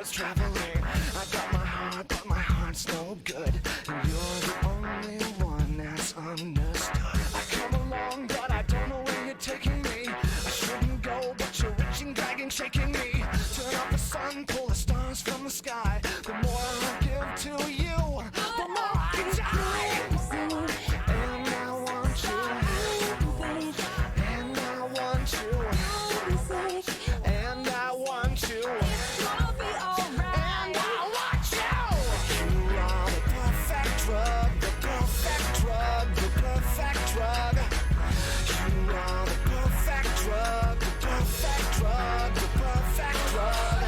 miles traveling. I got my heart, but my heart's no good, and you're the only one that's understood. I come along, but I don't know where you're taking me. I shouldn't go, but you're reaching, dragging, shaking me. Turn off the sun, pull the stars from the sky. The more I give to you, the more I die. And I want you, and I want you, and I want you, and I want you. You are the perfect drug, the perfect drug, the perfect drug. You are the perfect drug, the perfect drug, the perfect drug.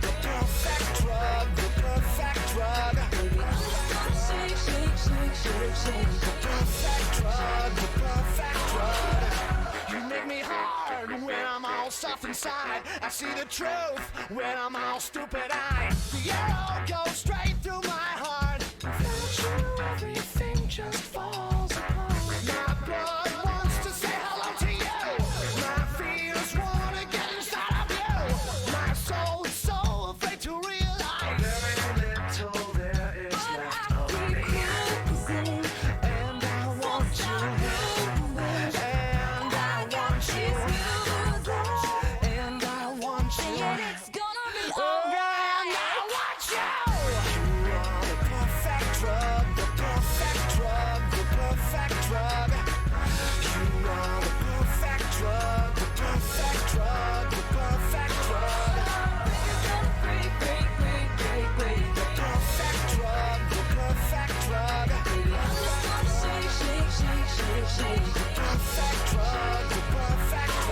The perfect drug, the perfect drug. The perfect drug, the perfect drug. You make me hard when I'm all soft inside. I see the truth when I'm all stupid-eyed. The arrow goes straight through my heart. Without you, everything just falls apart. My blood wants to say hello to you. My fears wanna get inside of you. My soul is so afraid to realize very little there is left of me. And I want you, and I want you, and I want you, and I want you. You are the perfect drug, the perfect drug, the perfect drug. You are the perfect drug, the perfect drug, the perfect drug. The perfect drug, the perfect drug. The perfect drug, the perfect drug. The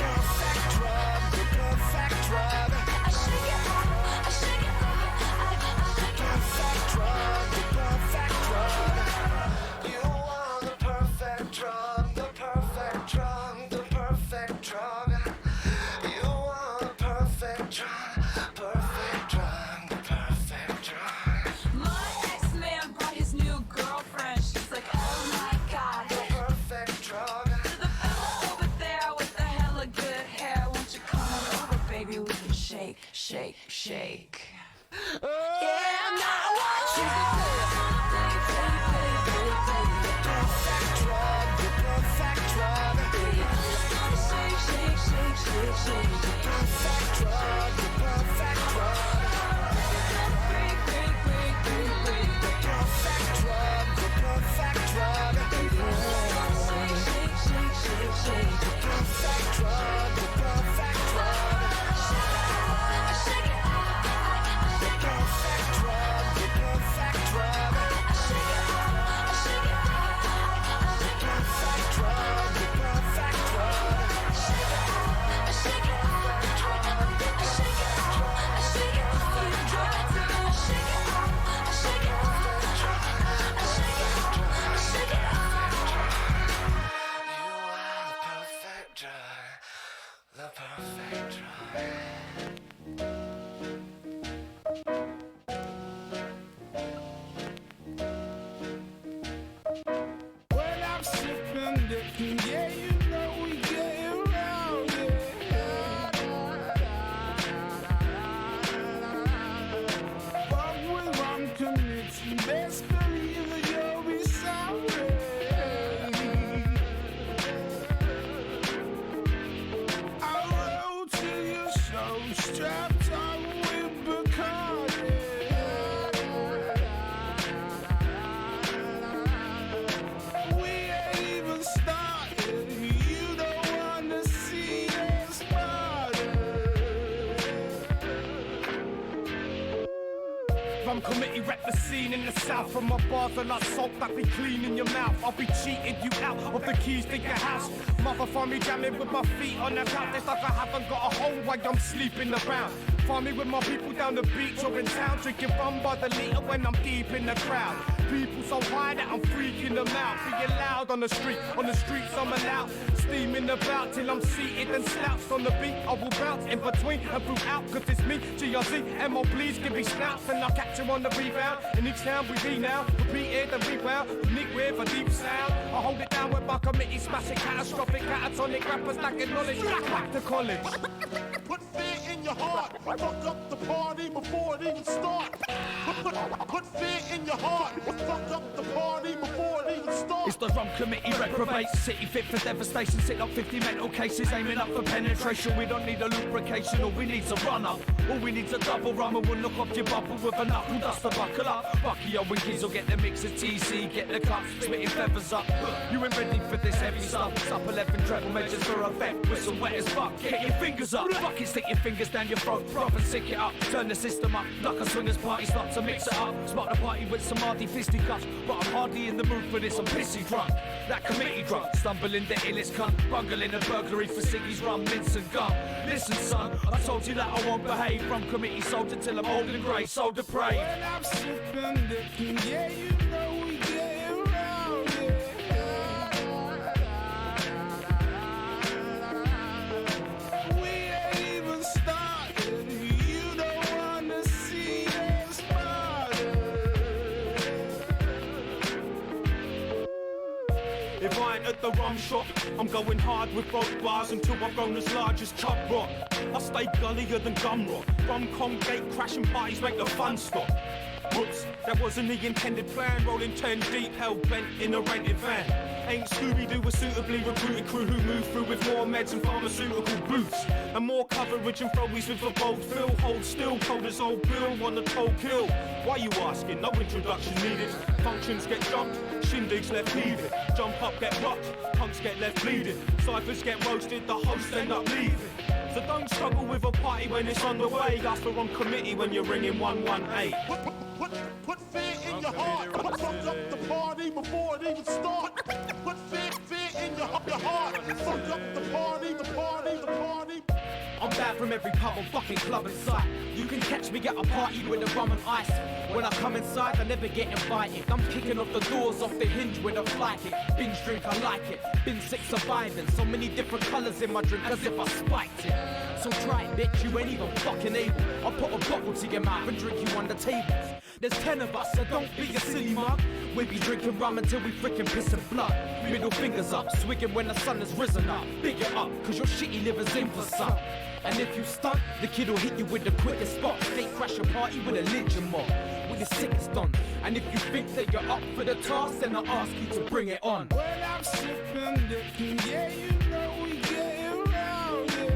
perfect drug, the perfect drug. Perfect drug, the perfect drug. You are the perfect drug, the perfect drug, the perfect drug. You are the perfect drug, perfect drug, the perfect drug. My ex-man brought his new girlfriend. She's like, oh my god. The perfect drug. To the fella over there with the hella good hair, won't you come on over, baby? We can shake, shake, shake. And I want you. The perfect drug, the perfect drug. Shake, shake, shake, shake, shake. The perfect drug, the perfect drug. Break, break, break, break, break. The perfect drug, the perfect drug. Shake, shake, shake, shake, shake. The perfect drug, the perfect drug. Shake it, The perfect drug, the perfect drug. shake it, shake it. Perfect drug, the perfect drug. Shake it, shake it, shake it, shake it. You drop it, shake it, shake it, shake it, shake it. You are the perfect drug, the perfect drug. When I'm sipping, dipping, yeah, you know we get around it. But with one connection, best believe that you'll be sorry. I rode to your show, strapped on with Bacardi. We ain't even started. You don't wanna see us Rum committee rep the scene in the south. From my bars and I soak that be clean in your mouth. I'll be cheating you out of the keys to your house. Mother find me jamming with my feet on the couch. It's like I haven't got a home while I'm sleeping around. Find me with my people down the beach or in town, drinking rum by the litre when I'm deep in the crowd. people so high that I'm freaking them out. Being loud on the streets I'm allowed. Steaming about till I'm seated and slouched on the beat. I will bounce in between and throughout, cause it's me, GRC, MO, please give me snouts. And I'll catch him on the rebound. In each town we be now, repeated and rebound. Unique with a deep sound. I hold it down with my committee, smashing catastrophic, catatonic rappers lacking knowledge. Back to college. Put fear in your heart. Fuck up the party before it even starts. Put fear in your heart. Fuck up the party before it even starts. It's the rum committee reprobates. City fit for devastation. Sit up 50 mental cases aiming up for penetration. We don't need a lubrication. All we need's a run up. All we need's a double rum and we'll knock off your bubble with a knuckle duster. Buckle up. Bucky your winkies or get the mix of TC. Get the cups, spitting feathers up. You ain't ready for this heavy stuff. It's up 11 treble measures for effect. Whistle wet as fuck. Get your fingers up. Bucket, stick your fingers down your throat. Rough and sick it up. Turn the system up. Like a swingers party. Start to mix it up. Spark the party with some hardy fisticuffs. But I'm hardly in the mood for this. I'm pissy drunk. That committee drunk. Stumbling the illest cunt. Bungling a burglary for Siggy's rum, mince and gum. Listen son, I told you that I won't behave. From committee soldier till I'm old and grey. So depraved. When I'm sipping liquor, yeah, you know we get around it. We ain't even started. You don't wanna see us started. If I ain't at the rum shop, I'm going hard with both bars until I've grown as large as Chuck Rock. I stay gullier than gum rock. Rum con gate crashing parties make the fun stop. Whoops, that wasn't the intended plan. Rolling 10 deep, hell bent in a rented van. Ain't Scooby-Doo a suitably recruited crew who move through with more meds and pharmaceutical booths and more coverage and throwies with a bold fill. Hold still, cold as old Bill on the toll kill. Why you asking? No introduction needed. Functions get jumped, shindigs left leaving. Jump up, get rocked, punks get left bleeding. Ciphers get roasted, the hosts end up leaving. So don't struggle with a party when it's underway. Ask for on committee when you're ringing 118. Put fear in your heart. Fuck up the party before it even starts. Put fear in your heart. Fuck up the party. I'm bad from every pub or fucking club in sight. You can catch me at a party with a rum and ice. When I come inside, I never get invited. I'm kicking off the doors off the hinge with a flight hit. Binge drink, I like it. Been sick surviving. So many different colours in my drink as if I spiked it. So try it, bitch, you ain't even fucking able. I'll put a bottle to your mouth and drink you on the tables. There's 10 of us, so don't be a silly mug. We be drinking rum until we freaking piss and blood. Middle fingers up, swigging when the sun has risen up. Big it up, cause your shitty liver's in for some. And if you stunt, the kid will hit you with the quickest spot. They crash a party with a lynching mob, with the sickest on. And if you think that you're up for the task, then I ask you to bring it on. When I'm sipping liquor, yeah, you know we get around it.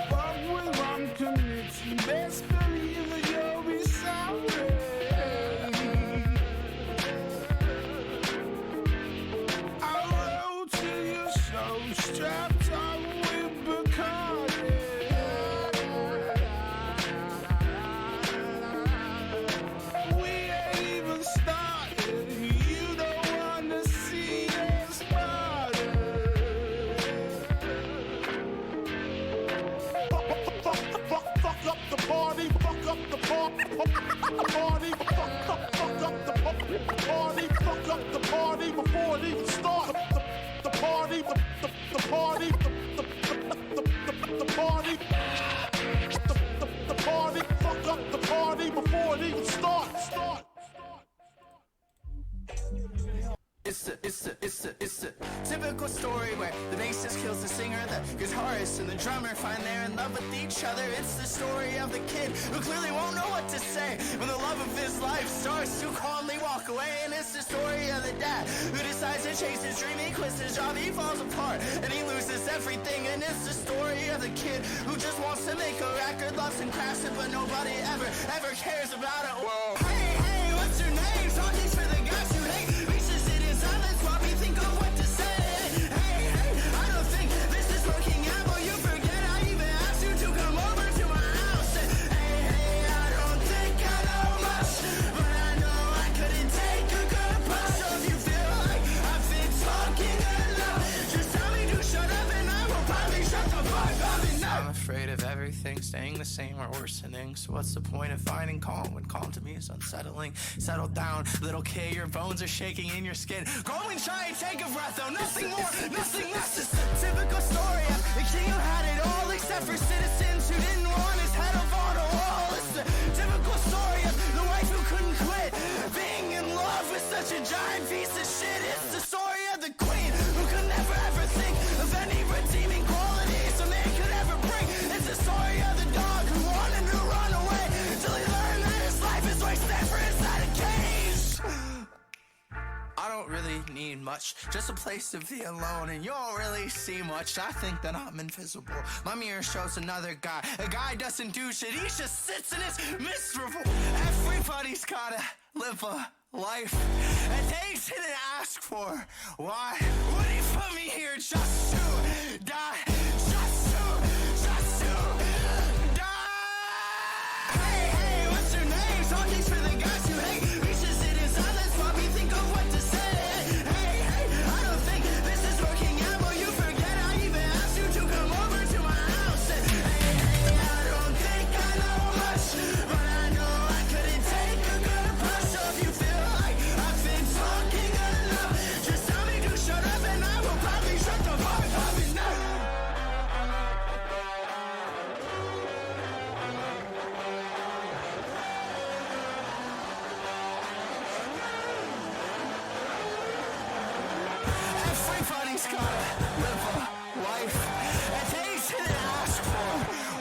Fuck with rum committee, best believe that you'll be sorry. I roll to your show, strapped on with Broski. We ain't even started. You don't wanna see us started. Fuck up the party. Fuck up the party. Fuck up the party. Fuck up the party before it even starts. The party. The party. The party. The party. Fuck up the party before it even starts. It's a typical story where the bassist kills the singer, the guitarist and the drummer find they're in love with each other. It's the story of the kid who clearly won't know what to say when the love of his life starts to calmly walk away. And it's the story of the dad who decides to chase his dream. He quits his job, he falls apart, and he loses everything. And it's the story of the kid who just wants to make a record, loves and crafts it, but nobody ever cares about it. Whoa. Hey, what's your name? Talking's for the guys who hate. Reaches it in silence while we think of what to say. Hey, I don't think this is working out, but you forget I even asked you to come over to my house. Hey, I don't think I know much, but I know I couldn't take a good punch. So if you feel like I've been talking enough, just tell me to shut up and I will probably shut the fuck up enough. I'm afraid of everything staying the same or worsening. So what's the point of finding calm when calm to me is unsettling? Settle down, little kid, your bones are shaking in your skin. Go and try and take a breath, though, nothing more, nothing less. It's the typical story of the king who had it all, except for citizens who didn't want his head up on a wall. It's the typical story of the wife who couldn't quit being in love with such a giant piece of shit. It's the story of the queen who could never ever think of any redeeming qualities a man could ever bring. It's the story of the dog who wanted to run away till he learned that his life is wasted for inside a cage. I don't really need much, just a place to be alone, and you don't really see much. I think that I'm invisible. My mirror shows another guy. A guy doesn't do shit, he just sits and is miserable. Everybody's gotta live a life and takes it and ask for. Why would he put me here just to die? Just to die. Hey, hey, what's your name? Talking's for the guys who hate. We should sit in silence while we think of what to say. Hey, hey, I don't think this is working out. Will you forget I even asked you to come over to my house? Hey, hey, I don't think I know much, but I know I couldn't take a good push. So if you feel like I've been talking enough, just tell me to shut up and I will probably shut the fuck up enough. Everybody's gotta live a life and takes it and ask for.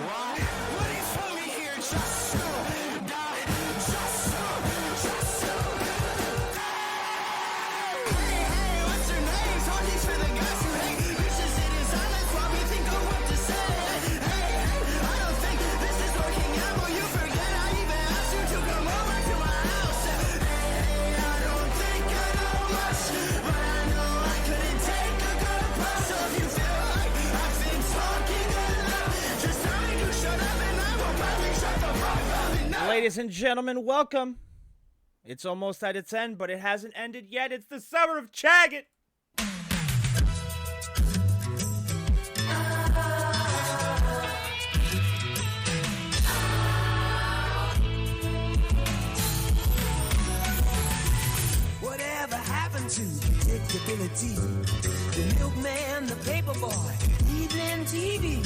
Why would he put me here just to die? Just to die. Hey, hey, what's your name? Talking's for the guys who hate. We should sit in silence while we think of what to say. Hey, hey, I don't think this is working out. Will you forget I even asked you to come over to my house? Hey, hey, I don't think I know much, but I know I couldn't take a good push. So if you feel like I've been talking enough, just tell me to shut up and I will probably shut the fuck up enough. Ladies and gentlemen, welcome. It's almost at its end, but it hasn't ended yet. It's the summer of CHAGGOT. Whatever happened to predictability? The milkman, the paper boy, evening TV.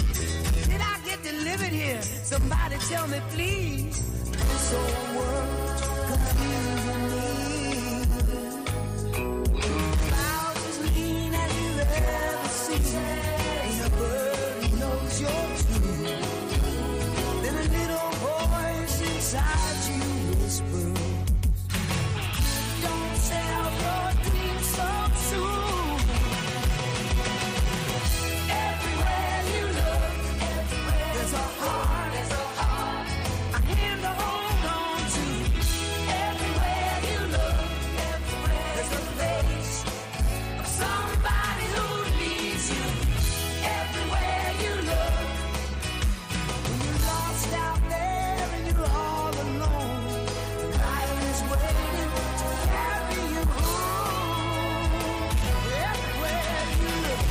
Did I get delivered here? Somebody tell me, please. This old world confusing me. Clouds as lean as you ever seen. Ain't a bird who knows you're true. Then a little voice inside you whispers, don't sell your dreams so soon. Everywhere you look, there's a heart, a hand to hold on to. Everywhere you look, there's a face of somebody who needs you. Everywhere you look, when you're lost out there and you're all alone, the light is waiting to carry you home. Everywhere you look,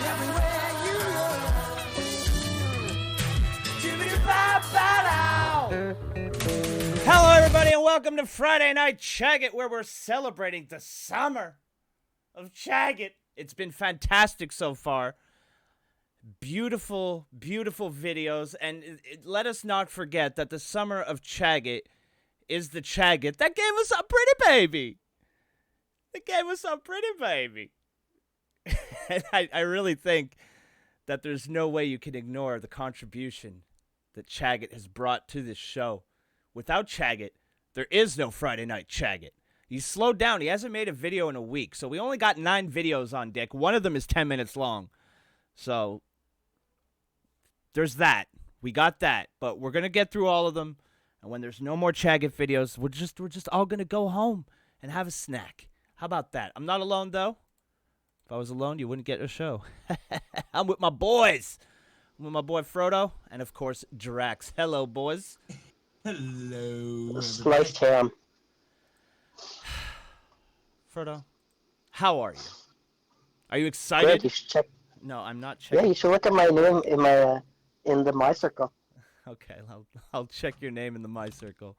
everywhere you look. Jibbity-bop-bop-ow. Hello, everybody, and welcome to Friday Night CHAGGOT, where we're celebrating the summer of CHAGGOT. It's been fantastic so far. Beautiful, beautiful videos, and let us not forget that the summer of CHAGGOT is the CHAGGOT that gave us a pretty baby. It gave us a pretty baby. And I really think that there's no way you can ignore the contribution that CHAGGOT has brought to this show. Without CHAGGOT, there is no Friday Night CHAGGOT. He's slowed down. He hasn't made a video in a week, so we only got 9 videos on deck. One of them is 10 minutes long. So there's that. We got that, but we're going to get through all of them. And when there's no more CHAGGOT videos, we're just all going to go home and have a snack. How about that? I'm not alone, though. If I was alone, you wouldn't get a show. I'm with my boys. I'm with my boy Frodo and, of course, Drax. Hello, boys. Hello. Sliced ham. Frodo, how are you? Are you excited? Good. No, I'm not Yeah, checking. you should look at my name in the my circle. Okay, I'll check your name in the my circle.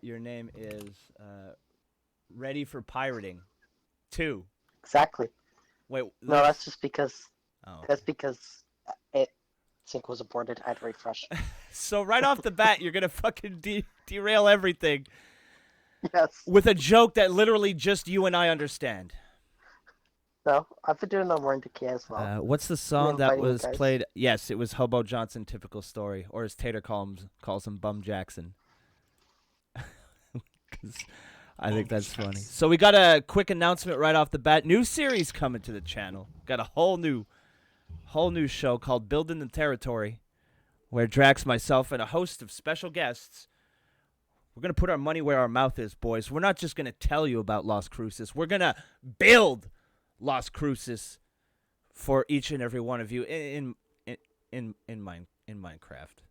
Your name is Ready for Pirating 2. Exactly. Wait, No, that's just because Oh. that's because it sync was aborted. I had to refresh. So right off the bat, you're gonna fucking derail everything Yes. with a joke that literally just you and I understand. No, I've been doing the Morning Decay as well. What's the song that inviting you was guys. played? Yes, it was Hobo Johnson, Typical Story, or as Tater calls him, Bum Jackson. 'Cause I think that's funny. So we got a quick announcement right off the bat. New series coming to the channel. Got a whole new show called Building the Territory, where Drax, myself, and a host of special guests, we're gonna put our money where our mouth is, boys. We're not just gonna tell you about Las Cruces. We're gonna build Las Cruces for each and every one of you in Minecraft.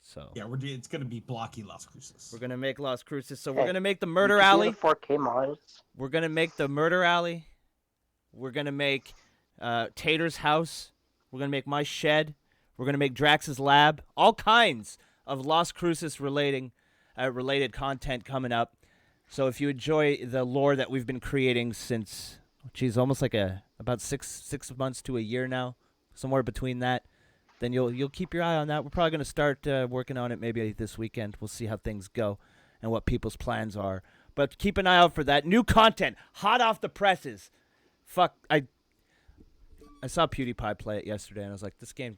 So Yeah, it's gonna be blocky Las Cruces. we're gonna make Las Cruces. So Hey, we're gonna make the You Murder can do Alley. the 4K mods. We're gonna make the Murder Alley. We're gonna make Tater's house. We're gonna make my shed. We're gonna make Drax's lab. All kinds of Las Cruces related content coming up. So if you enjoy the lore that we've been creating since, geez, almost like about six months to a year now, somewhere between that, then you'll keep your eye on that. We're probably gonna start working on it maybe this weekend. We'll see how things go and what people's plans are. But keep an eye out for that. New content, hot off the presses. Fuck, I saw PewDiePie play it yesterday, and I was like, this game,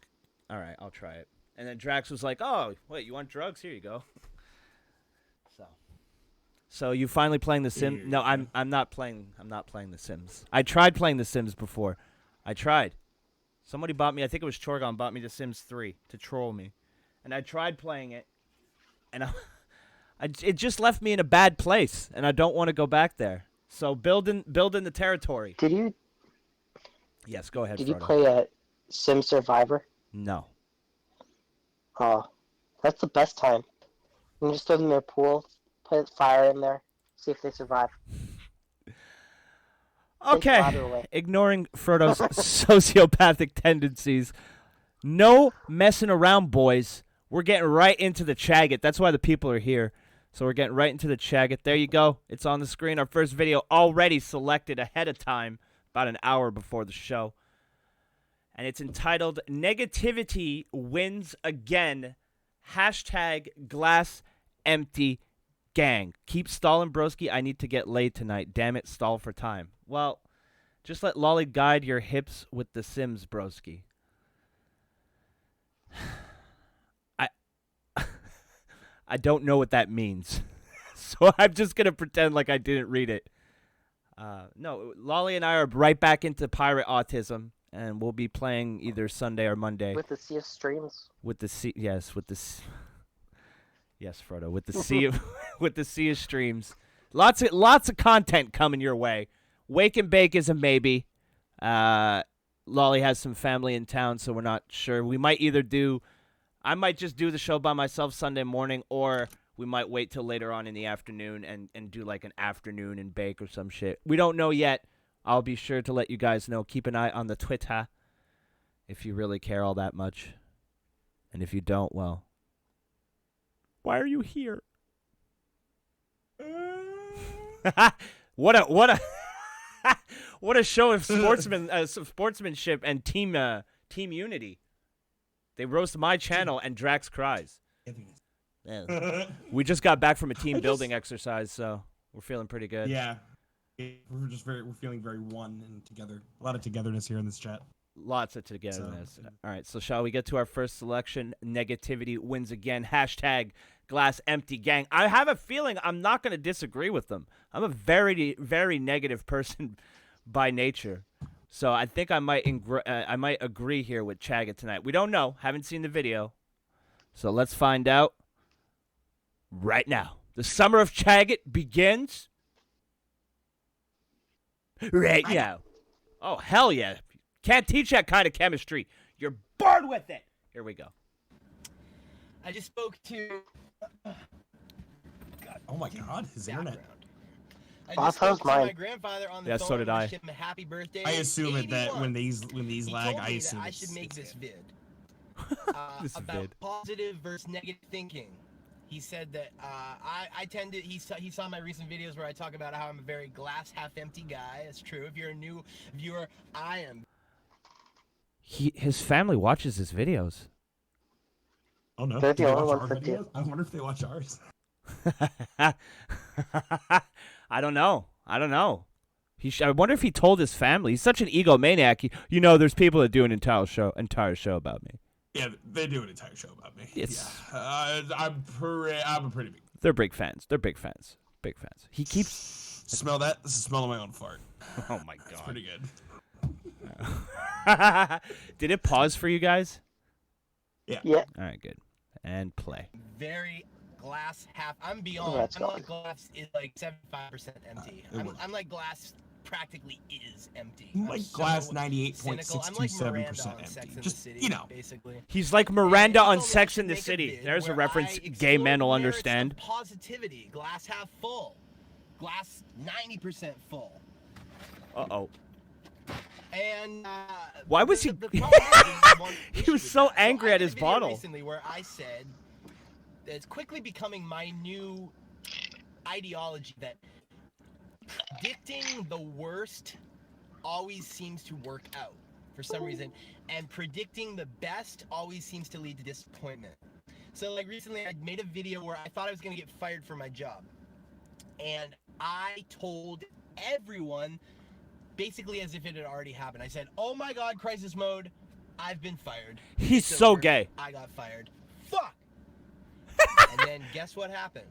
all right, I'll try it. And then Drax was like, oh, wait, you want drugs? Here you go. So you finally playing The Sims? No, I'm not playing The Sims. I tried playing The Sims before. I tried. Somebody bought me, I think it was Chorgon, bought me The Sims 3 to troll me. And I tried playing it, and it just left me in a bad place, and I don't want to go back there. So building the territory. Did you Yes, go ahead, did you Frodo. play a Sim Survivor? No. Oh, that's the best time. You can just throw them in their pool, put fire in there, see if they survive. Okay, ladder away. ignoring Frodo's sociopathic tendencies. No messing around, boys. We're getting right into the CHAGGOT. That's why the people are here. So we're getting right into the CHAGGOT. There you go. It's on the screen. Our first video already selected ahead of time, about an hour before the show. And it's entitled Negativity Wins Again. Hashtag Glass Empty Gang. Keep stalling, broski. I need to get laid tonight. Damn it, stall for time. Well, just let Lolly guide your hips with The Sims, broski. I don't know what that means. So I'm just going to pretend like I didn't read it. No, Lolly and I are right back into pirate autism, and we'll be playing either Sunday or Monday. With the sea of streams. With the sea, yes, yes, Frodo, with the sea of, with the sea of streams. Lots of content coming your way. Wake and bake is a maybe. Lolly has some family in town, so we're not sure. We might I might just do the show by myself Sunday morning, or we might wait till later on in the afternoon and do like an afternoon and bake or some shit. We don't know yet. I'll be sure to let you guys know. Keep an eye on the Twitter if you really care all that much. And if you don't, well, why are you here? What a what a show of sportsmanship and team unity. They roast my channel and Drax cries. Yeah. We just got back from a team building exercise, so we're feeling pretty good. Yeah, we're feeling very one and together. A lot of togetherness here in this chat. Lots of togetherness. All right, so shall we get to our first selection? Negativity wins again. Hashtag Glass Empty Gang. I have a feeling I'm not going to disagree with them. I'm a very, very negative person by nature. So I think I might agree here with CHAGGOT tonight. We don't know. Haven't seen the video. So let's find out right now. The summer of CHAGGOT begins right now. Oh, hell yeah. Can't teach that kind of chemistry. You're bored with it. Here we go. I just spoke to Oh my God, his internet. I Oh, just that was spoke to my mine. grandfather on the Yeah, phone. so did I. Wished him a happy birthday. I assume it that 81. when these He lag, told I me assume that I it's- should make it's this him. vid This about vid. positive versus negative thinking. He said that I tend to. He saw my recent videos where I talk about how I'm a very glass half empty guy. It's true. If you're a new viewer, I am. His family watches his videos. Oh no, They're do the they only watch ones our that do. videos? I wonder if they watch ours. I don't know. I wonder if he told his family. He's such an egomaniac. You know, there's people that do an entire show about me. Yeah, they do an entire show about me. It's- Yeah. I'm a pretty big. They're big fans. Big fans. He keeps. Smell that? This is smelling my own fart. Oh my It's god. pretty good. Did it pause for you guys? Yeah. All right, good. And play. Very glass half. I'm beyond. Let's I'm go. like glass is like 75% empty. it works. I'm like glass practically is empty. I'm I'm like so glass cynical. I'm like 98.627% Miranda on Sex empty. and Just the City, you know. basically. He's like Miranda And he on told me I Sex should and the make a City. vid There's a where reference I gay explore men will the merits understand. of positivity, glass half full, glass 90% full. Uh-oh. And Why was he- the problem is one He issue was with so that. angry I at did a his video bottle. recently where I said that it's quickly becoming my new ideology that predicting the worst always seems to work out for some reason, and predicting the best always seems to lead to disappointment. So like recently I made a video where I thought I was going to get fired from my job, and I told everyone basically as if it had already happened. I said, oh my god, crisis mode, I've been fired. He's It's so over. gay. I got fired. Fuck. And then guess what happened?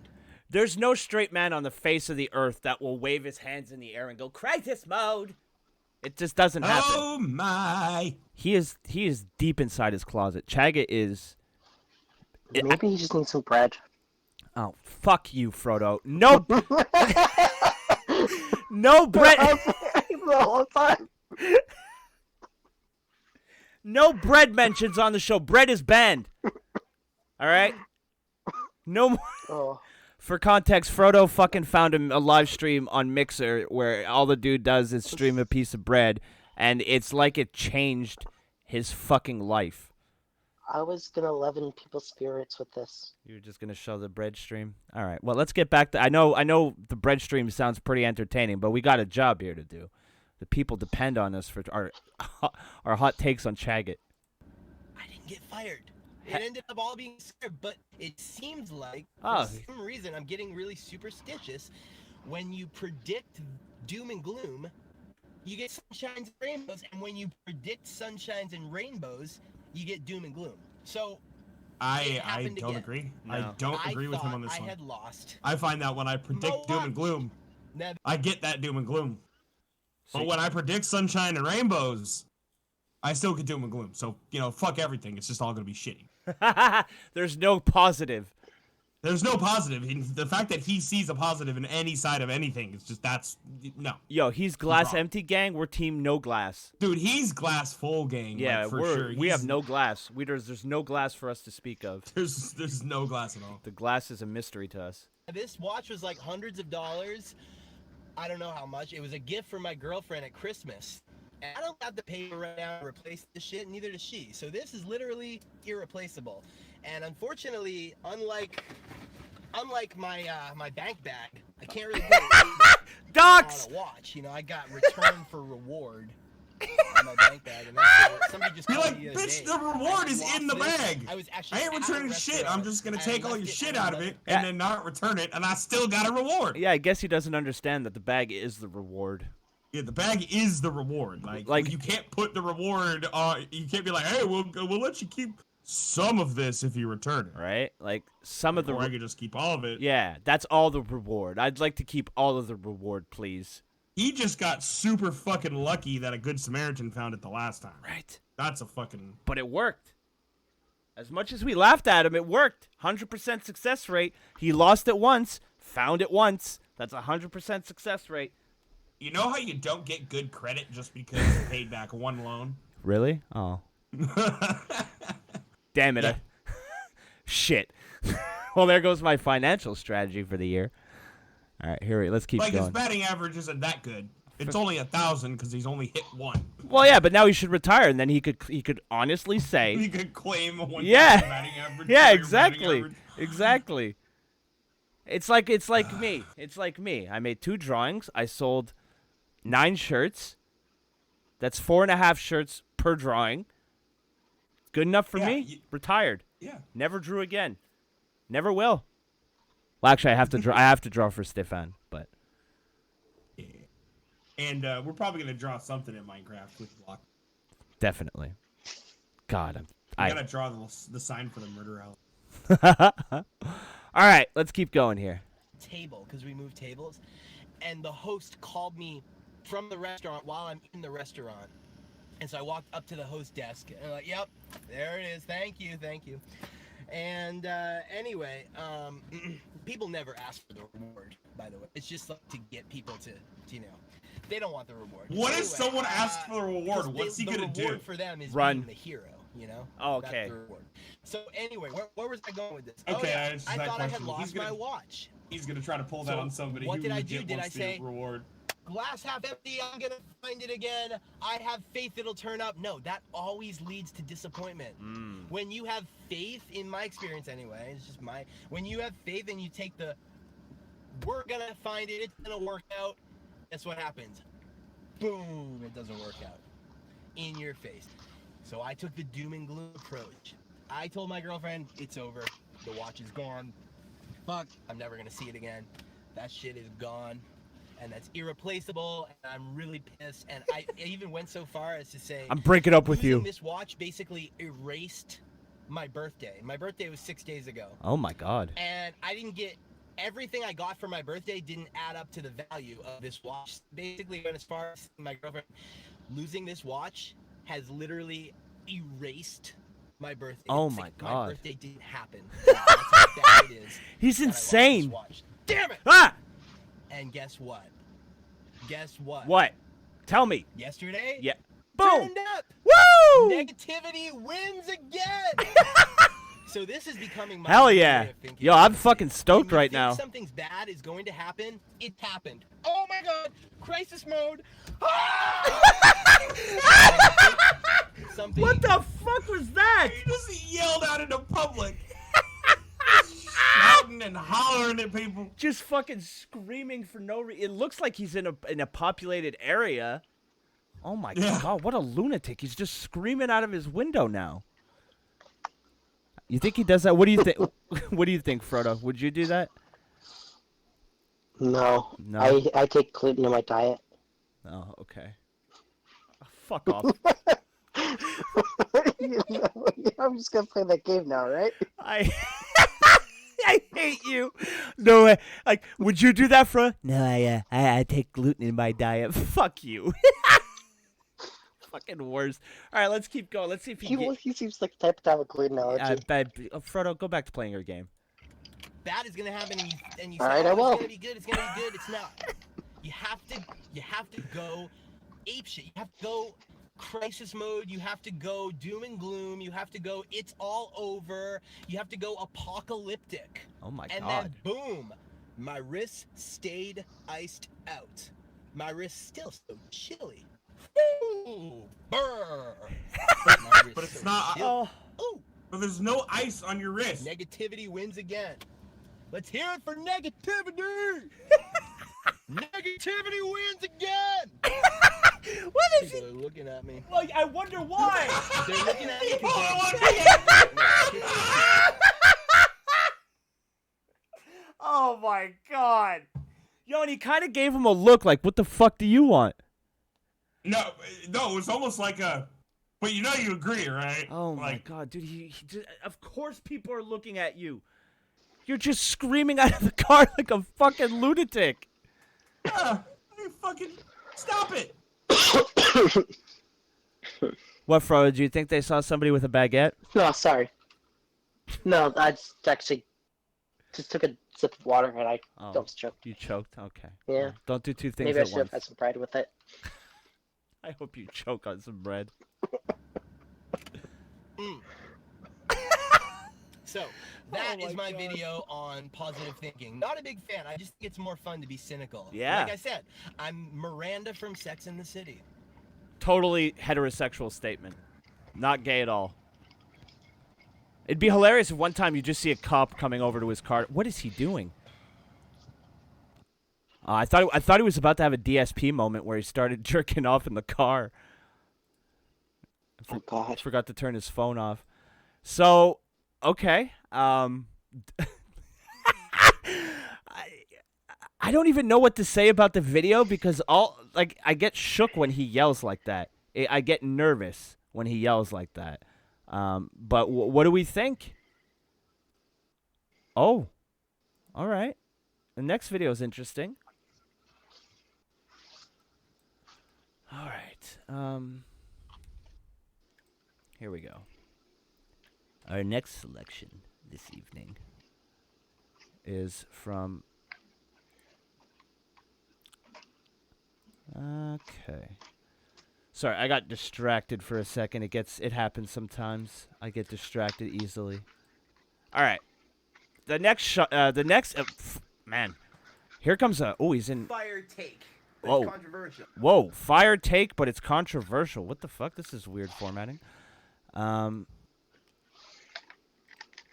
There's no straight man on the face of the earth that will wave his hands in the air and go, crisis mode. It just doesn't happen. Oh my! He is deep inside his closet. Chaggot is... Maybe he just needs some bread. Oh, fuck you, Frodo. No... no bread... The whole time. No bread mentions on the show. Bread is banned. All right? No more... Oh. For context, Frodo fucking found a live stream on Mixer where all the dude does is stream a piece of bread, and it's like it changed his fucking life. I was gonna leaven people's spirits with this. You're just gonna show the bread stream? All right. Well, let's get back to... I know the bread stream sounds pretty entertaining, but we got a job here to do. The people depend on us for our hot takes on Chaggot. I didn't get fired. It ended up all being scared, but it seems like Oh. for some reason I'm getting really superstitious. When you predict doom and gloom, you get sunshines and rainbows, and when you predict sunshines and rainbows, you get doom and gloom. So I happened don't again. agree. No. I don't agree with him on this I one. had lost. I find that when I predict doom and gloom, Now, I get that doom and gloom. See- But when I predict sunshine and rainbows, I still get doom and gloom. So, fuck everything. It's just all going to be shitty. There's no positive. There's no positive. The fact that he sees a positive in any side of anything is just, no. Yo, he's glass wrong. empty gang. We're team no glass. Dude, he's glass full gang. Yeah, like, for we're sure. we have He's- no glass. There's no glass for us to speak of. There's no glass at all. The glass is a mystery to us. this watch was like hundreds of dollars. I don't know how much. It was a gift from my girlfriend at Christmas. And I don't have the paper right now to replace this shit, neither does she. So this is literally irreplaceable. And unfortunately, unlike my my bank bag, I can't really put it Docs! on a watch. I got return for reward on my bank bag. And that's what somebody just You're called like, me the other bitch, day. the reward I is lost in the this. bag. I was actually I ain't at a returning shit. I'm restaurant. just going to I take all left your it shit in out of another- it and then not return it, and I still got a reward. Yeah, I guess he doesn't understand that the bag is the reward. Yeah, the bag is the reward. Like you can't put the reward on. You can't be like, hey, we'll let you keep some of this if you return it. Right? Like some of the... Or I could just keep all of it. Yeah, that's all the reward. I'd like to keep all of the reward, please. He just got super fucking lucky that a good Samaritan found it the last time. Right. That's a fucking... But it worked. As much as we laughed at him, it worked. 100% success rate. He lost it once, found it once. That's a 100% success rate. You know how you don't get good credit just because you paid back one loan? Really? Oh. Damn it. Yeah. Shit. Well, there goes my financial strategy for the year. All right, here. Let's keep Like, going. his batting average isn't that good. It's only 1,000 because he's only hit one. Well, yeah, but now he should retire, and then he could honestly say. He could claim a 1,000 Yeah. batting average. Yeah, career exactly. batting average. Exactly. It's like me. It's like me. I made 2 drawings. I sold 9 shirts. That's 4.5 shirts per drawing. Good enough for me. Retired. Yeah. Never drew again. Never will. Well, actually, I have to draw. I have to draw for Stefan, but. Yeah. And we're probably gonna draw something in Minecraft with block. Definitely. God, I gotta draw the sign for the murder house. All right, let's keep going here. Table, because we moved tables, and the host called me from the restaurant while I'm in the restaurant, and so I walked up to the host desk and I'm like, "Yep, there it is. Thank you." And anyway, people never ask for the reward. By the way, it's just like to get people to they don't want the reward. What if someone asks for the reward? What's he gonna do? The reward for them is Run. being the hero. Oh, okay. That's the reward. So anyway, where was I going with this? Okay, I answered that thought I had question. lost my watch. He's gonna try to pull that So on somebody. what who did I do? legit Did I wants the say, reward? Glass half empty, I'm gonna find it again. I have faith it'll turn up. No, that always leads to disappointment. When you have faith, in my experience anyway, it's just when you have faith and you take we're gonna find it, it's gonna work out, guess what happens? Boom, it doesn't work out. In your face. So I took the doom and gloom approach. I told my girlfriend, it's over. The watch is gone. Fuck, I'm never gonna see it again. That shit is gone. And that's irreplaceable, and I'm really pissed. And I even went so far as to say, I'm breaking up with you. This watch basically erased my birthday. My birthday was 6 days ago. Oh my God. And I didn't get everything I got for my birthday didn't add up to the value of this watch. Basically, went as far as my girlfriend, losing this watch has literally erased my birthday. Oh my God. My birthday didn't happen. That's how bad it is. He's that I lost this insane. watch. Damn it! Ah! And guess what? Guess what? What? Tell me. Yesterday? Yeah. Boom. Turned up. Woo! Negativity wins again. So this is becoming my Hell way yeah. of thinking. Yo, I'm fucking stoked When you right think now. Something's bad is going to happen. It happened. Oh my God! Crisis mode. Something. What the fuck was that? He just yelled out into public. Shouting and hollering at people. Just fucking screaming for no reason. It looks like he's in a populated area. Oh my God, what a lunatic. He's just screaming out of his window now. You think he does that? What do you think? What do you think, Frodo? Would you do that? No. No? I take gluten in my diet. Oh, okay. Oh, fuck off. I'm just gonna play that game now, right? I hate you. No way. Like, would you do that, Frodo? No, I take gluten in my diet. Fuck you. Fucking worst. All right, let's keep going. Let's see if He seems like the type of to have a gluten allergy. Frodo, go back to playing your game. Bad is gonna happen, and you All say, right, I "Oh, will." it's gonna be good. It's gonna be good." It's not. You have to go ape shit. You have to go crisis mode. You have to go doom and gloom. You have to go, it's all over. You have to go apocalyptic. Oh my and God. then boom, my wrist stayed iced out. My wrist still so chilly. Ooh, burr. But it's not. Oh. But there's no ice on your wrist. Negativity wins again. Let's hear it for negativity. Negativity wins again. What is People are looking at me. Well, I wonder why. They're looking at me Oh my God. Yo, and he kind of gave him a look like, what the fuck do you want? No, it was almost like a. But you know you agree, right? Oh my God, dude! He just, of course people are looking at you. You're just screaming out of the car like a fucking lunatic. Fucking stop it! What, Frodo? Do you think they saw somebody with a baguette? No, sorry. No, I just actually just took a sip of water and I almost choked. You choked? Okay. Yeah. Don't do two things Maybe I at should have once. had some pride with it. I hope you choke on some bread. So that is my video on positive thinking. Not a big fan. I just think it's more fun to be cynical. Yeah. Like I said, I'm Miranda from Sex and the City. Totally heterosexual statement. Not gay at all. It'd be hilarious if one time you just see a cop coming over to his car. What is he doing? I thought he was about to have a DSP moment where he started jerking off in the car. Oh God! Forgot to turn his phone off. So, okay. I don't even know what to say about the video because I get shook when he yells like that. I get nervous when he yells like that. But what do we think? Oh, all right. The next video is interesting. All right. Here we go. Our next selection this evening is from... Okay. Sorry, I got distracted for a second. It happens sometimes. I get distracted easily. All right. The next man. Here comes a... Oh, he's in... Fire take. Whoa. It's controversial. Whoa, fire take, but it's controversial. What the fuck? This is weird formatting.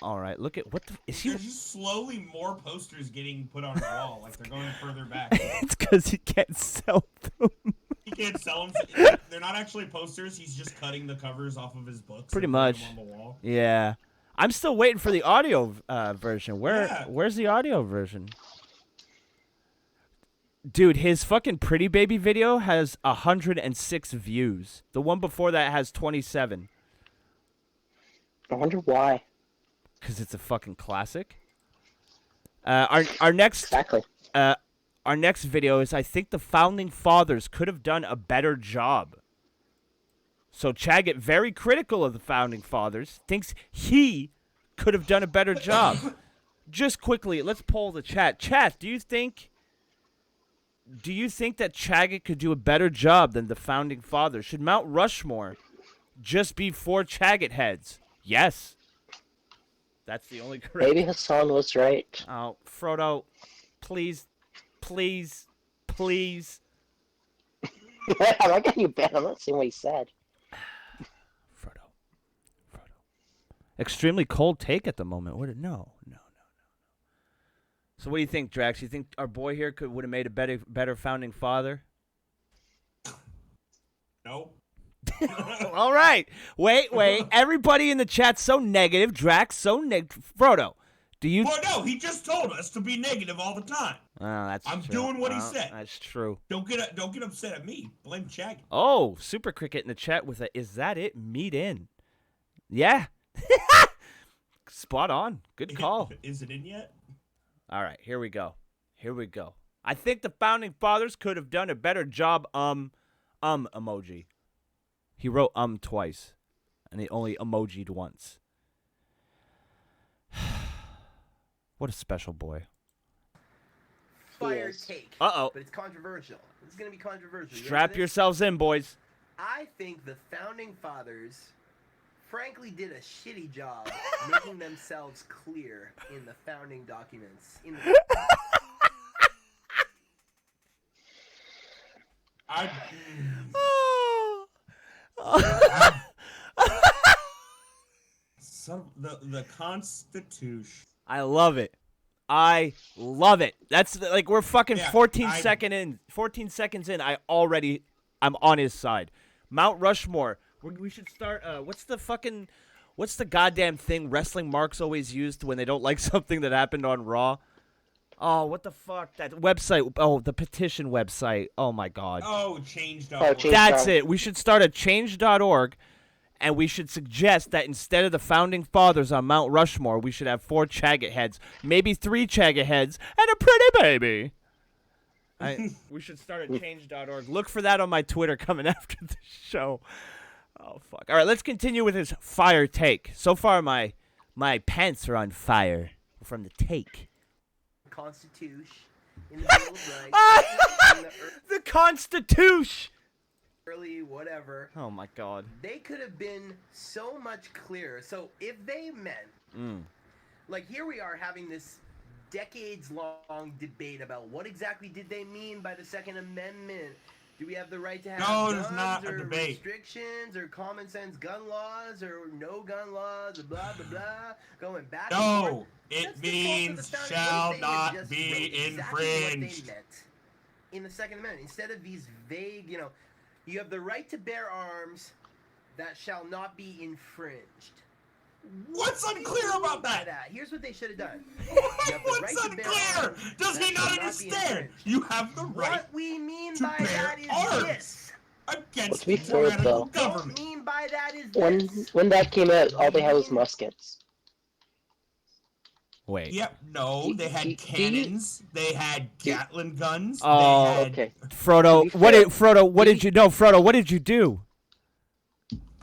All right, look at what the is he? There's just slowly more posters getting put on the wall, like they're going further back. It's because he can't sell them. He can't sell them. They're not actually posters. He's just cutting the covers off of his books. Pretty and much. putting them on the wall. Yeah, I'm still waiting for the audio version. Where's the audio version? Dude, his fucking Pretty Baby video has 106 views. The one before that has 27. I wonder why. Because it's a fucking classic. Our next our next video is I think the founding fathers could have done a better job. So CHAGGOT, very critical of the founding fathers, thinks he could have done a better job. Just quickly, let's poll the chat. Chat, do you think that CHAGGOT could do a better job than the founding fathers? Should Mount Rushmore just be 4 CHAGGOT heads? Yes. That's the only correct. Maybe Hassan was right. Oh, Frodo, please. I'm not getting you banned. I'm not seeing what he said. Frodo. Extremely cold take at the moment. No. So what do you think, Drax? You think our boy here would have made a better founding father? No. All right. Wait. Everybody in the chat's so negative. Drax so negative. Frodo, do you... Well, no, he just told us to be negative all the time. Oh, that's I'm true. doing what he said. That's true. Don't get upset at me. Blame CHAGGOT. Oh, Super Cricket in the chat with a, is that it? Meet in. Yeah. Spot on. Good call. Is it in yet? All right, here we go. I think the founding fathers could have done a better job, emoji. He wrote twice, and he only emojied once. What a special boy. Fire take. Uh-oh. But it's controversial. This is going to be controversial. Strap yourselves in, boys. I think the founding fathers, frankly, did a shitty job making themselves clear in the founding documents. The Constitution. I love it. That's like we're fucking 14 seconds in. I'm on his side. Mount Rushmore. We should start. What's the goddamn thing wrestling marks always used when they don't like something that happened on Raw? Oh, what the fuck? That website. Oh, the petition website. Oh my god. Oh, change.org. That's it. We should start a change.org, and we should suggest that instead of the founding fathers on Mount Rushmore, we should have 4 CHAGGOT heads, maybe 3 CHAGGOT heads, and a pretty baby. We should start a change.org. Look for that on my Twitter coming after the show. Oh, fuck. All right, let's continue with his fire take. So far, my pants are on fire from the take. Constitution. In the Bill of Rights. The Constitution. Early whatever. Oh, my God. They could have been so much clearer. So if they meant Like, here we are having this decades-long debate about what exactly did they mean by the Second Amendment. Do we have the right to have guns not a or debate. restrictions or common sense gun laws or no gun laws, blah, blah, blah, going back and No, forth? it That's the fault of the means founding- shall what if they had not just be wrote exactly infringed. what they meant in the Second Amendment, instead of these vague, you have the right to bear arms that shall not be infringed. What's unclear about By that? Here's what they should have done. You have the What's right to bear unclear? arms Does that he shall not be understand? infringed. You have the right What we mean to by bear that is arms this. against Let's be fair, tyrannical though. What government. we mean by that is When this. when that came out, all they had was muskets. Wait. Yep, no, they had cannons, they had Gatling guns, Oh, they had... Okay. Frodo, To be what fair, did Frodo? What did you know, Frodo? What did you do?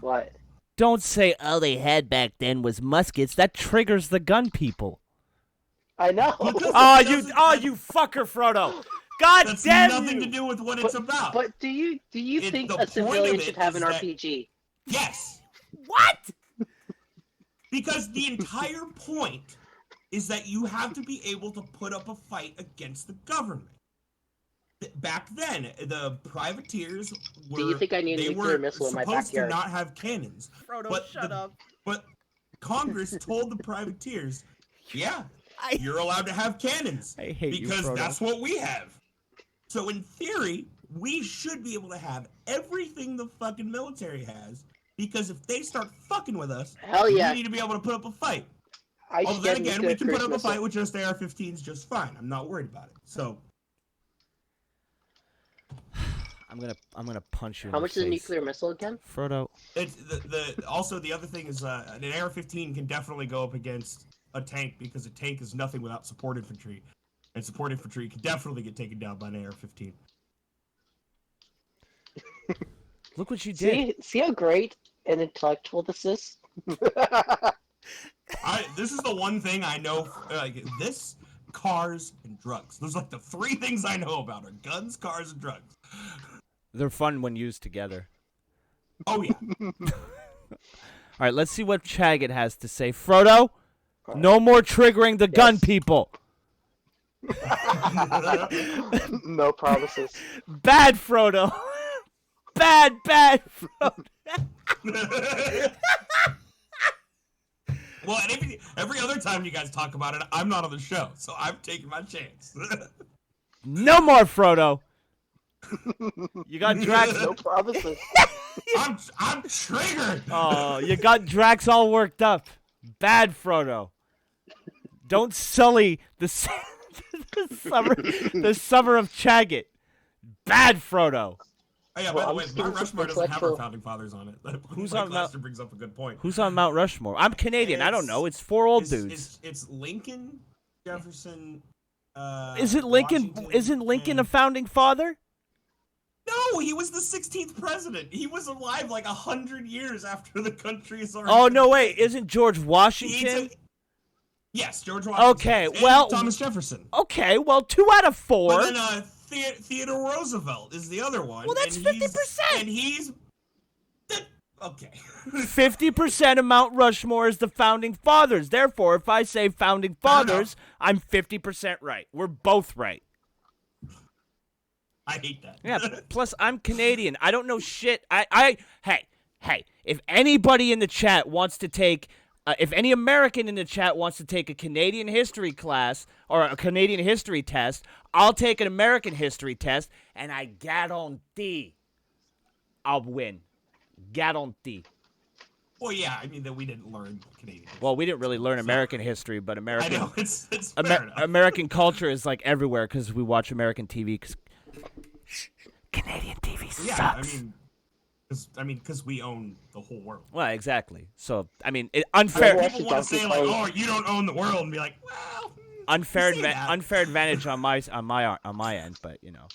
What? Don't say all they had back then was muskets. That triggers the gun people. I know. Oh, you fucker, Frodo! God That's damn nothing you! to do with what it's about. But do you It's think the a point civilian of should it have an is that- RPG? Yes, What? because the entire point is that you have to be able to put up a fight against the government. Back then, the privateers were. Do you think I need a they nuclear were missile in my supposed backyard? to not have cannons. Frodo, but shut up. But Congress told the privateers, yeah, you're allowed to have cannons I hate you, because Frodo. that's what we have. So in theory, we should be able to have everything the fucking military has, because if they start fucking with us, Hell yeah. we need to be able to put up a fight. I Although should then get a again, nuclear we can put cruise up a missile. fight with just AR-15s just fine. I'm not worried about it. So I'm gonna punch you. How in much the is a face. nuclear missile again? Frodo? it's also the other thing is an AR-15 can definitely go up against a tank, because a tank is nothing without support infantry, and support infantry can definitely get taken down by an AR-15. Look what you did. See how great and intellectual this is? This is the one thing I know. This, cars, and drugs. Those are like the three things I know about: are guns, cars, and drugs. They're fun when used together. Oh yeah. All right, let's see what CHAGGOT has to say. Frodo, no more triggering the gun people. No promises. Bad Frodo. bad Frodo. Well, and every other time you guys talk about it, I'm not on the show, so I'm taking my chance. No more Frodo. You got Drax. No promises. I'm triggered. Oh, you got Drax all worked up. Bad Frodo. Don't sully the summer of CHAGGOT. Bad Frodo. Oh, yeah, Well, by the I'm way, just Mount giving some Rushmore doesn't have our intellectual- founding fathers on it. Who's Mike on Mount- Lester brings up a good point. Who's on Mount Rushmore? I'm Canadian. I don't know. It's four old dudes. It's Lincoln, Jefferson. Isn't Lincoln? Washington, Isn't Lincoln a and- founding father? No, he was the 16th president. He was alive like 100 years after the country is already. Oh no, wait! Isn't George He Washington? took- Yes, George Washington. Okay, And well- Thomas Jefferson. Okay, well, 2 out of 4. But then Theodore Roosevelt is the other one. Well, that's and 50%. And he's okay. 50% of Mount Rushmore is the founding fathers. Therefore, if I say founding fathers, I'm 50% right. We're both right. I hate that. Yeah. Plus, I'm Canadian. I don't know shit. Hey. If anybody in the chat wants to take, if any American in the chat wants to take a Canadian history class or a Canadian history test, I'll take an American history test, and I guarantee I'll win. Guarantee. Well, yeah, I mean that we didn't learn Canadian. Well, we didn't really learn American history, but I American know it's fair enough. American culture is like everywhere because we watch American TV. Cause Canadian TV sucks. Yeah, because we own the whole world. Well, exactly. So I mean, I unfair, watched People want to say Donkey like, Kong. "Oh, you don't own the world," and be like, "Well, unfair, you say that." unfair advantage on my end, but you know.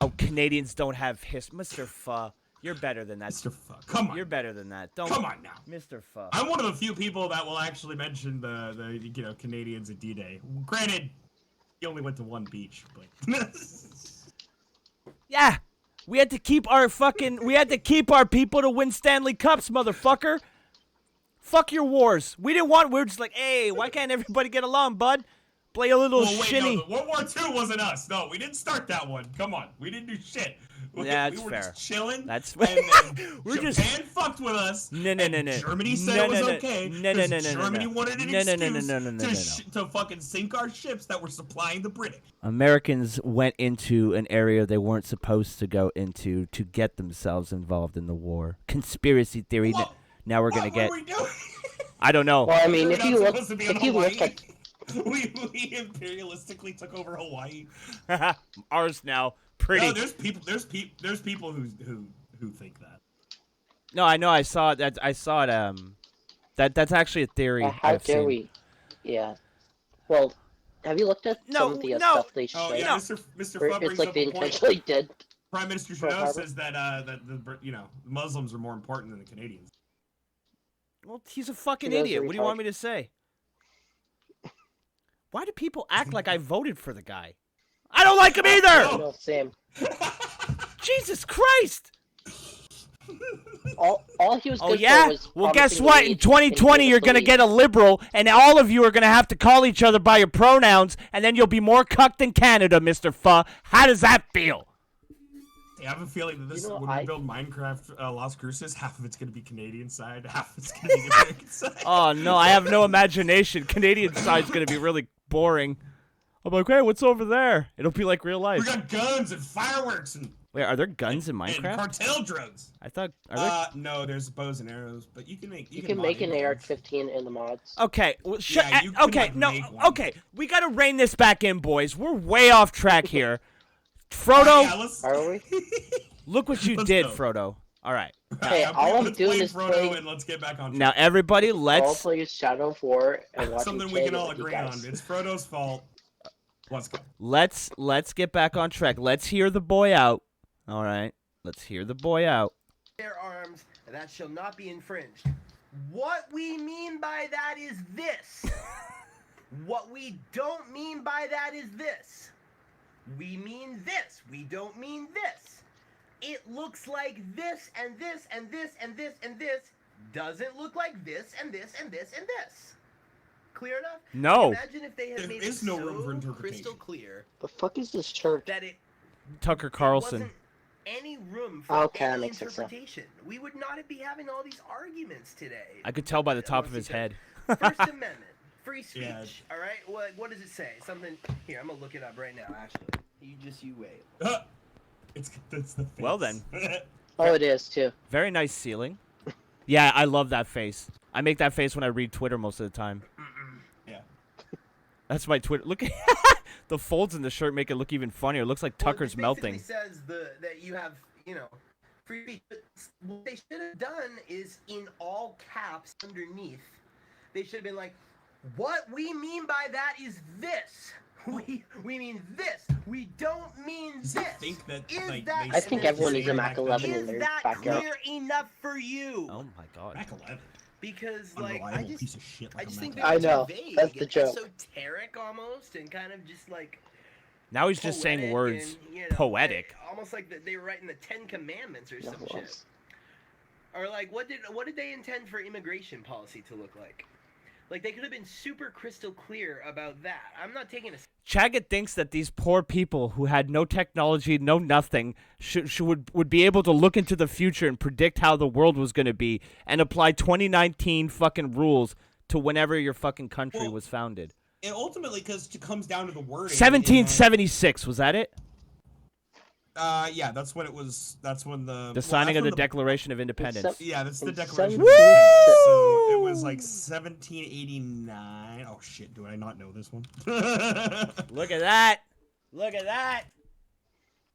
Oh, Canadians don't have Mr. Pho. You're better than that. Mr. Fuck, come on, You're better than that. Don't. come on now. Mr. Pho. I'm one of the few people that will actually mention the Canadians at D-Day. Granted, he only went to one beach, but Yeah, we had to keep our people to win Stanley Cups, motherfucker. Fuck your wars. We didn't want. We're just like, hey, why can't everybody get along, bud? Play a little shinny. No, World War II wasn't us. No, we didn't start that one. Come on, we didn't do shit. Yeah, that's we were fair. just chilling. That's fair. And then We're Japan just fucked with us. No. Germany said it was okay. No. Germany wanted an excuse to fucking sink our ships that were supplying the British. Americans went into an area they weren't supposed to go into to get themselves involved in the war. Conspiracy theory. Now we're gonna get. What were we doing? I don't know. Well, I mean, if you look at we imperialistically took over Hawaii. Ours now. Pretty. No, there's people who think that. No, I know. I saw it. I saw it. That's actually a theory. How dare we? Yeah. Well, have you looked at some of the stuff they showed? Oh yeah, Mr. Fudd brings it's like up they a point. intentionally did. Prime Minister Trudeau says that the Muslims are more important than the Canadians. Well, he's a fucking idiot. What do you want me to say? Why do people act like I voted for the guy? I don't like him either! No, Sam. Jesus Christ! All he was good yeah? for was well, guess promising what? to In lead 2020, you're going to get a liberal, and all of you are going to have to call each other by your pronouns, and then you'll be more cucked than Canada, Mr. Pho. How does that feel? I have a feeling that this, when we build Minecraft Las Cruces, half of it's going to be Canadian side, half of it's going to be American side. Oh, no, I have no imagination. Canadian side's going to be really boring. I'm like, hey, what's over there? It'll be like real life. We got guns and fireworks and... Wait, are there guns in Minecraft? And cartel drugs. I thought... Are there... No, there's bows and arrows, but you can make... You can make an AR-15 in the mods. Okay, well, okay, okay, we gotta rein this back in, boys. We're way off track here. Frodo, are we? Look what you did, Frodo. All right. Hey, all I'm doing is Frodo and let's get back on track. Now, everybody, let's... All play Shadow of War and watch something we can all agree on. It's Frodo's fault. Let's go. Let's get back on track. Let's hear the boy out. All right. Let's hear the boy out. Their arms, that shall not be infringed. What we mean by that is this. What we don't mean by that is this. We mean this. We don't mean this. It looks like this and this and this and this and this. Doesn't look like this and this and this and this. Clear enough? No. Imagine if they had made it no room for interpretation. crystal clear. The fuck is this church? That it Tucker Carlson. wasn't any room for Okay, that any makes sense. interpretation. We would not be having all these arguments today. I could tell by the top of his head. First Amendment, free speech. Yeah. All right. What does it say? Something. Here, I'm gonna look it up right now. Actually, you wait. It's the face. Well then. Oh, it is too. Very nice ceiling. Yeah, I love that face. I make that face when I read Twitter most of the time. Yeah. That's my Twitter. Look at the folds in the shirt make it look even funnier. It looks like Tucker's melting. It says that you have, free speech. But what they should have done is in all caps underneath. They should have been like, what we mean by that is this. We mean this. We don't mean this. I think that, I think everyone needs a Mac 11 in their Is that backyard. clear enough for you? Oh my god. Mac 11. Because Unreliable piece of shit like I just a think Mac they're I know. too vague That's the and joke. esoteric almost, and kind of just like Now he's just saying poetic words. and, Poetic. like, almost like they were writing the Ten Commandments or some Yeah, shit. was. Or like, what did they intend for immigration policy to look like? Like they could have been super crystal clear about that. I'm not taking a. Chaggott thinks that these poor people who had no technology, no nothing, would be able to look into the future and predict how the world was going to be and apply 2019 fucking rules to whenever your fucking country was founded. And ultimately, because it comes down to the wording. 1776, was that it? Yeah, that's when it was. That's when the signing of the Declaration of Independence. Yeah, that's the It's Declaration. Woo! Of Independence. So it was like 1789. Oh shit! Do I not know this one? Look at that! Look at that!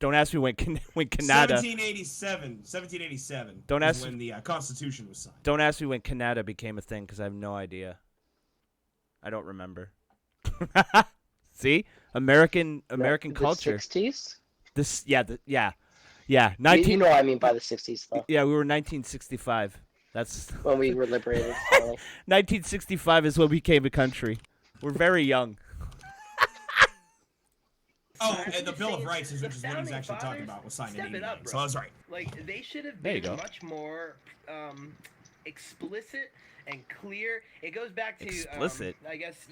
Don't ask me when Canada. 1787. Don't ask when the Constitution was signed. Don't ask me when Canada became a thing because I have no idea. I don't remember. See, American culture. The 60s? This, yeah. 19... You know what I mean by the 60s, though. Yeah, we were 1965. That's when we were liberated. Finally. 1965 is when we became a country. We're very young. Oh, and the Bill of Rights is what he's actually talking about was signed in '89. So I was right. Like they should have There you been go. much more explicit and clear. It goes back to Explicit? I guess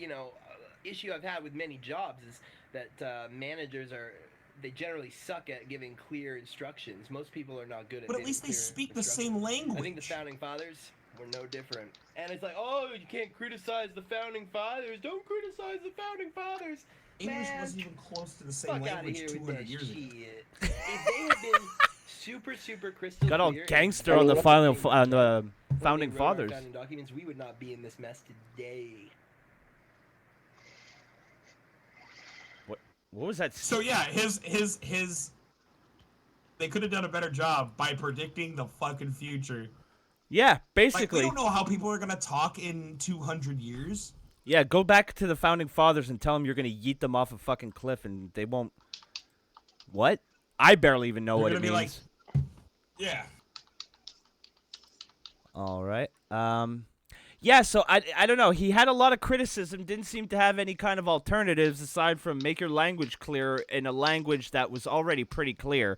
issue I've had with many jobs is that managers they generally suck at giving clear instructions. Most people are not good at. But at least they speak the same I language. think the founding fathers were no different. And it's like, oh, you can't criticize the founding fathers. Don't criticize the founding fathers. English Man, wasn't even close to the same fuck outta language here with 200 that years ago. shit. If they had been super crystal Got all clear and gangster on the when founding they wrote our fathers. founding documents, we would not be in this mess today. What was that? So yeah, his they could have done a better job by predicting the fucking future. Yeah, Like, basically. we don't know how people are gonna talk in 200 years. Yeah, go back to the founding fathers and tell them you're gonna yeet them off a fucking cliff, and they won't. What? I barely even know They're what gonna it be means. like, yeah. All right. Yeah, so I don't know. He had a lot of criticism, didn't seem to have any kind of alternatives aside from make your language clear in a language that was already pretty clear.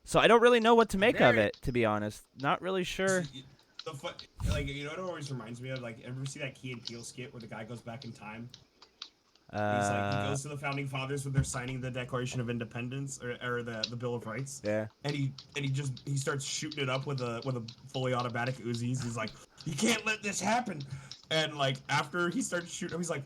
So I don't really know what to make of it, to be honest. Not really sure. Like, you know what it always reminds me of? Like, ever see that Key and Peele skit where the guy goes back in time? He's like, he goes to the founding fathers when they're signing the Declaration of Independence or the Bill of Rights. Yeah. And he starts shooting it up with a fully automatic Uzis. He's like, you can't let this happen. And like after he starts shooting him, he's like,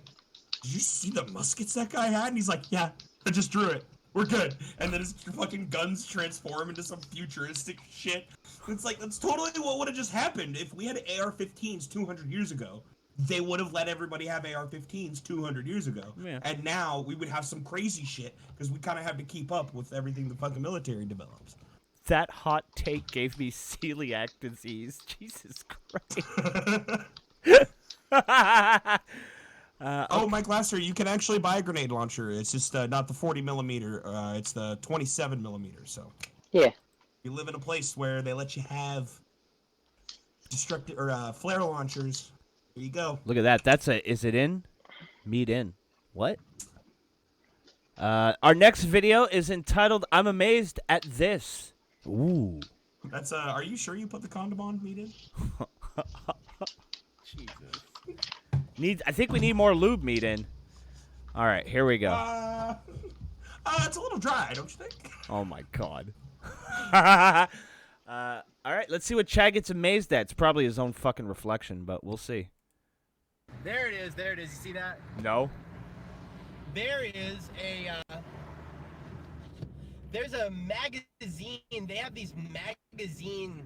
did you see the muskets that guy had? And he's like, yeah, I just drew it. We're good. And then his fucking guns transform into some futuristic shit. It's like, that's totally what would have just happened if we had AR-15s 200 years ago. They would have let everybody have AR-15s 200 years ago. Yeah. And now we would have some crazy shit because we kind of have to keep up with everything the fucking military develops. That hot take gave me celiac disease. Jesus Christ. Oh, Mike Lasser, you can actually buy a grenade launcher. It's just not the 40 millimeter. It's the 27 millimeter. So Yeah. you live in a place where they let you have destructive or flare launchers. There you go. Look at that. Is it in? Meat in. What? Our next video is entitled I'm Amazed at This. Ooh. That's are you sure you put the condom on, Meated? Jesus. I think we need more lube meat in. All right, here we go. It's a little dry, don't you think? Oh my god. All right, let's see what Chad gets amazed at. It's probably his own fucking reflection, but we'll see. There it is. You see that? No. There is there's a magazine. They have these magazine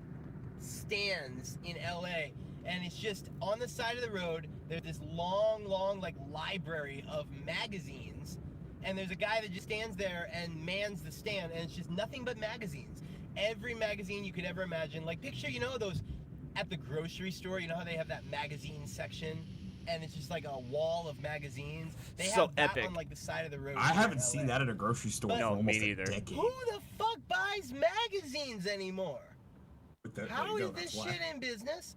stands in LA, and it's just on the side of the road. There's this long like library of magazines, and there's a guy that just stands there and mans the stand, and it's just nothing but magazines. Every magazine you could ever imagine. Like, picture, those at the grocery store, you know how they have that magazine section? And it's just like a wall of magazines. They So have that epic. on like the side of the road. I here haven't in seen LA. that at a grocery store But- for No, me almost neither. a decade. Who the fuck buys magazines anymore? How is this shit in business?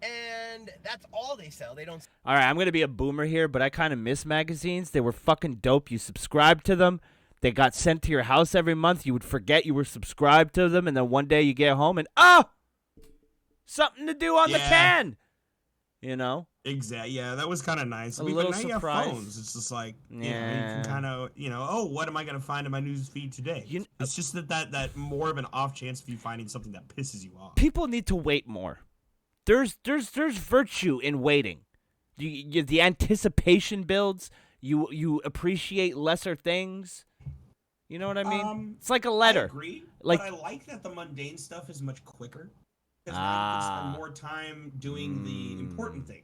And that's all they sell. They don't. All right, I'm going to be a boomer here, but I kind of miss magazines. They were fucking dope. You subscribed to them. They got sent to your house every month. You would forget you were subscribed to them, and then one day you get home and, something to do on the Yeah. can. You know? Exactly. Yeah, that was kind of nice. A But little now you have surprise. phones. It's just like, you Yeah. can kind of, oh, what am I going to find in my news feed today? It's just that more of an off chance of you finding something that pisses you off. People need to wait more. There's virtue in waiting. The anticipation builds. You appreciate lesser things. You know what I mean? It's like a letter. I agree, Like, but I like that the mundane stuff is much quicker. Because now you can spend more time doing the important thing.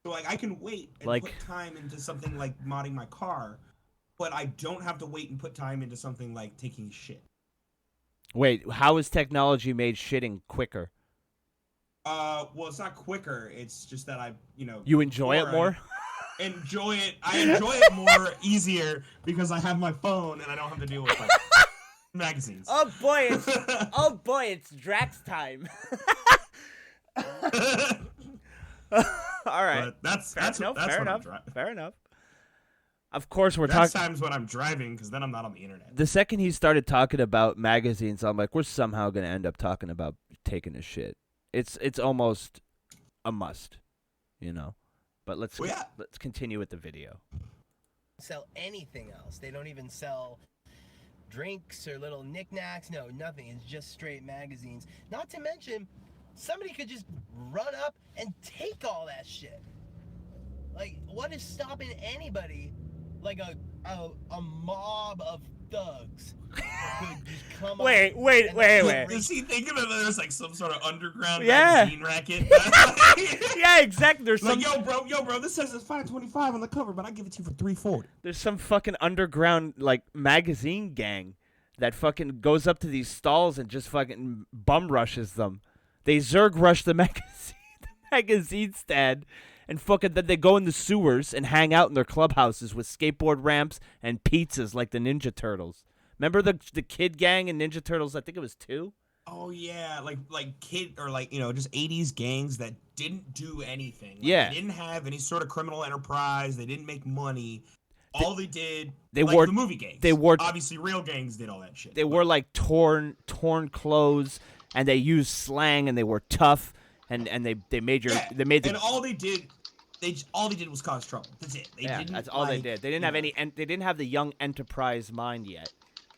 So, like, I can wait and put time into something like modding my car, but I don't have to wait and put time into something like taking a shit. wait, how is technology made shitting quicker? Well, it's not quicker. It's just that You enjoy it more? I enjoy it more easier because I have my phone and I don't have to deal with like magazines. Oh boy, it's Drax time. All right. But that's fair what enough. I'm driving. Fair enough. Of course, we're That's talking. times when I'm driving because then I'm not on the internet. The second he started talking about magazines, I'm like, we're somehow gonna end up talking about taking a shit. It's almost a must, you know. But let's continue with the video. Sell anything else. They don't even sell drinks or little knickknacks. No, nothing. It's just straight magazines. Not to mention, somebody could just run up and take all that shit. Like, what is stopping anybody, like a mob of thugs, could just come Wait. Is he thinking that there's like some sort of underground Yeah. magazine racket? Yeah, exactly. There's Like, some yo, bro, this says it's $5.25 on the cover, but I give it to you for $3.40. there's some fucking underground like magazine gang that fucking goes up to these stalls and just fucking bum rushes them. They Zerg rush the magazine stand, and fucking then they go in the sewers and hang out in their clubhouses with skateboard ramps and pizzas like the Ninja Turtles. Remember the kid gang in Ninja Turtles? I think it was 2. Oh yeah, like kid or like, you know, just 80s gangs that didn't do anything. Like, Yeah. they didn't have any sort of criminal enterprise. They didn't make money. All they did, they like wore the movie gangs. they wore obviously real gangs did all that shit. They wore like torn clothes, and they used slang, and they were tough, and they made your they made the and all they did was cause trouble. That's it. They didn't, that's all they did. They didn't have any they didn't have the young enterprise mind yet.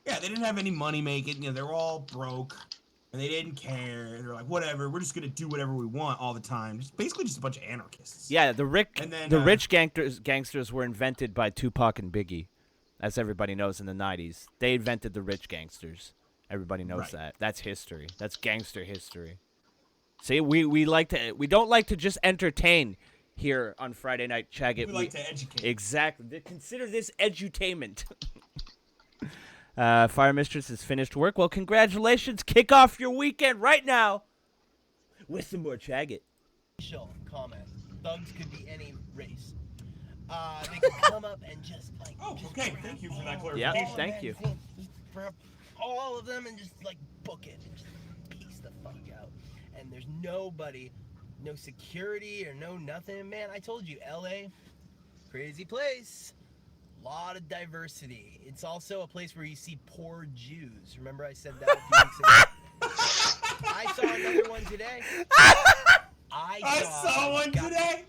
Yeah, they didn't have any money making. You know, they were all broke, and they didn't care. They're like, whatever, we're just gonna do whatever we want all the time. Basically, just a bunch of anarchists. Yeah, the rich then, gangsters were invented by Tupac and Biggie, as everybody knows in the 90s. They invented the rich gangsters. Everybody knows that. That's history. That's gangster history. See, we don't like to just entertain here on Friday Night CHAGGOT. We like to educate. Exactly. Consider this edutainment. Fire Mistress has finished work. Well, congratulations. Kick off your weekend right now with some more CHAGGOT. Comment. Thugs could be any race. They could come up and just like. Oh, okay. Thank you for that clarification. Yeah, thank you. Just grab all of them and just like book it and just piece the fuck out. And there's nobody, no security or no nothing. Man, I told you, LA, crazy place. Lot of diversity. It's also a place where you see poor Jews. Remember I said that a few weeks ago? I saw another one today. I saw one today.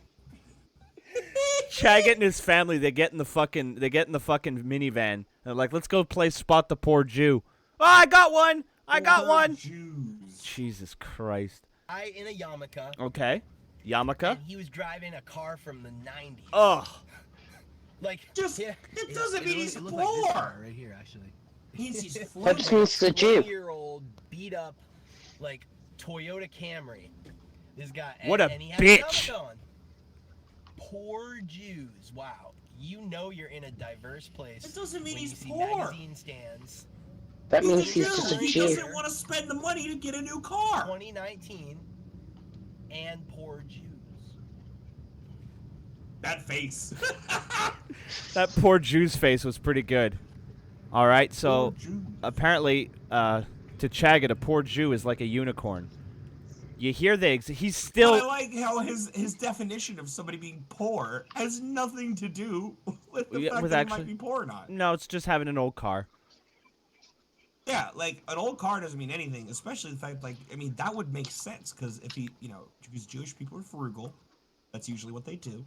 CHAGGOT and his family, they get in the fucking minivan. They're like, let's go play Spot the Poor Jew. Oh, I got one. I got one. Jews. Jesus Christ. In a yarmulke. Okay. Yarmulke. And he was driving a car from the 90s. Ugh. Like, it doesn't mean he's it looked like this guy poor. right here, actually. He's That just means the Jew. 20-year-old beat up, like Toyota Camry. This guy. What a and he had bitch. A helmet on. Poor Jews. Wow. You know you're in a diverse place. It doesn't mean when he's you see poor. magazine stands. That means He's he's just a He Jew. doesn't want to spend the money to get a new car. 2019 and poor Jews. That face. That poor Jew's face was pretty good. All right, so Poor Jews. apparently, to CHAGGOT, a poor Jew is like a unicorn. You hear he's still. I like how his definition of somebody being poor has nothing to do with the fact that he might be poor or not. No, it's just having an old car. Yeah, like an old car doesn't mean anything, especially the fact, like, I mean, that would make sense because if because Jewish people are frugal, that's usually what they do.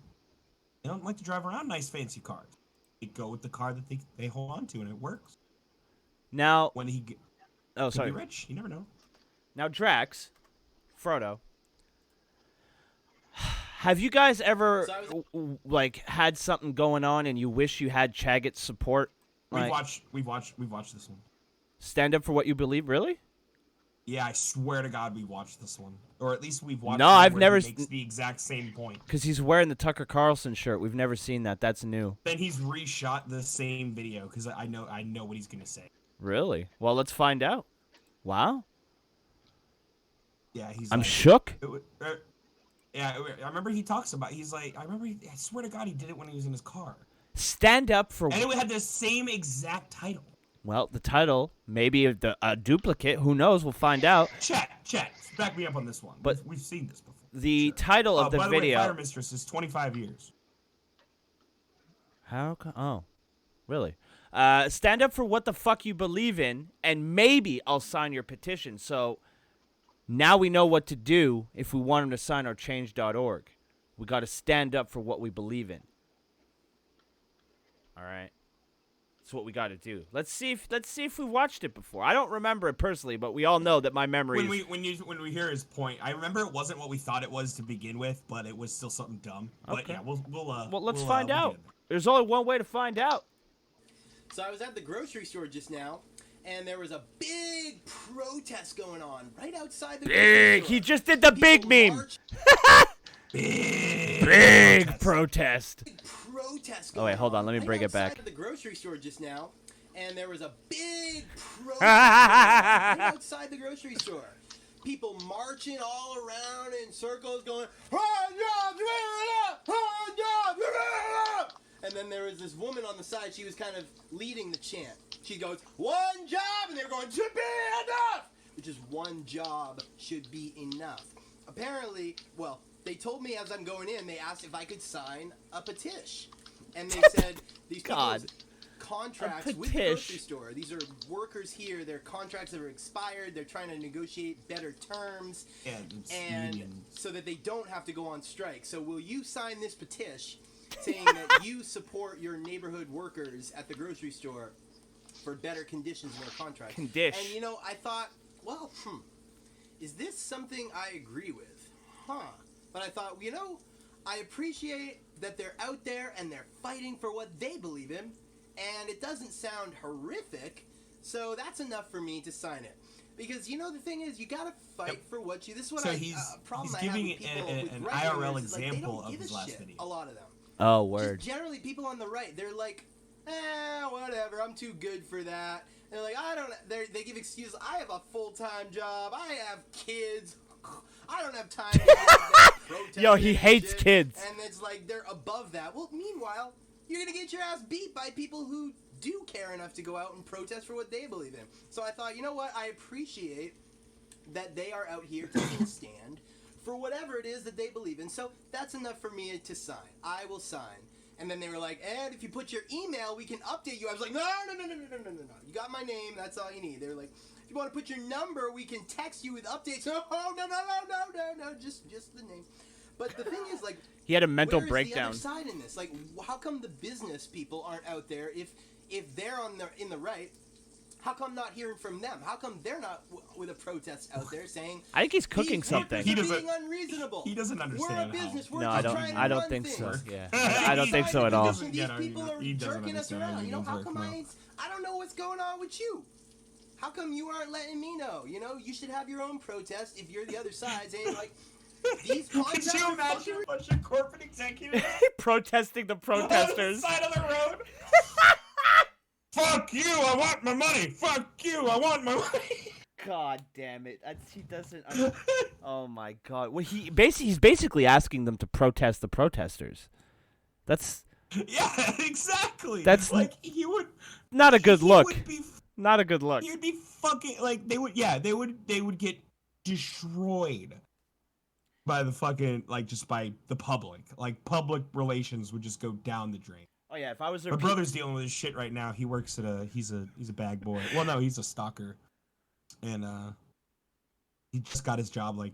They don't like to drive around nice fancy cars. They go with the car that they hold on to, and it works. Now, When he oh could sorry. be rich, you never know. Now, Drax, Frodo, have you guys ever like had something going on and you wish you had CHAGGOT's support? We've Like, watched this one. stand up for what you believe, really? Yeah, I swear to God, we watched this one, or at least we've watched. No, one I've where never he makes the exact same point. Because he's wearing the Tucker Carlson shirt. We've never seen that. That's new. Then he's reshot the same video because I know what he's gonna say. Really? Well, let's find out. Wow. Yeah, he's. I'm like, shook. I remember he talks about. He's like, I swear to God, he did it when he was in his car. Stand up for. And it had the same exact title. Well, the title, maybe a duplicate. Who knows? We'll find out. Chat, back me up on this one. But we've seen this before. The title of the by video. The way, Fire Mistress is 25 years. How come? Oh, really? Stand up for what the fuck you believe in, and maybe I'll sign your petition. So, Now we know what to do if we want him to sign our change.org. We got to stand up for what we believe in. All right. That's what we got to do. Let's see if we watched it before. I don't remember it personally, but we all know that my memory when we hear his point, I remember it wasn't what we thought it was to begin with, but it was still something dumb. But Okay. yeah, well, let's find out. There's only one way to find out. So I was at the grocery store just now, and there was a big protest going on right outside the grocery store. He just did the big meme. Big protest. Oh wait, hold on. Let me bring it back. At the grocery store just now, and there was a big protest right outside the grocery store. People marching all around in circles, going, "Hard jobs, hard jobs, and then there was this woman on the side. She was kind of leading the chant. She goes, "One job," and they're going, "Should be enough," which is one job should be enough. Apparently, well, they told me as I'm going in, they asked if I could sign a petition. And they said these people's contracts with the grocery store, these are workers here, their contracts that are expired, they're trying to negotiate better terms, and so that they don't have to go on strike. So will you sign this petition saying that you support your neighborhood workers at the grocery store for better conditions in their contracts? And you know, I thought, well, is this something I agree with? But I thought, you know, I appreciate that they're out there and they're fighting for what they believe in, and it doesn't sound horrific, so that's enough for me to sign it. Because, you know, the thing is, you gotta fight for what you... This is what problem I have with people an IRL example of his last video. A lot of them. Oh, word. Just generally, people on the right, they're like, whatever, I'm too good for that. They're like, they give excuses. I have a full-time job. I have kids. I don't have time to protest. Yo, he hates kids. And it's like they're above that. Well, meanwhile, you're going to get your ass beat by people who do care enough to go out and protest for what they believe in. So I thought, you know what? I appreciate that they are out here taking a stand for whatever it is that they believe in. So that's enough for me to sign. I will sign. And then they were like, and if you put your email, we can update you. I was like, no. You got my name. That's all you need. They were like, if you want to put your number, we can text you with updates. No, just the name. But the thing is, like, he had a mental where's breakdown. The other side in this? Like, how come the business people aren't out there? If they're in the right, how come not hearing from them? How come they're not with a protest out there saying? I think he's cooking something. He doesn't. Being unreasonable. He doesn't understand. We're a business. We're No, just trying to I don't run think things. so. Yeah, I don't think so at all. These people are jerking us around. You know, how come I don't know what's going on with you? How come you aren't letting me know? You know, you should have your own protest if you're the other side, saying like, these contracts. Could you imagine a bunch of corporate executives protesting the protesters on the side of the road? Fuck you! I want my money. Fuck you! I want my money. God damn it! He doesn't. Oh my god! Well, he's basically asking them to protest the protesters. That's. Yeah, exactly. That's like he would. Not a good look. Would be, not a good look. He would be fucking like they would. Yeah, they would get destroyed by the fucking just by the public. Like public relations would just go down the drain. Oh yeah, if I was my brother's dealing with his shit right now. He works at he's a bag boy. Well, no, he's a stalker, and he just got his job like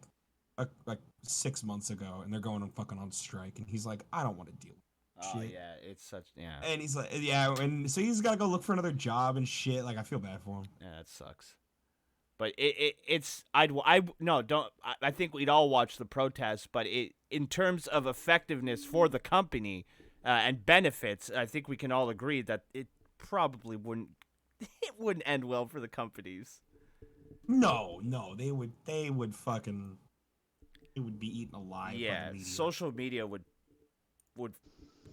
6 months ago, and they're going on strike, and he's like, I don't want to deal with shit. Yeah, it's such And he's like, and so he's got to go look for another job and shit. Like I feel bad for him. Yeah, that sucks. But I think we'd all watch the protests, but in terms of effectiveness for the company. And benefits, I think we can all agree that it probably wouldn't end well for the companies. No, they would be eaten alive. Yeah, social media would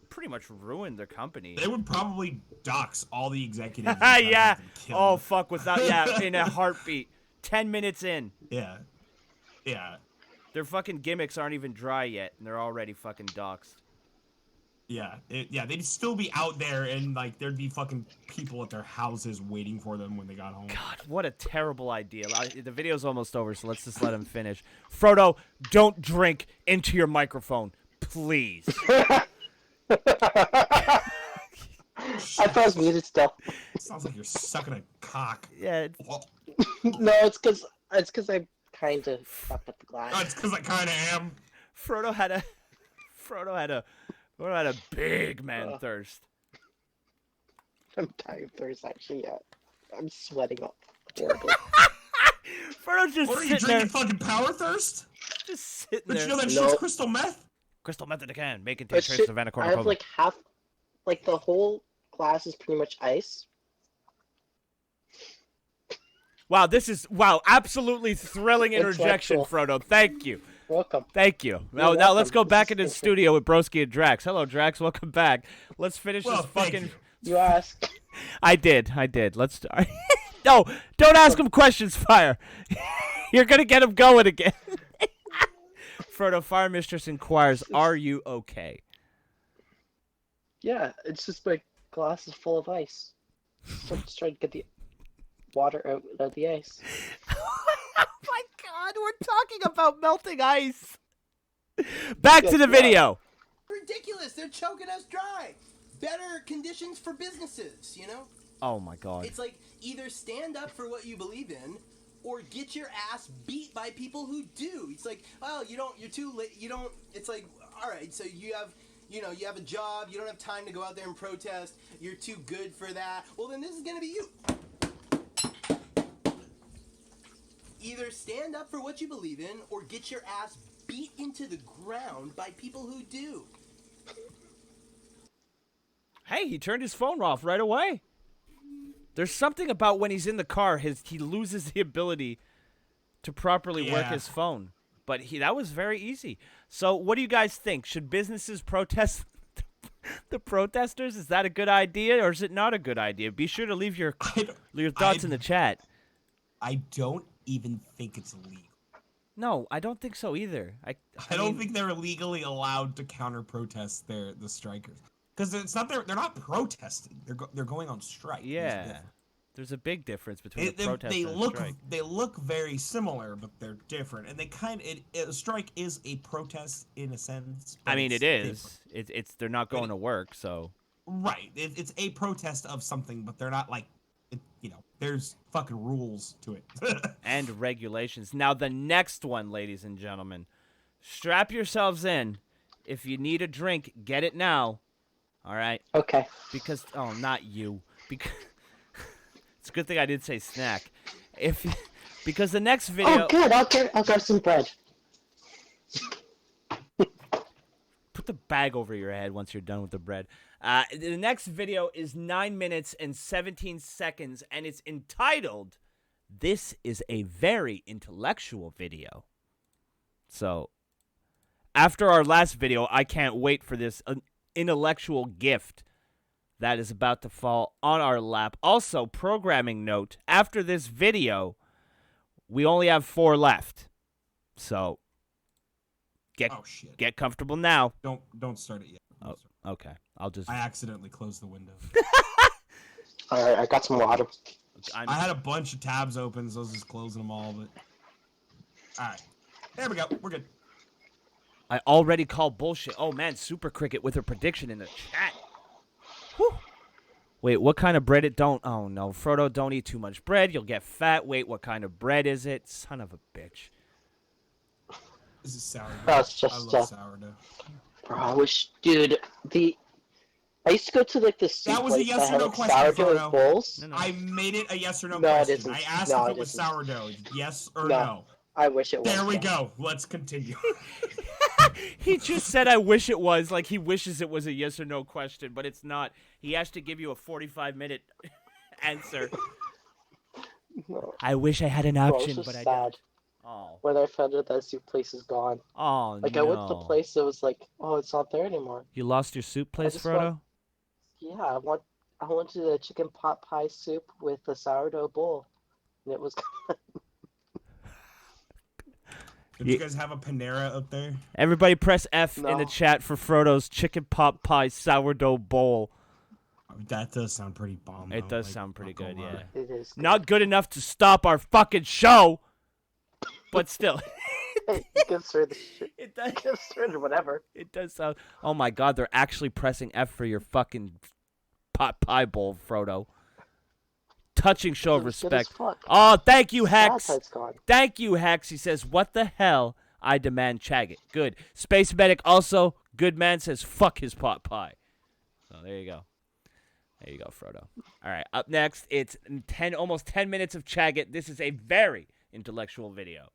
pretty much ruin their company. They would probably dox all the executives. Yeah. Oh fuck, in a heartbeat. 10 minutes in. Yeah. Their fucking gimmicks aren't even dry yet, and they're already fucking doxed. Yeah, they'd still be out there, and there'd be fucking people at their houses waiting for them when they got home. God, what a terrible idea. The video's almost over, so let's just let him finish. Frodo, don't drink into your microphone, please. I thought it was muted still. Sounds like you're sucking a cock. Yeah. No, it's because I kind of up at the glass. That's because I kind of am. Frodo had a big man thirst. I'm dying of thirst, actually. Yeah. I'm sweating up horribly. Frodo's just What are you sitting there, drinking? Fucking power thirst? just sitting But there. you know that No. shit's crystal meth. Crystal meth in the can, may contain But traces shit, of I have anacornocoma. like half, like the whole glass is pretty much ice. Wow, absolutely thrilling interjection, Intellectual. Frodo. Thank you. Welcome. Thank you. Now welcome. let's go This back is into the interesting. studio with Broski and Drax. Hello, Drax. Welcome back. Let's finish Well, this thank fucking. you. You asked. I did. Let's start. No, don't ask him questions, Fire. You're gonna get him going again. Frodo, Fire Mistress inquires, "Are you okay?" Yeah, it's just my glass is full of ice. So I'm just trying to get the water out of the ice. Oh my God, we're talking about melting ice. Back to the Yes, video. Ridiculous. They're choking us dry. Better conditions for businesses, you know? Oh my God. It's like either stand up for what you believe in or get your ass beat by people who do. It's like, well, you're too late. It's like, all right, so you have a job, you don't have time to go out there and protest. You're too good for that. Well, then this is going to be you. Either stand up for what you believe in or get your ass beat into the ground by people who do. Hey, he turned his phone off right away. There's something about when he's in the car, he loses the ability to properly work Yeah. his phone. But that was very easy. So what do you guys think? Should businesses protest the protesters? Is that a good idea or is it not a good idea? Be sure to leave your thoughts in the chat. I don't even think it's illegal. No, I don't think so either. I don't mean, think they're legally allowed to counter protest the strikers because it's not they're not protesting. They're going on strike. Yeah. There's a big difference between a protest They and a look strike. they look very similar, but they're different. And they a strike is a protest in a sense. I but mean, it's it is. different. It's they're not going to work, so. Right. It's a protest of something, but they're not like, there's fucking rules to it. And regulations. Now, the next one, ladies and gentlemen. Strap yourselves in. If you need a drink, get it now. All right? Okay. Because, oh, not you. Because it's a good thing I did say snack. Because the next video. Oh, good. I'll grab some bread. Put the bag over your head once you're done with the bread. The next video is 9 minutes and 17 seconds, and it's entitled, "This is a very intellectual video." So, after our last video, I can't wait for this intellectual gift that is about to fall on our lap. Also, programming note, after this video, we only have 4 left. So, get comfortable now. Don't start it yet. Oh, okay. I accidentally closed the window. All right, I got some water. I had a bunch of tabs open, so I was just closing them all. But all right, there we go. We're good. I already called bullshit. Oh, man, Super Cricket with her prediction in the chat. Whew. Wait, what kind of bread it don't... Oh, no. Frodo, don't eat too much bread. You'll get fat. Wait, what kind of bread is it? Son of a bitch. This is sourdough. Oh, it's just, I love sourdough. Bro, I wish, dude, I used to go to like the soup That was a place yes that or had no like question, sourdough Frodo. bowls. I made it a yes or no, No, it question. isn't. I asked No, if it it was isn't. sourdough. Yes or No. no. I wish it was. There we yeah. go. Let's continue. He just said, I wish it was, like he wishes it was a yes or no question, but it's not. He has to give you a 45-minute answer. No. I wish I had an Bro, option, it's just but I sad don't. Oh. when I found out that soup place is gone. Oh, Like, no. I went to the place, it was like, oh, it's not there anymore. You lost your soup place, just Frodo? Yeah, I wanted a chicken pot pie soup with a sourdough bowl, and it was gone. Did you guys have a Panera up there? Everybody press F in the No. chat for Frodo's chicken pot pie sourdough bowl. That does sound pretty bomb. It though, does like, sound pretty not gonna good, lie. yeah. It is. Good. Not good enough to stop our fucking show, but still. Hey, you can stir the shit. It does. You can stir it, whatever. It does sound. Oh my God, they're actually pressing F for your fucking pot pie bowl, Frodo. touching show of It was good as respect. fuck. Oh, thank you, Sad Hex. that it's gone. Thank you, Hex. He says, what the hell? I demand CHAGGOT. Good. Space Medic also, good man, says, fuck his pot pie. So there you go. There you go, Frodo. All right, up next, it's almost 10 minutes of CHAGGOT. This is a very intellectual video.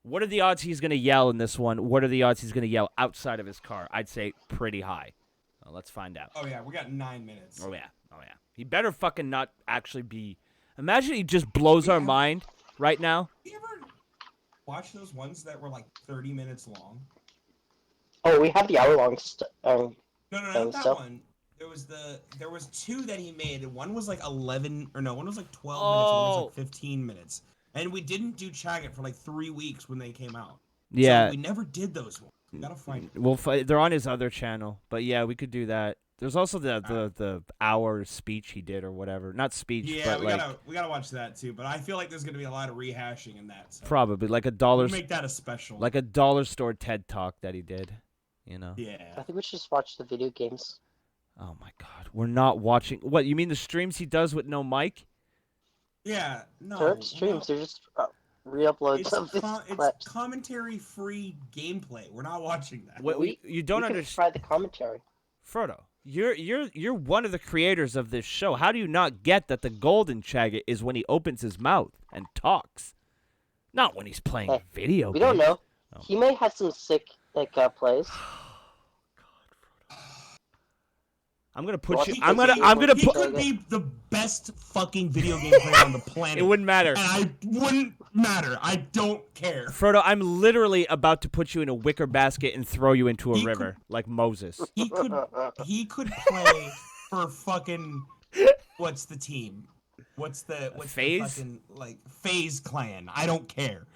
What are the odds he's going to yell in this one? What are the odds he's going to yell outside of his car? I'd say pretty high. Well, let's find out. Oh, yeah, we got 9 minutes. Oh, yeah. Oh, yeah. He better fucking not actually be... Imagine he just blows our mind right now. You ever watch those ones that were like 30 minutes long? Oh, we have the hour-long No, not that stuff. one. There was 2 that he made, and one was like 11, or no, one was like 12 minutes, and one was like 15 minutes. And we didn't do CHAGGOT for like 3 weeks when they came out. Yeah. So we never did those ones. We gotta find them. We'll they're on his other channel. But yeah, we could do that. There's also the hour speech he did or whatever. Not speech, Yeah, but we gotta watch that too. But I feel like there's gonna be a lot of rehashing in that. So probably like we'll make that a special. like a dollar store TED Talk that he did. You know. Yeah. I think we should just watch the video games. Oh my God, we're not watching. What you mean the streams he does with no mic? Yeah. No. They're streams. They're just re-uploads of his it's clips. commentary-free gameplay. We're not watching that. You don't we understand, try the commentary. Frodo. You're one of the creators of this show. How do you not get that the golden CHAGGOT is when he opens his mouth and talks, not when he's playing Hey, video? We don't games? know. Oh. He may have some sick plays. I'm gonna put Well, you. he I'm could gonna be- He put. could be the best fucking video game player on the planet. It wouldn't matter. And I wouldn't matter. I don't care. Frodo, I'm literally about to put you in a wicker basket and throw you into a He river like Moses. He could play for fucking what's the team? What's the FaZe? fucking like FaZe clan? I don't care.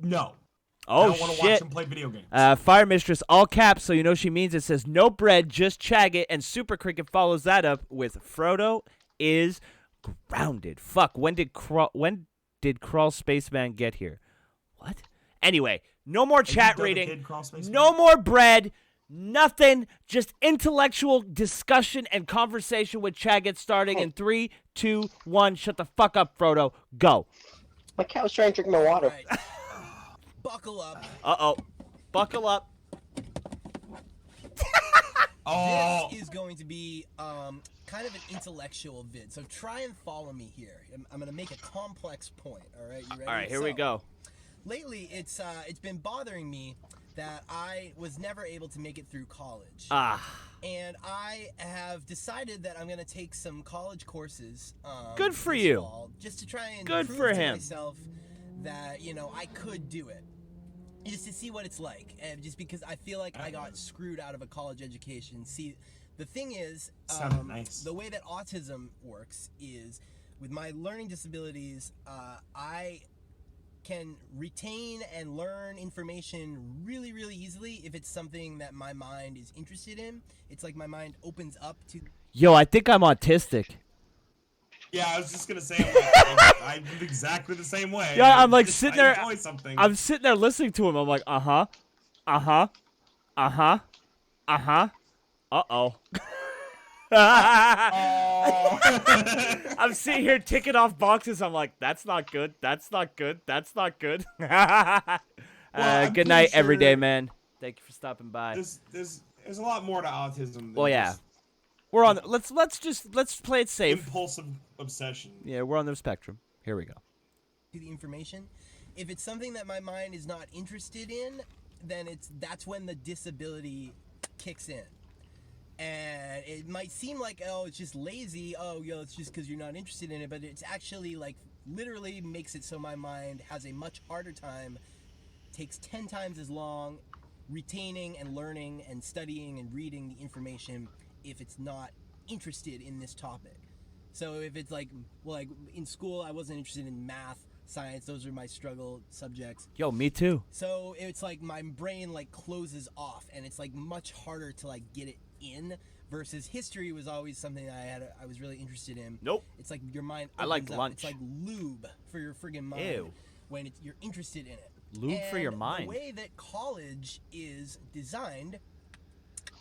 No. I Oh don't want to watch shit! him play video games. Fire Mistress, all caps, so you know she means it. Says no bread, just CHAGGOT, and Super Cricket follows that up with Frodo is grounded. Fuck. When did Crawl Spaceman get here? What? Anyway, no more chat done the reading. Kid Crawl Spaceman? No more bread. Nothing. Just intellectual discussion and conversation with CHAGGOT starting in 3, 2, 1. Shut the fuck up, Frodo. Go. My cat was trying to drink my water. Right. Buckle up. Uh-oh. Buckle up. Oh, This is going to be kind of an intellectual vid, so try and follow me here. I'm going to make a complex point. All right, you ready? All right, here we go. Lately, it's been bothering me that I was never able to make it through college. And I have decided that I'm going to take some college courses. Good for this you. fall, just to try and Good prove for to him. myself that, I could do it. Just to see what it's like. And just because I feel like I got screwed out of a college education. See, the thing is, sounded nice. the way that autism works is with my learning disabilities, I can retain and learn information really, really easily if it's something that my mind is interested in. It's like my mind opens up to... Yo, I think I'm autistic. yeah. I was just gonna say, I'm exactly the same way. Yeah, I'm like Just- sitting I there. enjoy something. I'm sitting there listening to him. I'm like, uh-huh. Uh-oh. I'm sitting here ticking off boxes. I'm like, that's not good. That's not good. That's not good. I'm Good night, pretty everyday sure man. Thank you for stopping by. There's a lot more to autism than Well, yeah. just We're on. Let's play it safe. impulsive obsession. Yeah, we're on the spectrum. Here we go. the information. If it's something that my mind is not interested in, then that's when the disability kicks in. And it might seem like, oh, it's just lazy. Oh, it's just because you're not interested in it. But it's actually like literally makes it so my mind has a much harder time, takes 10 times as long retaining and learning and studying and reading the information if it's not interested in this topic. So if it's like, well, like in school, I wasn't interested in math, science. Those are my struggle subjects. Yo, me too. So it's like my brain like closes off, and it's like much harder to like get it in. Versus history was always something that I was really interested in. Nope. It's like your mind. I like opens up. lunch. It's like lube for your friggin' mind. Ew. When you're interested in it. Lube for your And mind. The way that college is designed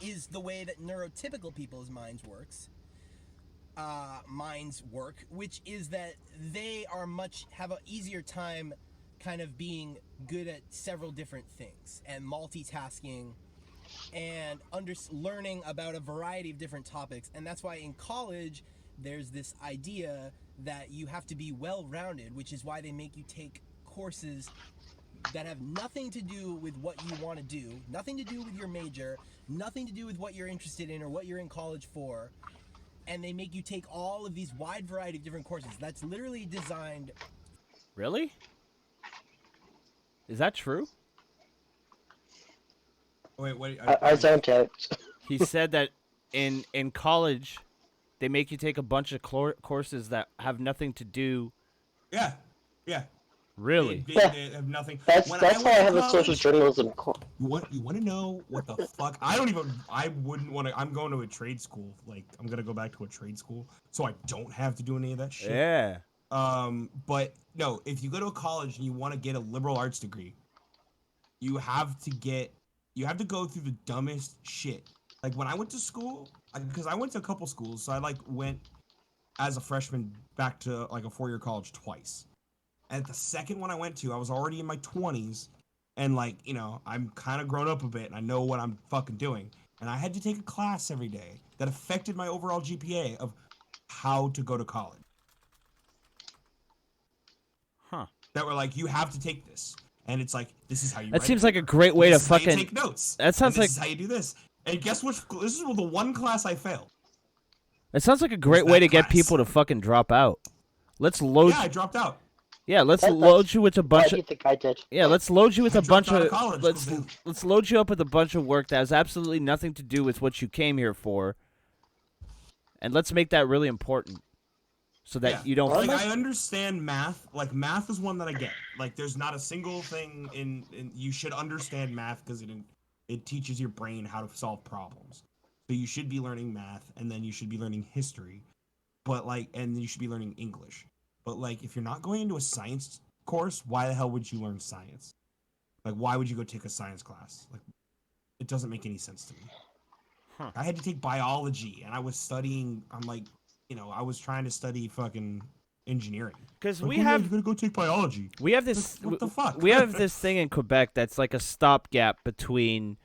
is the way that neurotypical people's minds works. minds work, which is that they are have an easier time kind of being good at several different things and multitasking and learning about a variety of different topics. And that's why in college there's this idea that you have to be well-rounded, which is why they make you take courses that have nothing to do with what you want to do, nothing to do with your major, nothing to do with what you're interested in or what you're in college for, and they make you take all of these wide variety of different courses. That's literally designed. Really? Is that true? Wait, what? I zoned out. He said that in college, they make you take a bunch of courses that have nothing to do. Yeah. Really? They have nothing. That's When why I have a college, social journalism course. You want to know what the fuck? I wouldn't want to. I'm going to a trade school. Like, I'm gonna go back to a trade school, so I don't have to do any of that shit. Yeah. But no, if you go to a college and you want to get a liberal arts degree, you have to go through the dumbest shit. Like when I went to school, because I went to a couple schools, so I went as a freshman back to like a 4-year college twice. And the second one I went to, I was already in my 20s, and I'm kind of grown up a bit, and I know what I'm fucking doing. And I had to take a class every day that affected my overall GPA of how to go to college. Huh. That were like, you have to take this, and it's like, this is how you. That seems like a great way to fucking take notes. That sounds like this is how you do this. And guess what? This is the one class I failed. It sounds like a great way to get people to fucking drop out. Let's load. Yeah, I dropped out. Yeah, let's load you with a bunch of. I think I did. Yeah, let's load you with a bunch of. College, let's load you up with a bunch of work that has absolutely nothing to do with what you came here for, and let's make that really important, so that you don't. Like, I understand math. Like, math is one that I get. Like, there's not a single thing in you should understand math because it teaches your brain how to solve problems. So you should be learning math, and then you should be learning history, and you should be learning English. But, if you're not going into a science course, why the hell would you learn science? Like, why would you go take a science class? Like, it doesn't make any sense to me. Huh. I had to take biology, and I was studying, I was trying to study fucking engineering. Because you're gonna go take biology. We have this. What the fuck? We have this thing in Quebec that's like a stopgap between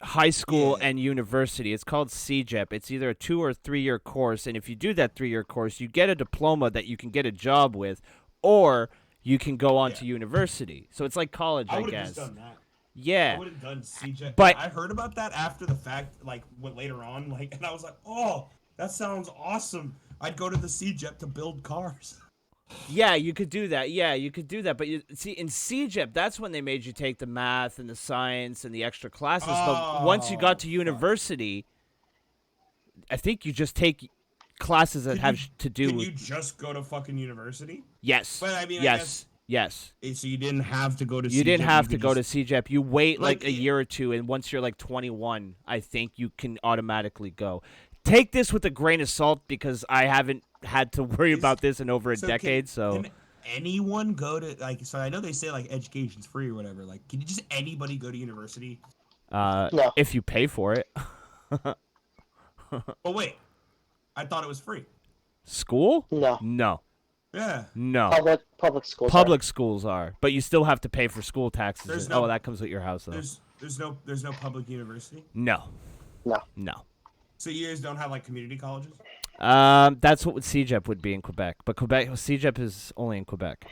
high school and university. It's called CEGEP. It's either a 2 or 3 year course, and if you do that 3-year course, you get a diploma that you can get a job with, or you can go on to university. So it's like college, I would have guess. just done that. Yeah. I would have done CEGEP. But I heard about that after the fact, went later on, and I was like, oh, that sounds awesome. I'd go to the CEGEP to build cars. Yeah, you could do that. Yeah, you could do that. But see, in CEGEP, that's when they made you take the math and the science and the extra classes. But once you got to university, I think you just take classes that have to do with. Can you just go to fucking university? Yes. But I mean, yes. Yes. So you didn't have to go to. You CEGEP, didn't have to go to CEGEP. You wait Like, a year or two, and once you're 21, I think you can automatically go. Take this with a grain of salt because I haven't had to worry about this in over a decade. Can anyone go to So I know they say education's free or whatever. Can you just anybody go to university? No. If you pay for it. Oh wait, I thought it was free. School? No. No. Yeah. No. Public schools. Public schools are, but you still have to pay for school taxes. There's no- that comes with your house though. There's no public university. No. No. No. So you guys don't have community colleges? That's what CEGEP would be in Quebec, but CEGEP is only in Quebec.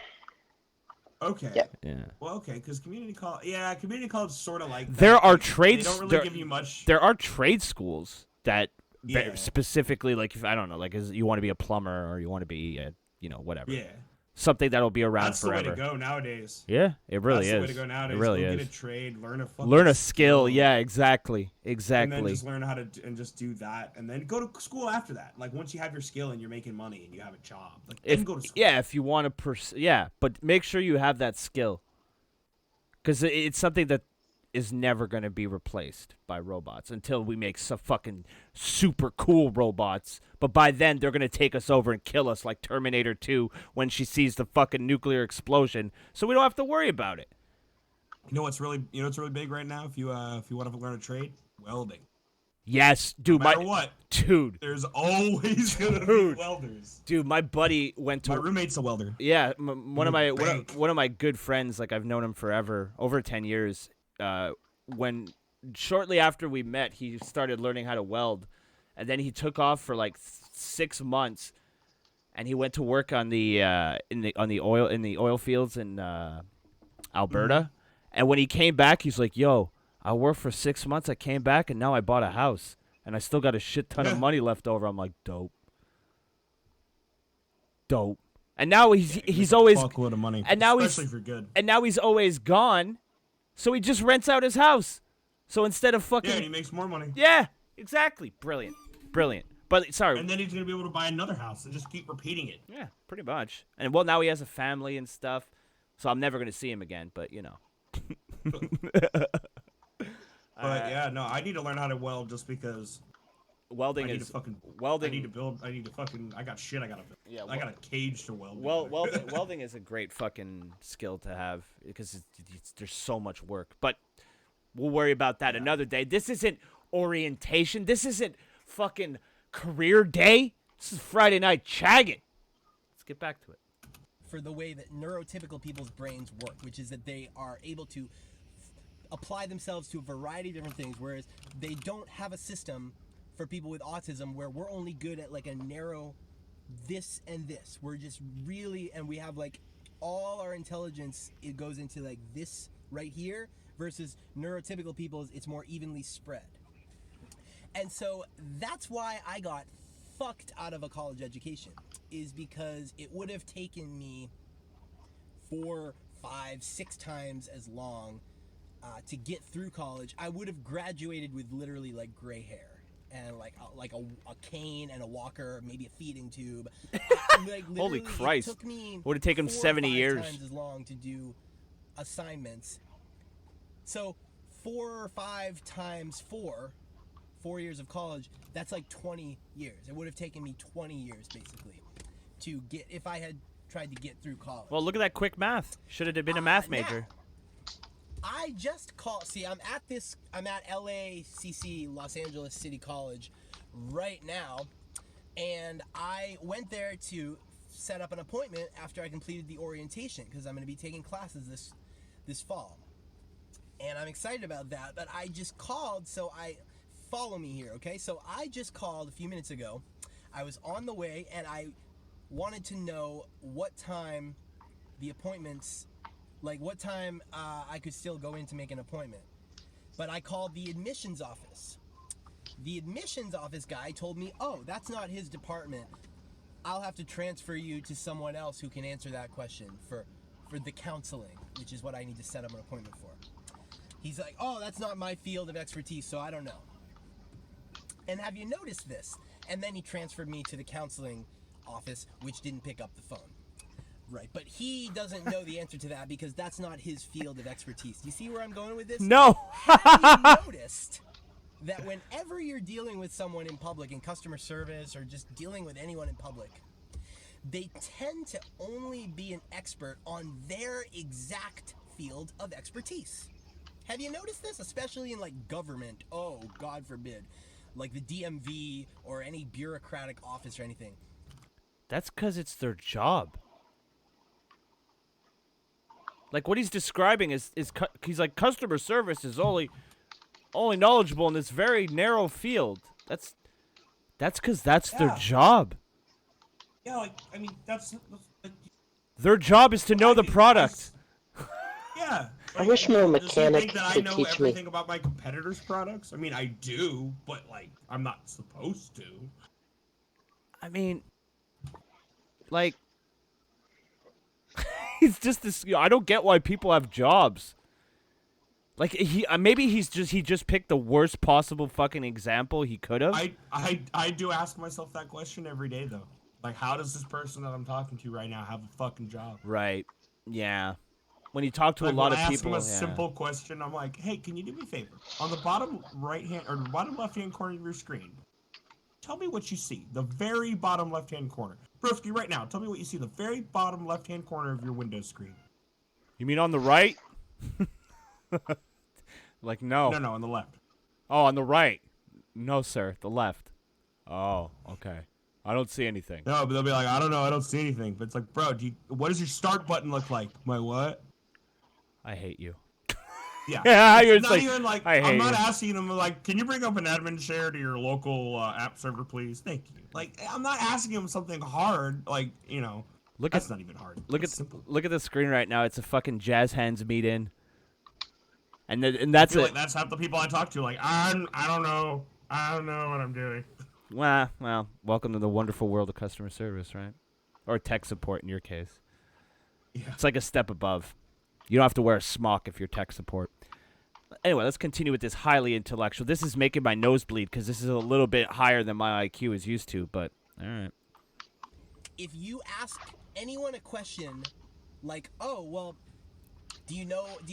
Okay. Yeah. Well, okay, because community college is sort of like that. There are trades. They don't really give you much. There are trade schools that Yeah. specifically, if I don't know, you want to be a plumber or you want to be, whatever. Yeah. Something that'll be around That's forever. the way to go nowadays. Yeah, it really That's is. the way to go nowadays. It really go is. Get a trade, Learn a skill. Yeah, exactly. And then just learn how to and just do that, and then go to school after that. Once you have your skill and you're making money and you have a job, then go to school. Yeah, if you want to but make sure you have that skill, because it's something that is never going to be replaced by robots until we make some fucking super cool robots. But by then, they're going to take us over and kill us like Terminator 2 when she sees the fucking nuclear explosion, so we don't have to worry about it. You know what's really big right now if you want to learn a trade? Welding. Yes, dude. No matter what, dude. there's always gonna be welders. Dude, my buddy went to. My roommate's a welder. Yeah, one of my good friends. Like I've known him forever, over 10 years. When shortly after we met, he started learning how to weld, and then he took off for like 6 months, and he went to work on the oil fields in Alberta. Mm-hmm. And when he came back, he's like, "Yo, I worked for 6 months. I came back, and now I bought a house, and I still got a shit ton of money left over." I'm like, dope. And now he's always fuckload of money, and now especially for good. And now he's always gone, so he just rents out his house. So instead of fucking and he makes more money. Yeah, exactly. Brilliant. But sorry. And then he's gonna be able to buy another house and just keep repeating it. Yeah, pretty much. And well, now he has a family and stuff, so I'm never gonna see him again. But you know. But yeah, no, I need to learn how to weld just because welding I need is to fucking welding. I need to build. I need to fucking. I got shit. I gotta build. Yeah, I got a cage to weld. Welding is a great fucking skill to have because there's so much work. But we'll worry about that another day. This isn't orientation. This isn't fucking career day. This is Friday night CHAGGOT. Let's get back to it. For the way that neurotypical people's brains work, which is that they are able to apply themselves to a variety of different things, whereas they don't have a system for people with autism where we're only good at like a narrow this and this. We're just really, and we have like all our intelligence, it goes into like this right here, versus neurotypical people's, it's more evenly spread. And so that's why I got fucked out of a college education, is because it would have taken me 4, 5, 6 times as long to get through college. I would have graduated with literally like gray hair and like a cane and a walker, maybe a feeding tube. Holy Christ! It took me would have taken 4 or 70 5 years. times as long to do assignments. So 4 or 5 times 4 years of college, that's like 20 years. It would have taken me 20 years basically to get, if I had tried to get through college. Well, look at that quick math. Should have been a math major. I just called. See, I'm at LACC, Los Angeles City College, right now, and I went there to set up an appointment after I completed the orientation because I'm going to be taking classes this fall, and I'm excited about that. But I just called, so follow me here, okay? So I just called a few minutes ago. I was on the way, and I wanted to know what time the appointments. Like what time I could still go in to make an appointment. But I called the admissions office. The admissions office guy told me, oh, that's not his department. I'll have to transfer you to someone else who can answer that question for the counseling, which is what I need to set up an appointment for. He's like, oh, that's not my field of expertise, so I don't know. And have you noticed this? And then he transferred me to the counseling office, which didn't pick up the phone. Right, but he doesn't know the answer to that because that's not his field of expertise. Do you see where I'm going with this? No. Have you noticed that whenever you're dealing with someone in public, in customer service, or just dealing with anyone in public, they tend to only be an expert on their exact field of expertise? Have you noticed this? Especially in like government, oh, God forbid, like the DMV or any bureaucratic office or anything. That's because it's their job. Like what he's describing is he's like customer service is only knowledgeable in this very narrow field. That's because that's their job. Yeah, like I mean that's their job is to know the product. Yeah. I wish more mechanic Does he think that I could know teach me. everything about my competitors' products? I mean, I do, but like I'm not supposed to. I mean, like. He's just this. I don't get why people have jobs. Like maybe he just picked the worst possible fucking example he could have. I do ask myself that question every day though. Like, how does this person that I'm talking to right now have a fucking job? Right. Yeah. When you talk to like, a lot when of I people, ask them a simple question. I'm like, hey, can you do me a favor? On the bottom right hand or the bottom left hand corner of your screen, tell me what you see. The very bottom left hand corner. Broski, right now, tell me what you see. The very bottom left hand corner of your Windows screen. You mean on the right? Like no. No, on the left. Oh, on the right. No, sir. The left. Oh, okay. I don't see anything. No, but they'll be like, I don't know, I don't see anything. But it's like, bro, what does your start button look like? My what? I hate you. Yeah. Yeah, It's you're not like, even like, I hate I'm not you. asking them, like, can you bring up an admin share to your local app server, please? Thank you. Like, I'm not asking them something hard, like, you know. That's not even hard. It's simple. Look at the screen right now. It's a fucking jazz hands meet in. And that's it. Like that's half the people I talk to. Like, I don't know. I don't know what I'm doing. Well, welcome to the wonderful world of customer service, right? Or tech support in your case. Yeah. It's like a step above. You don't have to wear a smock if you're tech support. Anyway, let's continue with this highly intellectual. This is making my nose bleed because this is a little bit higher than my IQ is used to, but all right. If you ask anyone a question like, oh, well, do you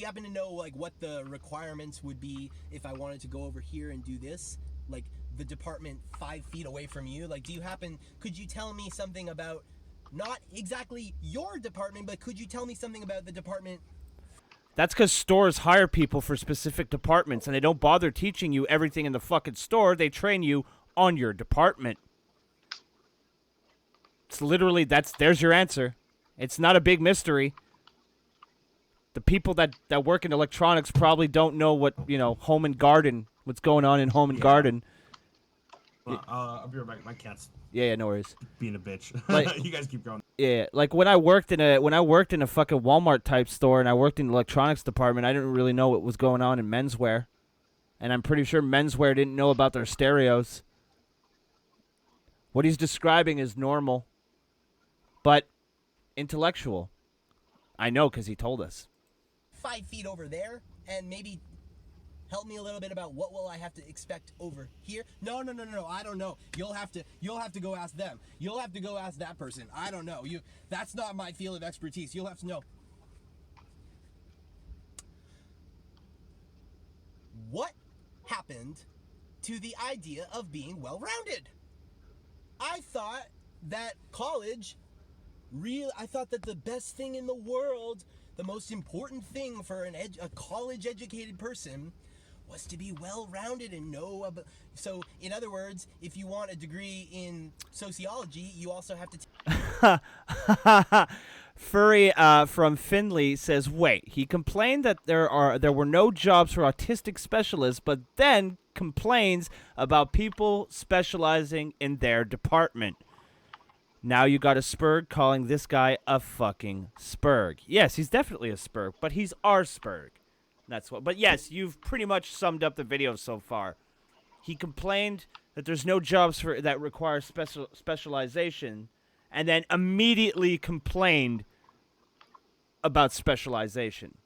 happen to know like what the requirements would be if I wanted to go over here and do this? Like the department 5 feet away from you? Like, could you tell me something about not exactly your department, but could you tell me something about the department? That's because stores hire people for specific departments, and they don't bother teaching you everything in the fucking store. They train you on your department. It's literally, there's your answer. It's not a big mystery. The people that work in electronics probably don't know what, home and garden, what's going on in home and garden. Well, I'll be right back. My cat's Yeah, no worries. being a bitch. Like- You guys keep going. Yeah, like when I worked in a fucking Walmart type store and I worked in the electronics department, I didn't really know what was going on in menswear. And I'm pretty sure menswear didn't know about their stereos. What he's describing is normal, but intellectual. I know because he told us. 5 feet over there, and maybe help me a little bit about what will I have to expect over here. No, I don't know. You'll have to go ask them. You'll have to go ask that person. I don't know. That's not my field of expertise. You'll have to know. What happened to the idea of being well-rounded? I thought that I thought that the best thing in the world, the most important thing for a college-educated person was to be well-rounded and know about. So, in other words, if you want a degree in sociology, you also have to. Furry from Finley says, "Wait, he complained that there were no jobs for autistic specialists, but then complains about people specializing in their department. Now you got a Spurg calling this guy a fucking Spurg. Yes, he's definitely a Spurg, but he's our Spurg. That's what. But yes, you've pretty much summed up the video so far. He complained that there's no jobs that require specialization, and then immediately complained about specialization.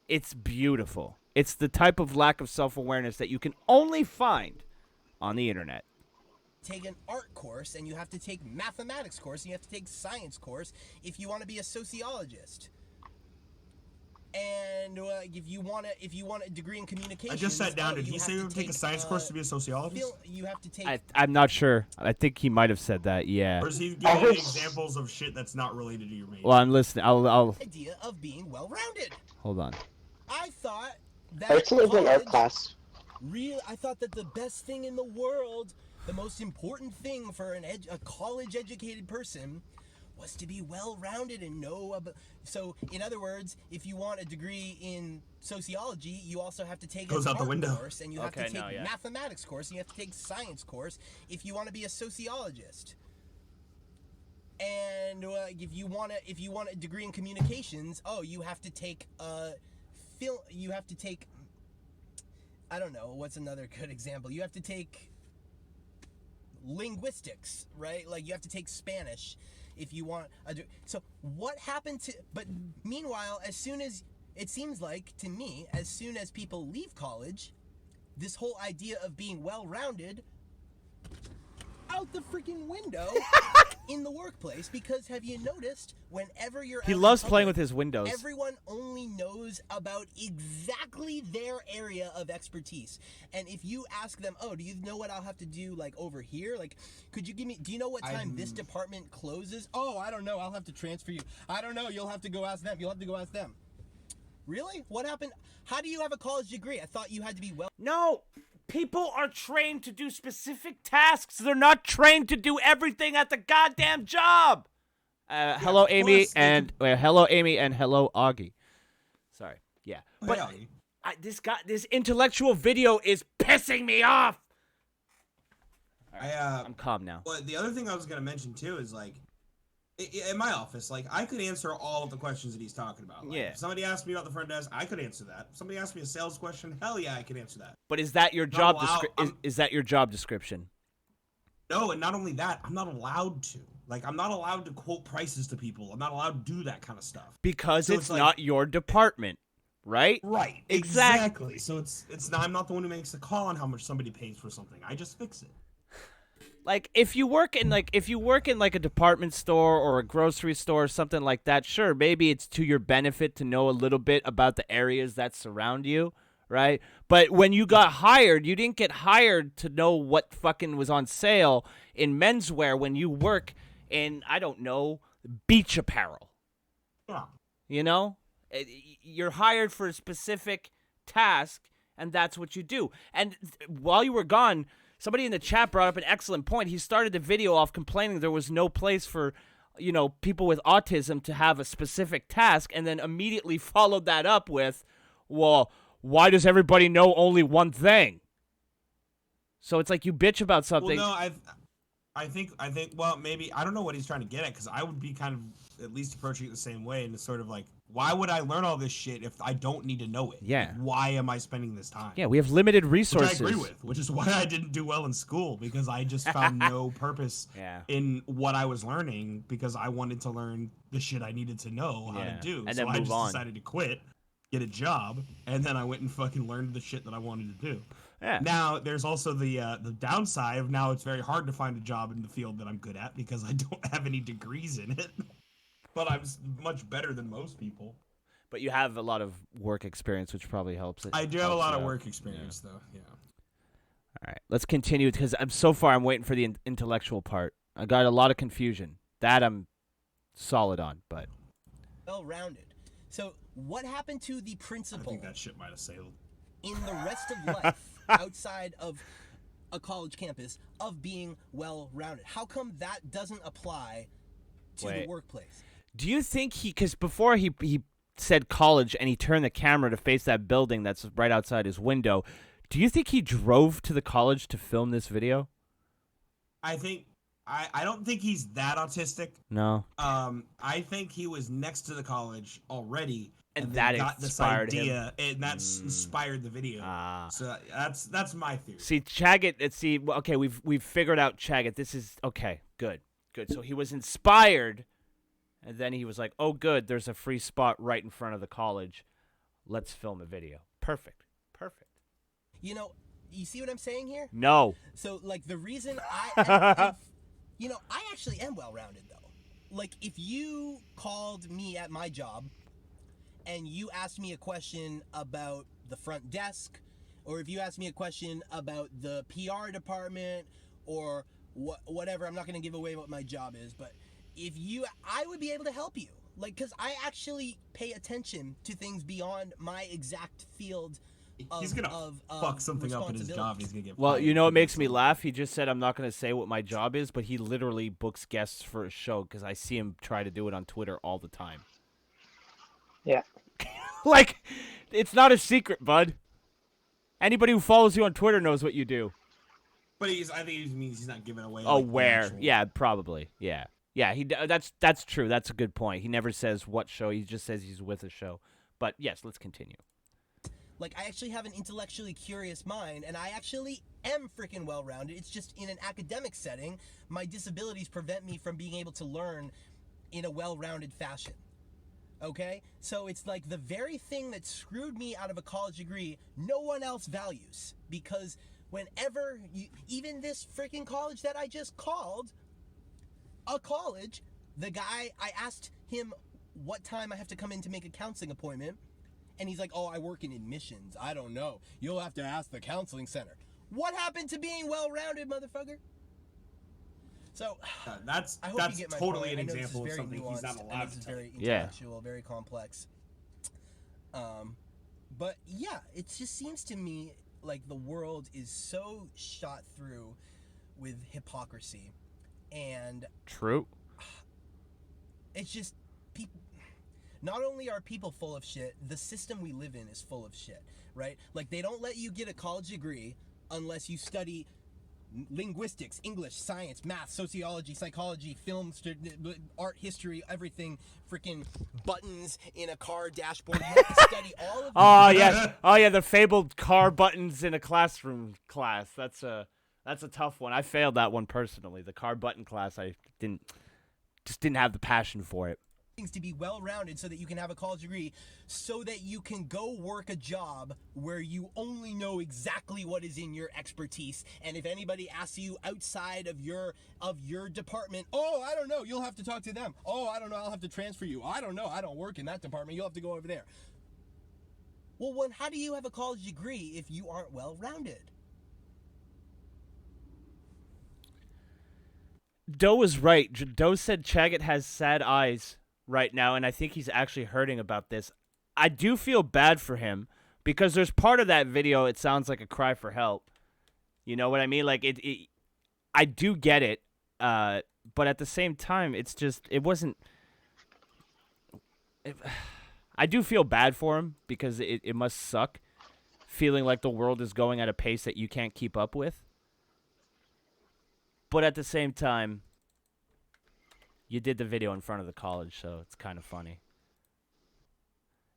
It's beautiful. It's the type of lack of self-awareness that you can only find on the internet. Take an art course, and you have to take mathematics course, and you have to take science course if you want to be a sociologist. And if you want a degree in communication, I just sat down. Did he say you have to take a science course to be a sociologist? You have to take. I'm not sure. I think he might have said that. Yeah. Or is he giving you examples of shit that's not related to your major? Well, I'm listening. I'll. Idea of being well-rounded. Hold on. I thought that It's an art class. I thought that the best thing in the world, the most important thing for a college-educated person, was to be well-rounded and know about. So, in other words, if you want a degree in sociology, you also have to take an art course, and you have to take mathematics course, and you have to take science course if you want to be a sociologist. And if you want a degree in communications, you have to take you have to take. I don't know, what's another good example? You have to take linguistics, right? Like you have to take Spanish if you want so what happened to, but meanwhile, as soon as, it seems like to me, as soon as people leave college, this whole idea of being well-rounded out the freaking window in the workplace. Because have you noticed, whenever you're He out loves in playing public, with his windows. everyone only knows about exactly their area of expertise. And if you ask them, do you know what I'll have to do, like, over here? Like, could you give me, do you know what time this department closes? I don't know, I'll have to transfer you. I don't know, you'll have to go ask them. You'll have to go ask them. Really? What happened? How do you have a college degree? I thought you had to be well... No! People are trained to do specific tasks. They're not trained to do everything at the goddamn job. Hello, Amy, and hello, Amy, and hello, Augie. Sorry. Yeah, but this intellectual video is pissing me off. I'm calm now. Well, the other thing I was gonna mention too is like, in my office, like I could answer all of the questions that he's talking about. Like, if somebody asked me about the front desk, I could answer that. If somebody asked me a sales question, hell yeah, I could answer that. But is that your job is that your job description? No, and not only that, I'm not allowed to. Like, I'm not allowed to quote prices to people. I'm not allowed to do that kind of stuff. Because so it's like, not your department, right? Right. Exactly. So it's not, I'm not the one who makes the call on how much somebody pays for something. I just fix it. Like if you work in like a department store or a grocery store or something like that, sure, maybe it's to your benefit to know a little bit about the areas that surround you, right? But when you got hired, you didn't get hired to know what fucking was on sale in menswear when you work in, I don't know, beach apparel. Yeah. You know? You're hired for a specific task, and that's what you do. And while you were gone, somebody in the chat brought up an excellent point. He started the video off complaining there was no place for, you know, people with autism to have a specific task, and then immediately followed that up with, well, why does everybody know only one thing? So it's like you bitch about something. Well, no, I think, well, maybe, I don't know what he's trying to get at, because I would be kind of at least approaching it the same way, and it's sort of like, why would I learn all this shit if I don't need to know it? Yeah. Like, why am I spending this time? Yeah, we have limited resources. Which I agree with, which is why I didn't do well in school, because I just found no purpose in what I was learning, because I wanted to learn the shit I needed to know how to do. And so then I just on. decided to quit, get a job, and then I went and fucking learned the shit that I wanted to do. Yeah. Now, there's also the downside of now it's very hard to find a job in the field that I'm good at, because I don't have any degrees in it. But I'm much better than most people. But you have a lot of work experience, which probably helps. I do have a lot of work experience, though. Yeah. All right, let's continue, because I'm waiting for the intellectual part. I got a lot of confusion. That I'm solid on, but well-rounded. So, what happened to the principle? I think that shit might have sailed. In the rest of life, outside of a college campus, of being well-rounded? How come that doesn't apply to the workplace? Do you think because before he said college and he turned the camera to face that building that's right outside his window, do you think he drove to the college to film this video? I don't think he's that autistic. No. I think he was next to the college already, and that got this idea, and that's inspired the video. So that's my theory. See, CHAGGOT. Okay, we've figured out CHAGGOT. This is okay. Good. So he was inspired. And then he was like, oh, good, there's a free spot right in front of the college. Let's film a video. Perfect. You know, you see what I'm saying here? No. So, like, the reason I actually am well-rounded, though. Like, if you called me at my job and you asked me a question about the front desk, or if you asked me a question about the PR department, or whatever, I'm not going to give away what my job is, but I would be able to help you. Like, because I actually pay attention to things beyond my exact field of He's gonna fuck something up in his job. He's gonna get well, fired. you know what makes me laugh? He just said, I'm not going to say what my job is, but he literally books guests for a show, because I see him try to do it on Twitter all the time. Yeah. Like, it's not a secret, bud. Anybody who follows you on Twitter knows what you do. But I think it means he's not giving away. Oh, like, where? Yeah, probably. Yeah. Yeah, that's true. That's a good point. He never says what show. He just says he's with a show. But yes, let's continue. Like, I actually have an intellectually curious mind, and I actually am freaking well-rounded. It's just in an academic setting, my disabilities prevent me from being able to learn in a well-rounded fashion. Okay? So it's like the very thing that screwed me out of a college degree, no one else values. Because whenever even this freaking college that I just called a college, the guy, I asked him what time I have to come in to make a counseling appointment, and he's like, oh, I work in admissions. I don't know. You'll have to ask the counseling center. What happened to being well-rounded, motherfucker? So that's totally an example of something he's not allowed to tell. Very intellectual, very complex. But yeah, it just seems to me like the world is so shot through with hypocrisy, and True. it's just people. Not only are people full of shit, the system we live in is full of shit, right? Like, they don't let you get a college degree unless you study linguistics, English, science, math, sociology, psychology, film, art, history, everything, freaking buttons in a car dashboard. You have to study all of Oh yeah, the fabled car buttons in a classroom class. That's a tough one. I failed that one personally. The car button class, I didn't have the passion for it. things to be well-rounded so that you can have a college degree, so that you can go work a job where you only know exactly what is in your expertise, and if anybody asks you outside of your department, oh, I don't know, you'll have to talk to them. Oh, I don't know, I'll have to transfer you. I don't know, I don't work in that department, you'll have to go over there. Well, how do you have a college degree if you aren't well-rounded? Doe was right. Doe said Chaggot has sad eyes right now, and I think he's actually hurting about this. I do feel bad for him because there's part of that video, it sounds like a cry for help. You know what I mean? Like, I do get it, but at the same time, it's just, it wasn't... I do feel bad for him because it must suck feeling like the world is going at a pace that you can't keep up with. But at the same time, you did the video in front of the college, so it's kind of funny.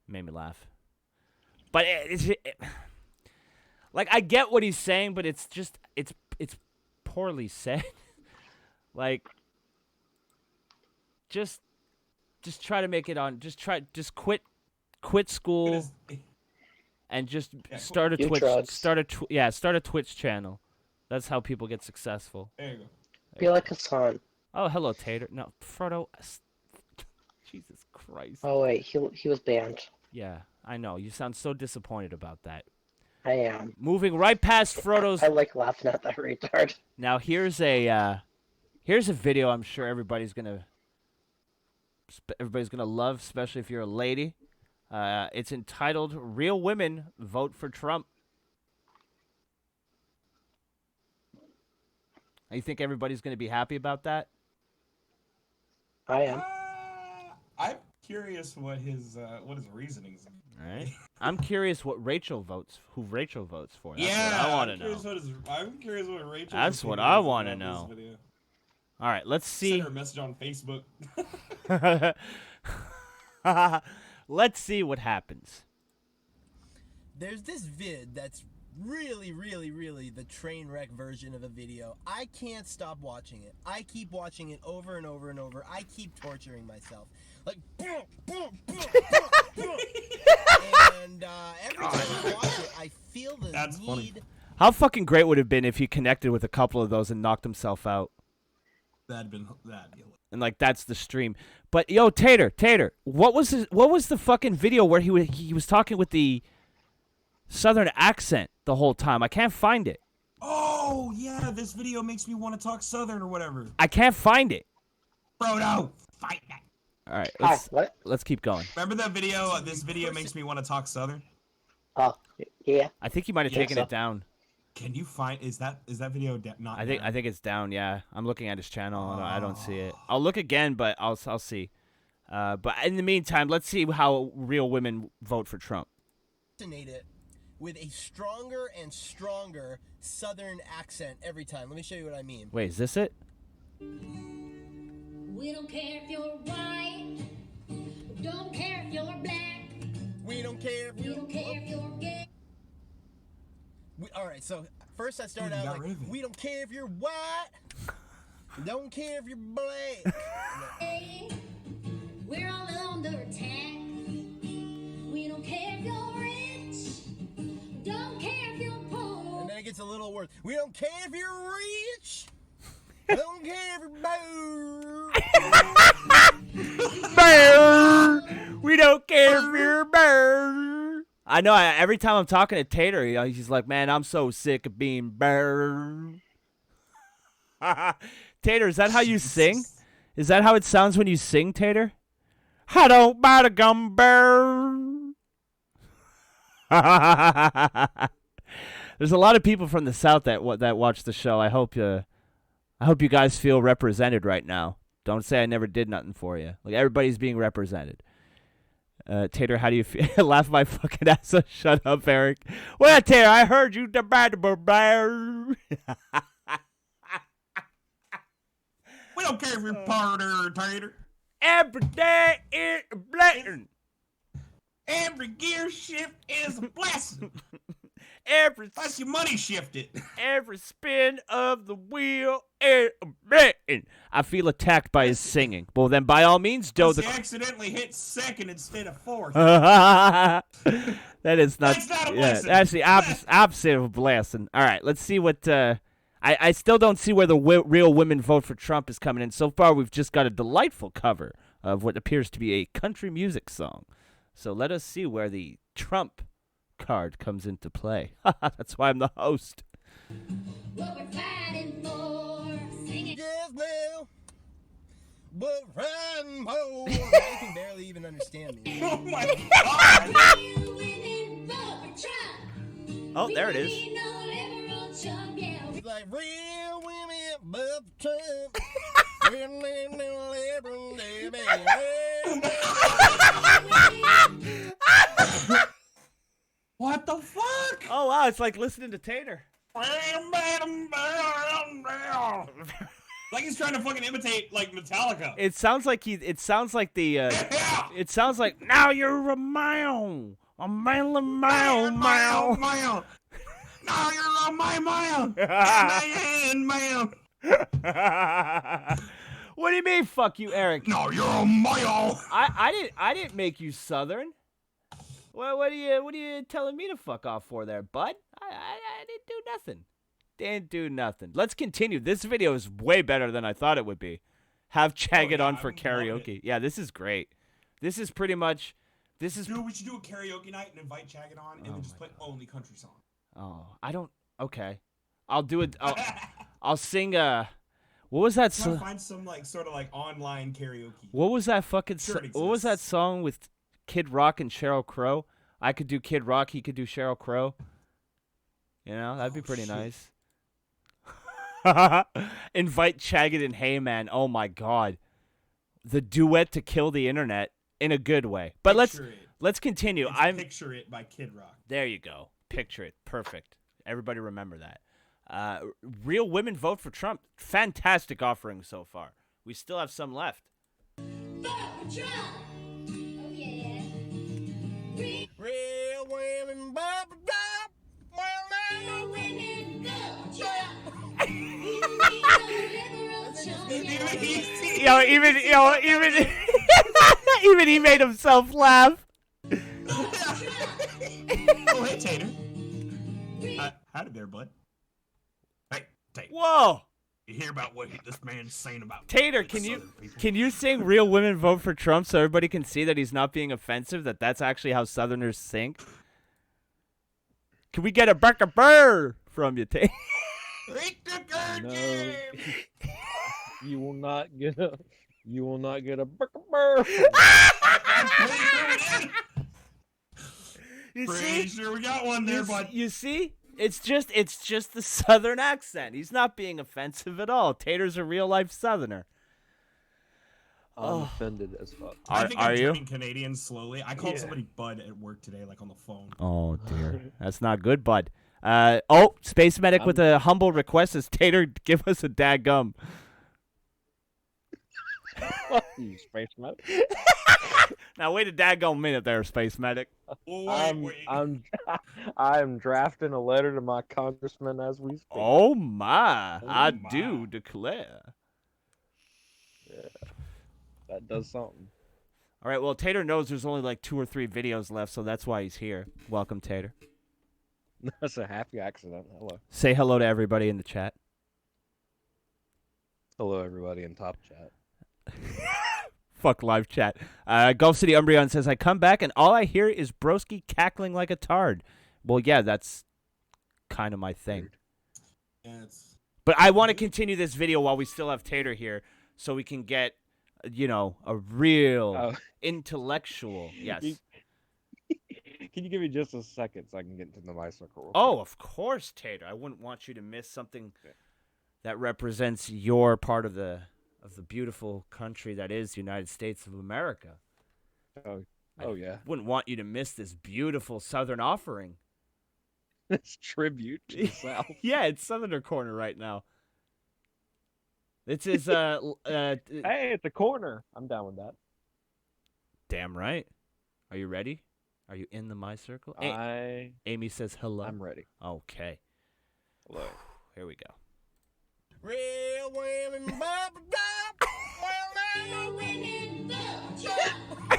Made me laugh. But like, I get what he's saying, but it's just, it's poorly said. Like, just try to make it on, just quit school and just start a Twitch, start a Twitch channel. That's how people get successful. There you go. Be like Hassan. Oh, hello, Tater. No, Frodo. Jesus Christ. Oh wait, he was banned. Yeah, I know. You sound so disappointed about that. I am. Moving right past Frodo's. I like laughing at that retard. Now here's a video I'm sure everybody's gonna love, especially if you're a lady. It's entitled "Real Women Vote for Trump." You think everybody's going to be happy about that? I am. I'm curious what his reasonings are. All right. I'm curious who Rachel votes for. That's what I want to know. I'm curious what Rachel. That's what I want to know. All right, let's see. Send her a message on Facebook. Let's see what happens. There's this vid that's really the train wreck version of a video. I can't stop watching it. I keep watching it over and over and over. I keep torturing myself. Like, boom, boom, boom, boom, boom. And every time I watch it, I feel the That's need. funny. How fucking great would it have been if he connected with a couple of those and knocked himself out? That'd be. And like, that's the stream. But yo, Tater, what was the fucking video where he was talking with the Southern accent the whole time? I can't find it. Oh yeah, this video makes me want to talk Southern or whatever. I can't find it. Frodo, fight that. All right, let's keep going. Remember that video? This video makes me want to talk Southern. Oh yeah. I think he might have taken it down. Can you find? Is that video not? I think it's down. Yeah, I'm looking at his channel. I don't see it. I'll look again, but I'll see. But in the meantime, let's see how real women vote for Trump. It with a stronger and stronger Southern accent every time. Let me show you what I mean. Wait, is this it? We don't care if you're white, don't care if you're black, We don't care if we you don't care if you're gay. All right, so first I started out like, we don't care if you're white, don't care if you're black. We're all under attack. We don't care if you're rich, don't care if you're poor. And then it gets a little worse. We don't care if you're rich, don't care if you're poor. Burr! We don't care if you're burr. I know. Every time I'm talking to Tater, he's like, "Man, I'm so sick of being burr." Tater, is that how you sing? Is that how it sounds when you sing, Tater? I don't buy the gum burr. There's a lot of people from the South that watch the show. I hope you guys feel represented right now. Don't say I never did nothing for you. Like, everybody's being represented. Tater, how do you feel? Laugh my fucking ass off. Shut up, Eric. Well, Tater, I heard you. We don't care if you're part or Tater. Every day is a blessing. Every gear shift is a blessing. Plus your money shifted. Every spin of the wheel is a blessing. I feel attacked by his singing. Well, then, by all means, Joe. You accidentally hit second instead of fourth. That is not. That's not a yeah, blessing. that's the opposite of a blessing. All right, let's see what. I still don't see where the real women vote for Trump is coming in. So far, we've just got a delightful cover of what appears to be a country music song. So let us see where the Trump card comes into play. That's why I'm the host. What we're fighting for. Sing it. Just now, but riding more. They can barely even understand me. Oh my God! You women vote for Trump. Oh, there it is. We no liberal Trump, yeah. It's like real women vote for Trump. Real women no liberal, What the fuck? Oh wow, it's like listening to Tater. Like he's trying to fucking imitate like Metallica. It sounds like It sounds like the. Yeah. It sounds like now you're a mile, a mile, Mile. mile. Now you're on my mile. Mile. What do you mean, fuck you, Eric? No, you're a mile. I didn't make you Southern. What are you telling me to fuck off for there, bud? I didn't do nothing. Didn't do nothing. Let's continue. This video is way better than I thought it would be. Have CHAGGOT on for karaoke. Yeah, this is great. This is pretty much. This is. Dude, we should do a karaoke night and invite CHAGGOT on, and then just play only country songs. Oh, I don't. Okay, I'll do it. I'll sing. What was that Try to song? find some like sort of like online karaoke. What was that fucking? Sure it What was that exists. song with Kid Rock and Sheryl Crow? I could do Kid Rock. He could do Sheryl Crow. You know, that'd be pretty shit. nice. Invite CHAGGOT and Hey Man. Oh my God, the duet to kill the internet in a good way. But Picture it. let's continue. It's Picture It by Kid Rock. There you go. Picture it. Perfect. Everybody remember that. Real women vote for Trump. Fantastic offering so far. We still have some left. Vote for Trump. Oh, yeah. real women vote for Trump. Well, Real women vote for Trump. We need no liberal Trump, yeah. Yo, even even he made himself laugh. Oh, hey, Tater. Howdy there, bud. Hey, Tater. Whoa, You hear about what this man's saying about Tater, like, can Southern people? you sing "Real Women Vote for Trump" so everybody can see that he's not being offensive? That's actually how Southerners sing. Can we get a burr from you, Tater? No. You will not get a burr. You Pretty see? sure we got one there, bud. You see? It's just the Southern accent. He's not being offensive at all. Tater's a real life Southerner. I'm offended as fuck. I think are I'm you? turning Canadian slowly. I called somebody bud at work today, like on the phone. Oh dear, that's not good, bud. Space Medic with a humble request is Tater, give us a daggum. Fuck you, Space Medic. Now wait a daggum minute there, Space Medic. Wait. I'm drafting a letter to my congressman as we speak. Oh my, I my. do declare. That does something. All right, well Tater knows there's only like 2 or 3 videos left, so that's why he's here. Welcome, Tater. That's a happy accident. Hello. Say hello to everybody in the chat. Hello, everybody in Top Chat. Fuck live chat. Gulf City Umbreon says, I come back and all I hear is Broski cackling like a tard. Well, yeah, that's kind of my thing. Yeah, But I want to continue this video while we still have Tater here so we can get, a real intellectual. Yes. Can you give me just a second so I can get into the bicycle? Oh, of course, Tater. I wouldn't want you to miss something that represents your part of the beautiful country that is the United States of America. Oh yeah. Wouldn't want you to miss this beautiful Southern offering. It's tribute to the South. Yeah, it's Southerner Corner right now. This is Hey, it's a corner. I'm down with that. Damn right. Are you ready? Are you in the My Circle? Amy says hello. I'm ready. Okay. Hello. Here we go. Real women, bubble gum. Well, Women, bubble we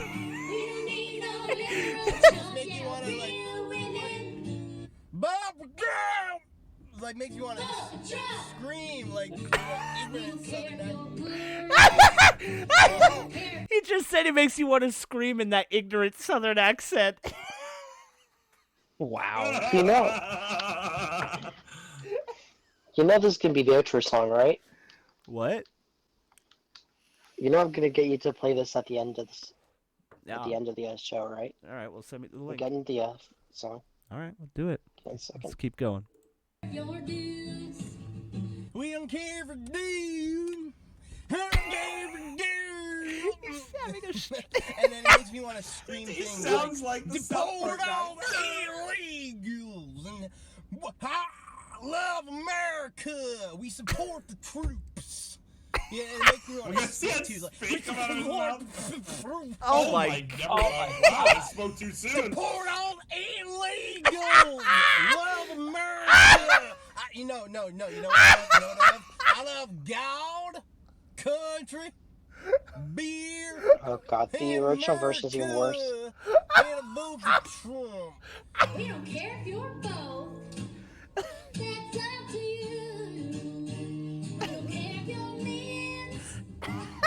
don't need no liberal chump. Make you wanna, like, Real women, bubble gum. Like makes you want to scream like ignorant Southern accent. He just said it makes you want to scream in that ignorant Southern accent. Wow. You know this can be the outro song, right? What? You know I'm gonna get you to play this at the end of this, No. at the end of the show, right? All right, well, send me the We're link. getting the song. All right, we'll do it. One second. Let's keep going. your dues. We don't care for dude. I don't care for dude. And then it makes me want to scream He things sounds like the South deport Park guy. all the illegals. And I love America. We support the troops. Yeah, it makes me want We're to gonna see that speak to like, spit come out of his mouth. Oh my never mind. Wow, I spoke too soon. Deport all illegals. Love America. No. You know what I love? I love God, country, beer. Oh god, the original version is even worse. And a vote for Trump. We don't care if you're both. That's up to you. We don't care if you're men's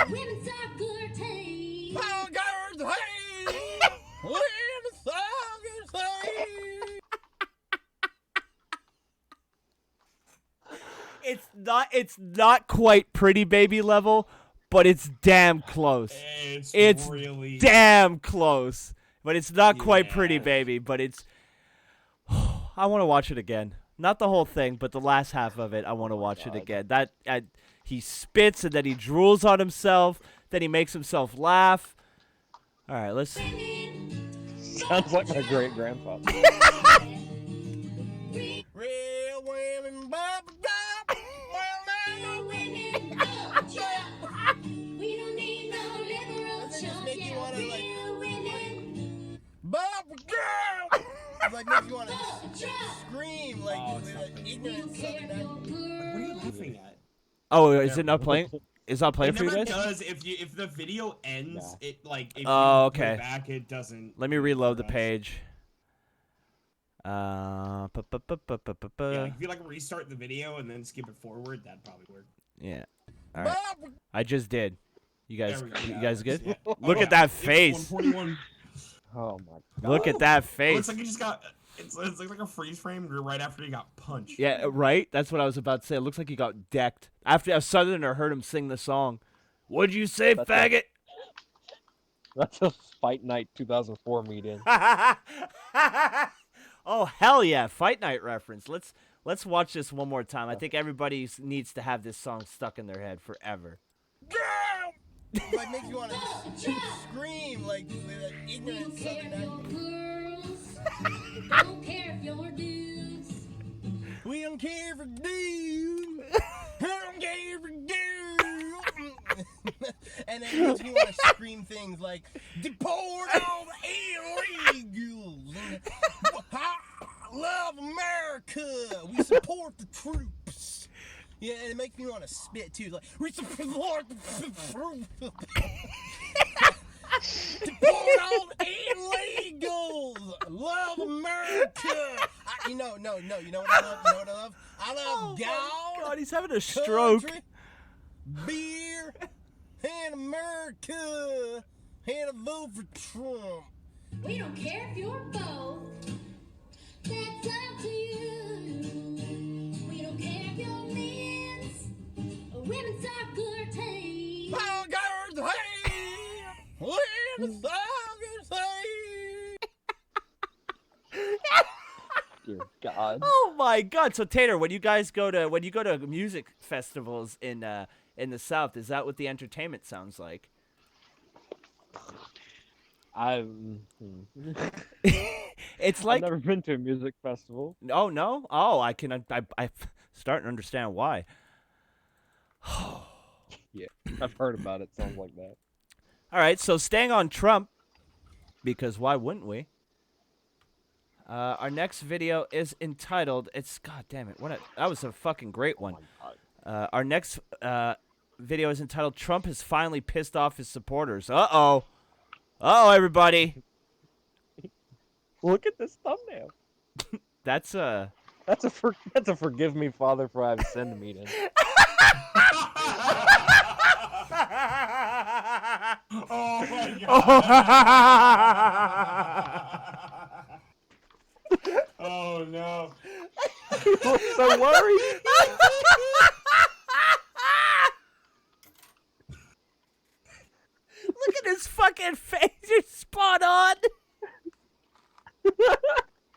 women's soccer team. Oh, girls, hey, women's soccer team. It's not quite Pretty Baby level, but it's damn close. It's really damn close. But it's not quite Pretty Baby, but it's I want to watch it again. Not the whole thing, but the last half of it. I want to watch it again. He spits and then he drools on himself. Then he makes himself laugh. All right, let's. Sounds like my great grandfather. Real women, bubble gum. Well, now. Women, we don't need no liberal chump. Make you wanna, like, Real women, bubble gum. Like makes you want to scream like ignorant Southern accent. What are you laughing at? Oh, is it not playing? Is it not playing It for you never guys? does. If the video ends, it like if Oh, you okay. play back, it doesn't. Let me reload the for us. page. Yeah, if you like restart the video and then skip it forward, that'd probably work. Yeah. All right. I just did. You guys, There we go. you guys good? Yeah. Look Oh, at that it's face. 141. Oh my god. Look at that It face. looks like you just got. It's like a freeze frame right after you got punched. Yeah, right? That's what I was about to say. It looks like he got decked. After a Southerner heard him sing the song. What'd you say, That's faggot? That's a Fight Night 2004 meeting. Oh, hell yeah. Fight Night reference. Let's watch this one more time. I think everybody needs to have this song stuck in their head forever. Like makes you want to scream like ignorant Southern accent. girls, don't care if you're dudes. We don't care for dude. I don't care for dude. And then it makes me want to scream things like deport all the illegals. And, I love America. We support the troops. Yeah, and it makes me want to spit too. Like we support the troops. Deport all the illegals. Love America. You know what I love? I love God, he's having a stroke. country, beer, and America, and a vote for Trump. We don't care if you're both. That's up to you. We don't care if you're men's or women's soccer team. Oh, girls, hey, women's soccer team. Dear God. Oh my God! So Tater, when you go to music festivals in the South, is that what the entertainment sounds like? It's I've like never been to a music festival. oh no oh I starting to understand why. Yeah, I've heard about it. Sounds like that. All right, so staying on Trump, because why wouldn't we? Our next video is entitled. It's God damn it! That was a fucking great one. Our next video is entitled "Trump has finally pissed off his supporters." Uh oh, everybody. Look at this thumbnail. That's a forgive me, Father, for I have sinned meeting. Oh my god. Oh no. You look so worried. Look at his fucking face. You're spot on.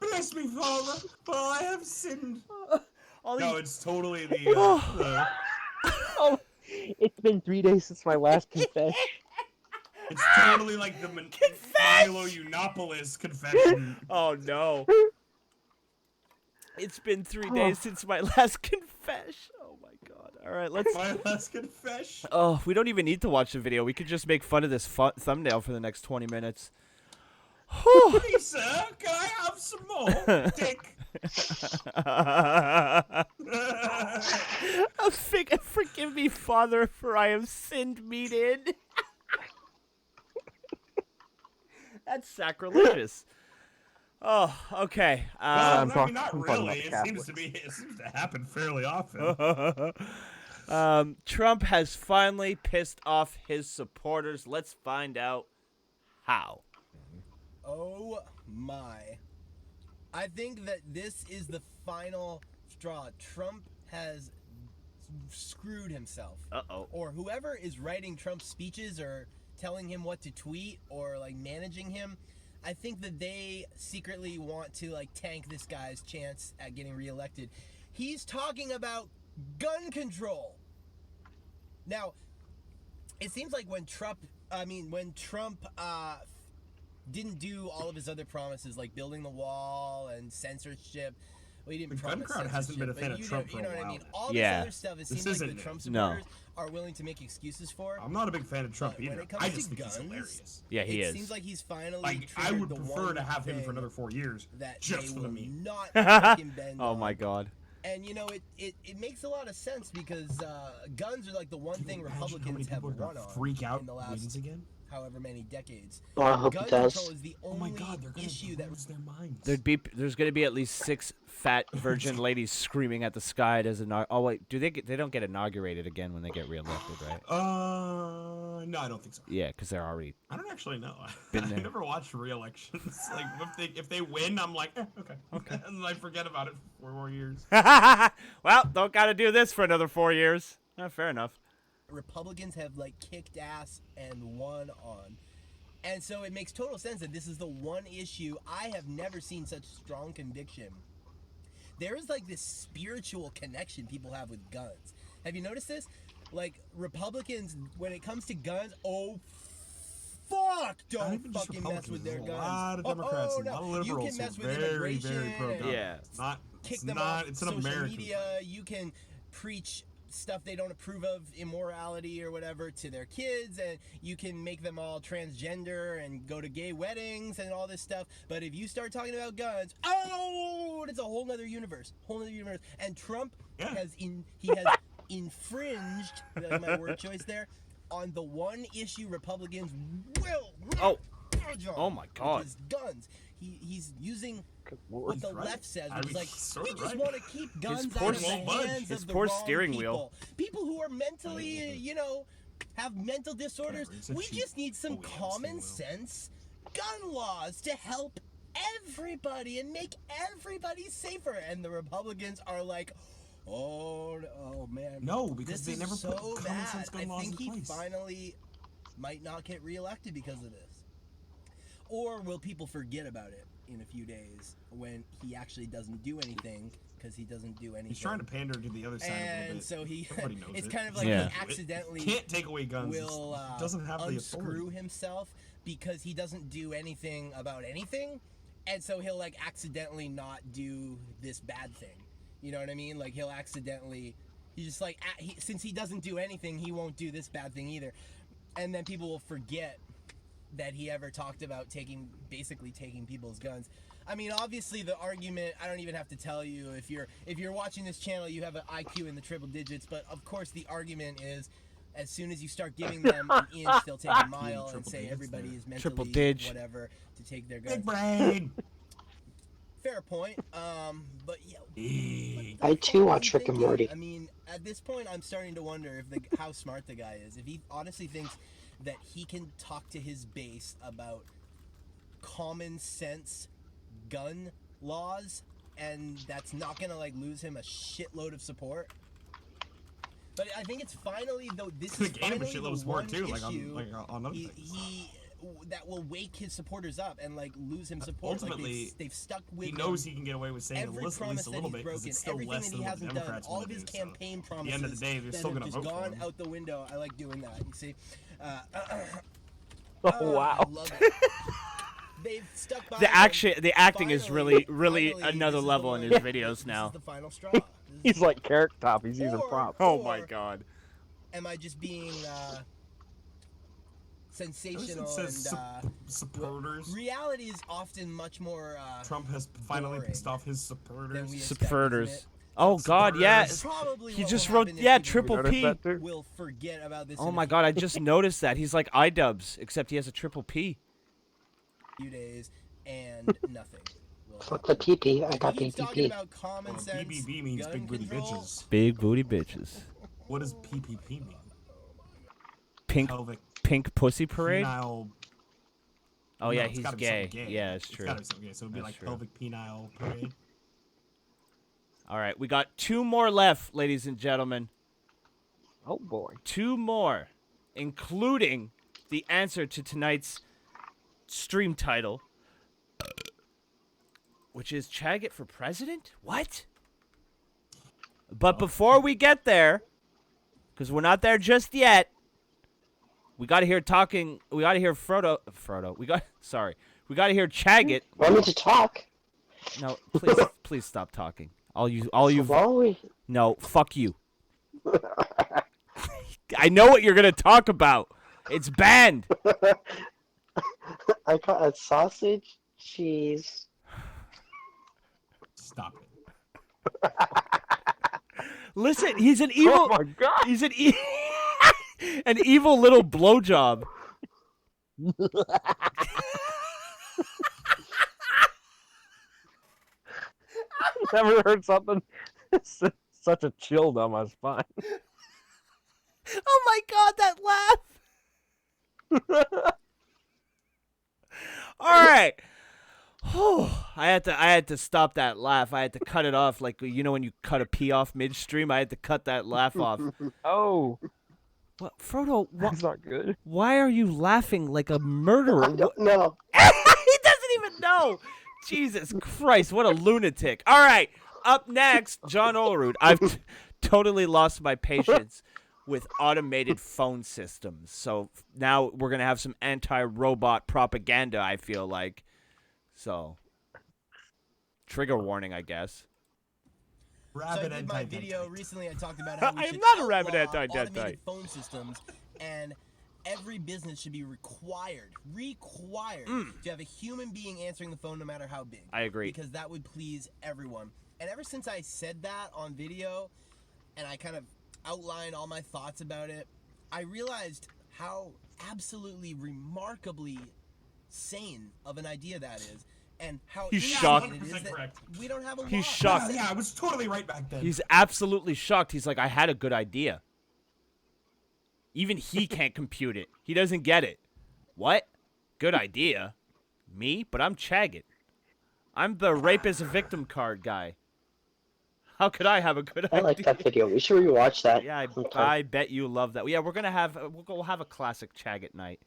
Bless me, Father, for I have sinned. All No, these- it's totally the Oh, it's been 3 days since my last confession. it's totally like the Milo Yiannopoulos confession. Oh no. It's been 3 days since my last confession. Oh my God. All right, let's. My last confession. Oh, we don't even need to watch the video. We could just make fun of this thumbnail for the next 20 minutes. Please, sir, can I have some more? Dick. Forgive me, Father, for I have sinned meat in. That's sacrilegious. Oh, okay. Well, I'm I talking- mean, not I'm talking really. about It seems to happen fairly often. Trump has finally pissed off his supporters. Let's find out how. Oh my. I think that this is the final straw. Trump has screwed himself. Uh-oh. Or whoever is writing Trump's speeches or telling him what to tweet or like managing him, I think that they secretly want to like tank this guy's chance at getting reelected. He's talking about gun control. Now, it seems like when Trump didn't do all of his other promises like building the wall and censorship. Well, he didn't The gun promise crowd hasn't been a censorship, fan but of Trump you for know a what I while mean? now. All Yeah. this other stuff, it This seems like isn't the Trump new. No. supporters are willing to make excuses for. I'm not a big fan of Trump But when either. it comes I to just think he's guns, hilarious. Yeah, he it is. seems like he's finally Like, I triggered would the prefer one to have him for thing another 4 years. that Just they for the will meme. not fucking bend Oh on. my God. And you know, it makes a lot of sense because guns are like the one thing Imagine how many Republicans have people are won gonna on freak out in the wins last again. however many decades. Oh, I hope Gun it does. control is the Oh only my god, they're gonna issue that lose their minds. There's gonna be at least 6 fat virgin ladies screaming at the sky as oh wait, they don't get inaugurated again when they get reelected, right? No, I don't think so. Yeah, because they're already. I don't actually know. Been I there. never watched re-elections. Like if they win, I'm like, okay, and then I forget about it for 4 more years. Well, don't gotta do this for another 4 years. Fair enough. Republicans have like kicked ass and won on. And so it makes total sense that this is the one issue I have never seen such strong conviction. There is like this spiritual connection people have with guns. Have you noticed this? Like Republicans, when it comes to guns, oh fuck, Not don't even just fucking mess with their Republicans, guns. there's a lot of Democrats and a lot of You liberals can mess who are with very, immigration very pro-gun. and Yeah. kick them off It's an social American media. thing. You can preach stuff they don't approve of, immorality or whatever, to their kids, and you can make them all transgender and go to gay weddings and all this stuff. But if you start talking about guns, oh, it's a whole nother universe, And Trump has infringed, like my word choice there, on the one issue Republicans will not budge on, Oh my God. which is guns. He's using what He's the right. left says, I which mean, is like, he's sort we of just right. want to keep guns poor out of the won't budge. hands His of the poor wrong steering people. wheel. People who are mentally, have mental disorders. it's a We cheap just need some OEM common steering wheel. sense gun laws to help everybody and make everybody safer. And the Republicans are like, oh man. No, because this they is never so put common bad. sense gun I laws think in he place. finally might not get reelected because of this. Or will people forget about it in a few days when he actually doesn't do anything because he doesn't do anything? He's trying to pander to the other side a little bit. So Everybody knows it's it. kind of like Yeah. he accidentally Can't take away guns. will Doesn't have the unscrew authority. himself because he doesn't do anything about anything, and so he'll like accidentally not do this bad thing. You know what I mean? Like he'll accidentally, he's just like since he doesn't do anything, he won't do this bad thing either, and then people will forget that he ever talked about basically taking people's guns. I mean, obviously the argument, I don't even have to tell you, if you're watching this channel, you have an IQ in the triple digits, but of course the argument is as soon as you start giving them an inch, they'll take a mile and say everybody is mentally whatever to take their guns. Big brain. Fair point. But yeah. I too watch Rick and Morty. I mean, at this point, I'm starting to wonder how smart the guy is. If he honestly thinks that he can talk to his base about common sense gun laws, and that's not gonna like lose him a shitload of support. But I think it's finally though. This is finally the one issue on other things. That will wake his supporters up and like lose him support. Ultimately, like they've stuck with he knows he can get away with saying every at least promise a that little he's bit because broken, it's still everything less that than he what the hasn't done, Democrats all want of to his do. campaign So, promises at the end of the day, they're that still have going to just vote for gone him. out the window. I like doing that. You see. Oh wow. I love it. They've stuck by The acting is really finally, another this is level the in one- his videos now. This is the final straw. He's like Carrot Top. He's using Or- props. Oh my god. Am I just being sensational says and supporters. reality is often much more Trump has finally boring pissed off his than supporters. we expect, isn't Subverters. it? Oh god, yes. Probably He what just will wrote, happen is yeah, people triple Notice P. that too? will forget about this Oh in my a god, I just noticed that. He's like iDubbbz, except he has a triple P. few days and nothing will Fuck the PP. I got He keeps talking PPP. about common sense BBB means gun big booty control. bitches. Big booty bitches. What does PPP mean? Pink Pelvic pink pussy parade? penile. Oh No, yeah, it's he's gotta be gay. something gay. Yeah, it's true. Gotta be something gay. So it'd be That's like true. pelvic penile parade. All right, we got 2 more left, ladies and gentlemen. Oh boy. 2 more, including the answer to tonight's stream title, which is CHAGGOT for president? What? But before we get there, because we're not there just yet, we got to hear Frodo. We got to hear CHAGGOT. Want me to talk? No, please stop talking. No, fuck you. I know what you're gonna talk about. It's banned. I got a sausage, cheese. Stop it. Listen, he's an evil. Oh my god. He's an an evil little blowjob. Never heard something such a chill down my spine. Oh my god, that laugh. All right. Whew. I had to stop that laugh. I had to cut it off, like you know when you cut a pee off midstream. I had to cut that laugh off. Oh, What, Frodo? that's not good. Why are you laughing like a murderer? I don't know. He doesn't even know. Jesus Christ, what a lunatic. All right, up next, John Olerud. I've totally lost my patience with automated phone systems. So now we're going to have some anti-robot propaganda, I feel like. So, trigger warning, I guess. So I Rabbit did my anti-dentite. video recently. I talked about how we I am should not a rabbit outlaw anti-dentite. automated phone systems, and every business should be required to have a human being answering the phone, no matter how big. I agree. Because that would please everyone. And ever since I said that on video, and I kind of outlined all my thoughts about it, I realized how absolutely remarkably sane of an idea that is. And how He's insane shocked. it is 100% that correct. we don't have a He's law. shocked. Yeah, I was totally right back then. He's absolutely shocked. He's like, I had a good idea. Even he can't compute it. He doesn't get it. What? Good idea? Me? But I'm CHAGGOT. I'm the rape as a victim card guy. How could I have a good I idea? like that video. We should rewatch that. Yeah, sometime. I bet you love that. Yeah, we'll have a classic CHAGGOT night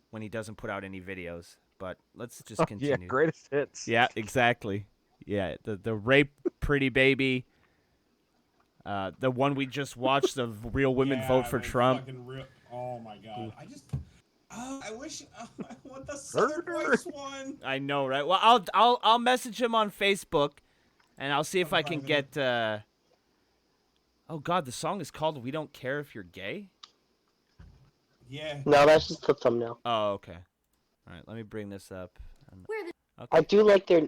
when he doesn't put out any videos. but let's just Yeah, continue. greatest hits. Yeah, exactly. Yeah, the rape pretty baby. The one we just watched, the real women vote for Trump. Oh my god! I wish I want the Southern voice one. I know, right? Well, I'll message him on Facebook, and I'll see if I can get. Oh God, the song is called "We Don't Care If You're Gay." Yeah. No, that's just the thumbnail. Oh, okay. All right, let me bring this up. Okay. I do like their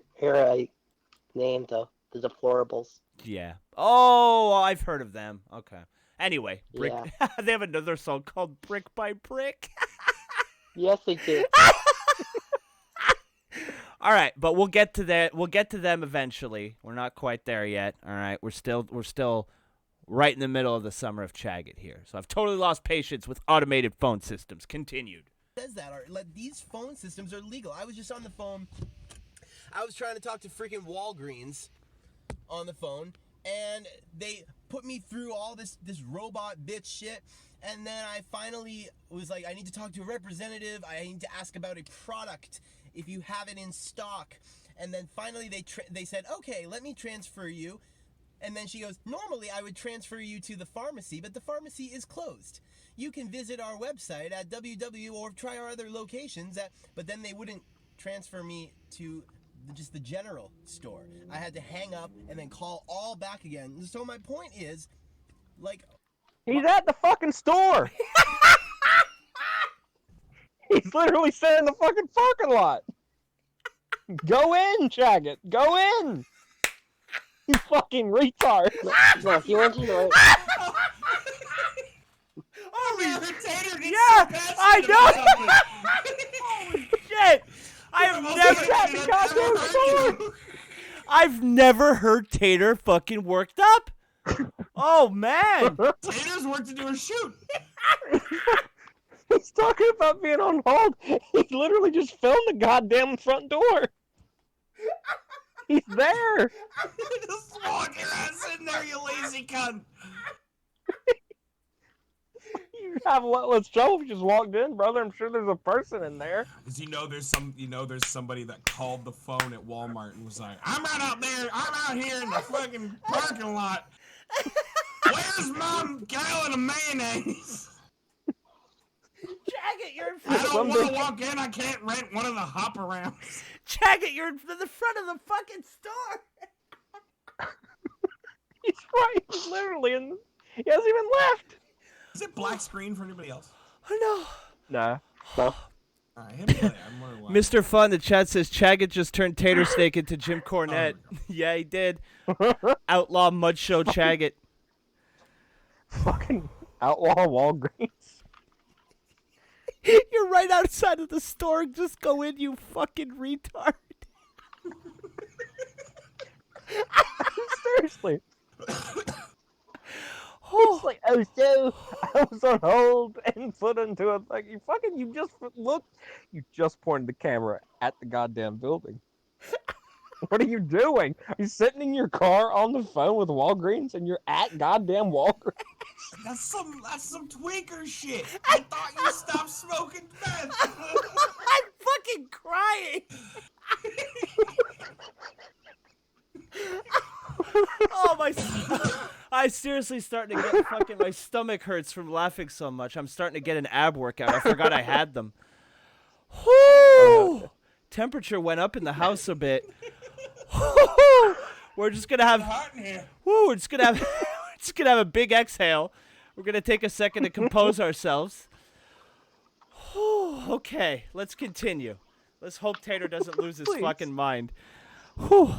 name though, the Deplorables. Yeah. Oh, I've heard of them. Okay. Anyway, Brick. Yeah. They have another song called "Brick by Brick." Yes, they do. All right, but we'll get to that. We'll get to them eventually. We're not quite there yet. All right, we're still right in the middle of the summer of CHAGGOT here. So I've totally lost patience with automated phone systems. Continued. Says that these phone systems are legal. I was just on the phone. I was trying to talk to freaking Walgreens on the phone, and they put me through all this robot bitch shit. And then I finally was like, I need to talk to a representative. I need to ask about a product if you have it in stock. And then finally they said, okay, let me transfer you. And then she goes, normally I would transfer you to the pharmacy, but the pharmacy is closed. You can visit our website at www or try our other locations but then they wouldn't transfer me to just the general store. I had to hang up and then call all back again. So my point is, like, he's at the fucking store. He's literally sitting in the fucking parking lot. Go in, CHAGGOT. Go in. You fucking retard. No, he went to the right. Holy tater gets Yeah, so passionate I about know. something. Holy shit! I've never heard Tater fucking worked up. Oh man! Tater's worked to do a shoot. He's talking about being on hold. He literally just filmed the goddamn front door. He's there. Just walk your ass in there, you lazy cunt. You have a lot less trouble if you just walked in, brother. I'm sure there's a person in there. Cause there's somebody that called the phone at Walmart and was like, I'm right out there, I'm out here in the fucking parking lot. Where's my gallon of mayonnaise? CHAGGOT, you're in I front. don't want to walk in, I can't rent one of the hop arounds. CHAGGOT, you're in the front of the fucking store. He's right. He's literally in. He hasn't even left. Is it black screen for anybody else? Oh no. Nah. No. Alright, hit play. I'm more alive. Mr. Fun, the chat says CHAGGOT just turned Tater Steak into Jim Cornette. Yeah, he did. Outlaw Mud Show CHAGGOT. Fucking outlaw Walgreens. You're right outside of the store. Just go in, you fucking retard. Seriously. It's like, oh, so I was on hold and put into it. Like, you just pointed the camera at the goddamn building. What are you doing? Are you sitting in your car on the phone with Walgreens and you're at goddamn Walgreens? That's some tweaker shit. I thought you stopped smoking meth. I'm fucking crying. Oh my! I seriously starting to get fucking. My stomach hurts from laughing so much. I'm starting to get an ab workout. I forgot I had them. Whoo! Temperature went up in the house a bit. We're just gonna have. Hot in here. Woo! We're just gonna have. We're just gonna have a big exhale. We're gonna take a second to compose ourselves. Whew, okay, let's continue. Let's hope Tater doesn't lose his fucking mind. Whew.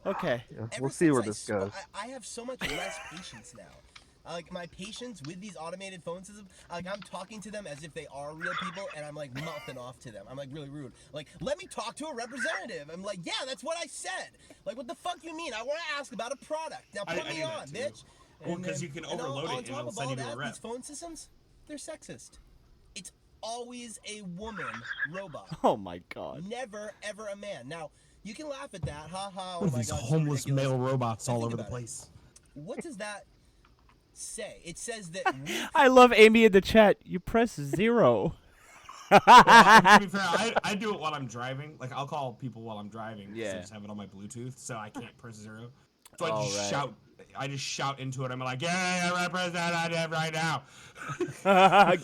Okay. Yeah, we'll see where this goes. I have so much less patience now. Like, my patience with these automated phone systems, like, I'm talking to them as if they are real people, and I'm, like, mouthing off to them. I'm, like, really rude. Like, let me talk to a representative. I'm like, yeah, that's what I said. Like, what the fuck you mean? I want to ask about a product. Now, put me on, bitch. Well, because you can overload it and it'll send you to a rep. These phone systems, they're sexist. It's always a woman robot. Oh, my God. Never, ever a man. Now, you can laugh at that. Ha ha. What are these homeless male robots all over the place? What does that say? It says that I love Amy in the chat. You press 0. To be fair, I do it while I'm driving. Like, I'll call people while I'm driving. Yeah. I just have it on my Bluetooth, so I can't press 0. So I All just right. shout. I just shout into it. I'm like, yeah, I press that right now.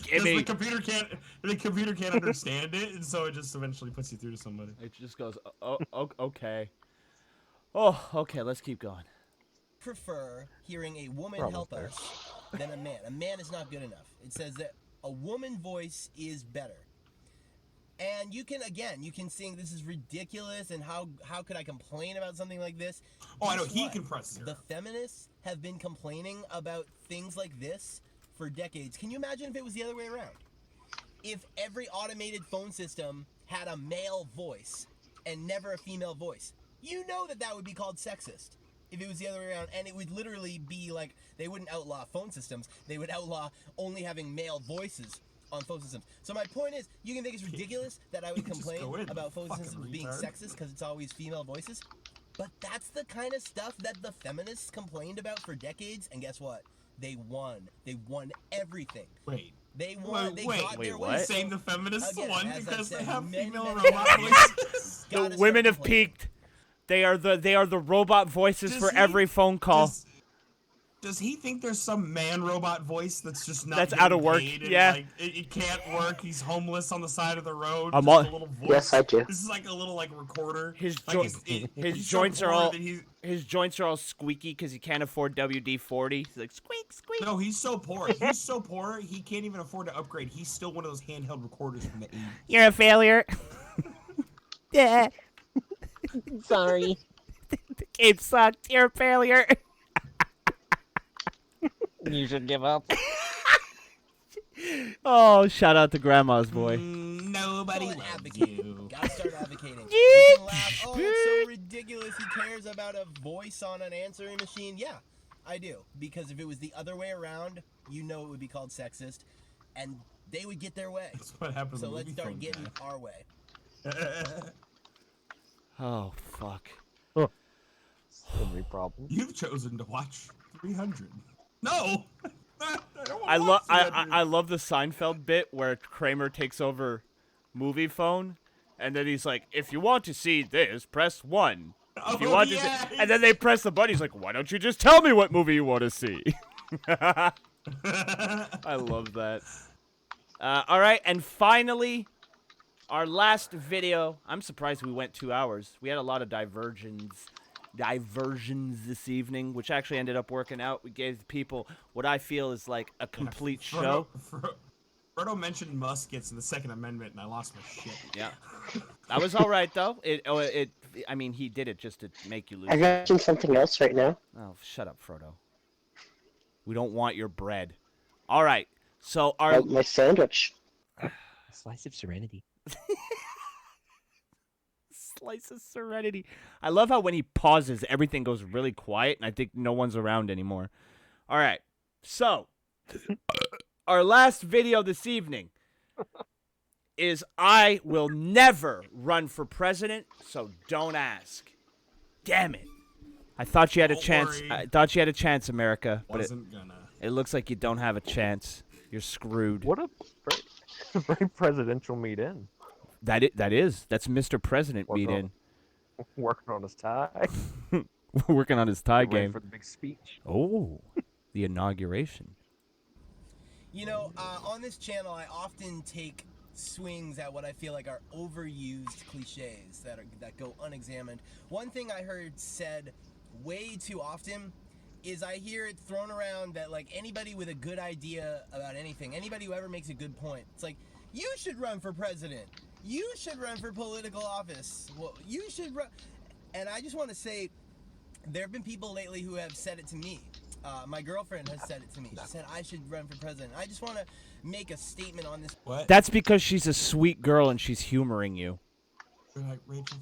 Gimme. The computer can't understand it, and so it just eventually puts you through to somebody. It just goes, oh, okay. Oh, okay, let's keep going. Prefer hearing a woman We're help almost us than a man. A man is not good enough. It says that a woman voice is better. And you can sing "This is ridiculous" and how could I complain about something like this? Oh, I know, Guess he what? can press 0. The feminists have been complaining about things like this for decades. Can you imagine if it was the other way around? If every automated phone system had a male voice and never a female voice, you know that would be called sexist. If it was the other way around, and it would literally be like, they wouldn't outlaw phone systems, they would outlaw only having male voices on phone systems. So my point is, you can think it's ridiculous that I would complain about phone systems being sexist because it's always female voices, but that's the kind of stuff that the feminists complained about for decades, and guess what? They won. They won everything. Wait. They won. They got their what? way. You're saying the feminists Again, won as I because they said have many, female many robot times, voices? The gotta women start have complaining. peaked. They are the robot voices Does for he- every phone call. Does he think there's some man robot voice that's just not That's getting out of work, paid and, yeah. like, it can't work? He's homeless on the side of the road. I'm just all- a little voice. Yes, I do. This is like a little recorder. His Like, his so joints are poor all that he's- his joints are all squeaky because he can't afford WD-40. He's like squeak squeak. No, he's so poor. He's so poor he can't even afford to upgrade. He's still one of those handheld recorders from the 80s. You're a failure. Yeah, Sorry. the game sucked. You're a failure. You should give up. Oh, shout out to Grandma's boy. Nobody Go and loves advocate. you. Gotta start advocating. You can laugh, oh, it's so ridiculous. He cares about a voice on an answering machine. Yeah, I do. Because if it was the other way around, you know it would be called sexist, and they would get their way. That's what happened to So the let's movie start phone getting guy. our way. Oh fuck. So many problems. You've chosen to watch 300. No! I love I love the Seinfeld bit where Kramer takes over movie phone, and then he's like, "If you want to see this, press 1. If you want to see," and then they press the button. He's like, "Why don't you just tell me what movie you want to see?" I love that. All right, and finally, our last video. I'm surprised we went 2 hours. We had a lot of diversions this evening, which actually ended up working out. We gave the people what I feel is like a complete show. Frodo mentioned muskets in the Second Amendment, and I lost my shit. Yeah, that was all right though. I mean, he did it just to make you lose. I'm watching something else right now. Oh, shut up, Frodo. We don't want your bread. All right, so our Like my sandwich. A slice of serenity. slice of serenity. I love how when he pauses, everything goes really quiet, and I think no one's around anymore. All right, so our last video this evening is I will never run for president, so don't ask. Damn it. I thought you had a Don't chance. worry. I thought you had a chance, America, but Wasn't gonna. it looks like you don't have a chance. You're screwed. What a very presidential meet in. That's Mr. President Working meet on- in. Working on his tie. Working on his tie Ready game. for the big speech. Oh, the inauguration. You know, on this channel, I often take swings at what I feel like are overused cliches that go unexamined. One thing I heard said way too often is I hear it thrown around that like anybody with a good idea about anything, anybody who ever makes a good point, it's like, you should run for president. You should run for political office. Well, you should run. And I just want to say, there have been people lately who have said it to me. My girlfriend has said it to me. She said I should run for president. I just want to make a statement on this. What? That's because she's a sweet girl and she's humoring you. You're like, Rachel.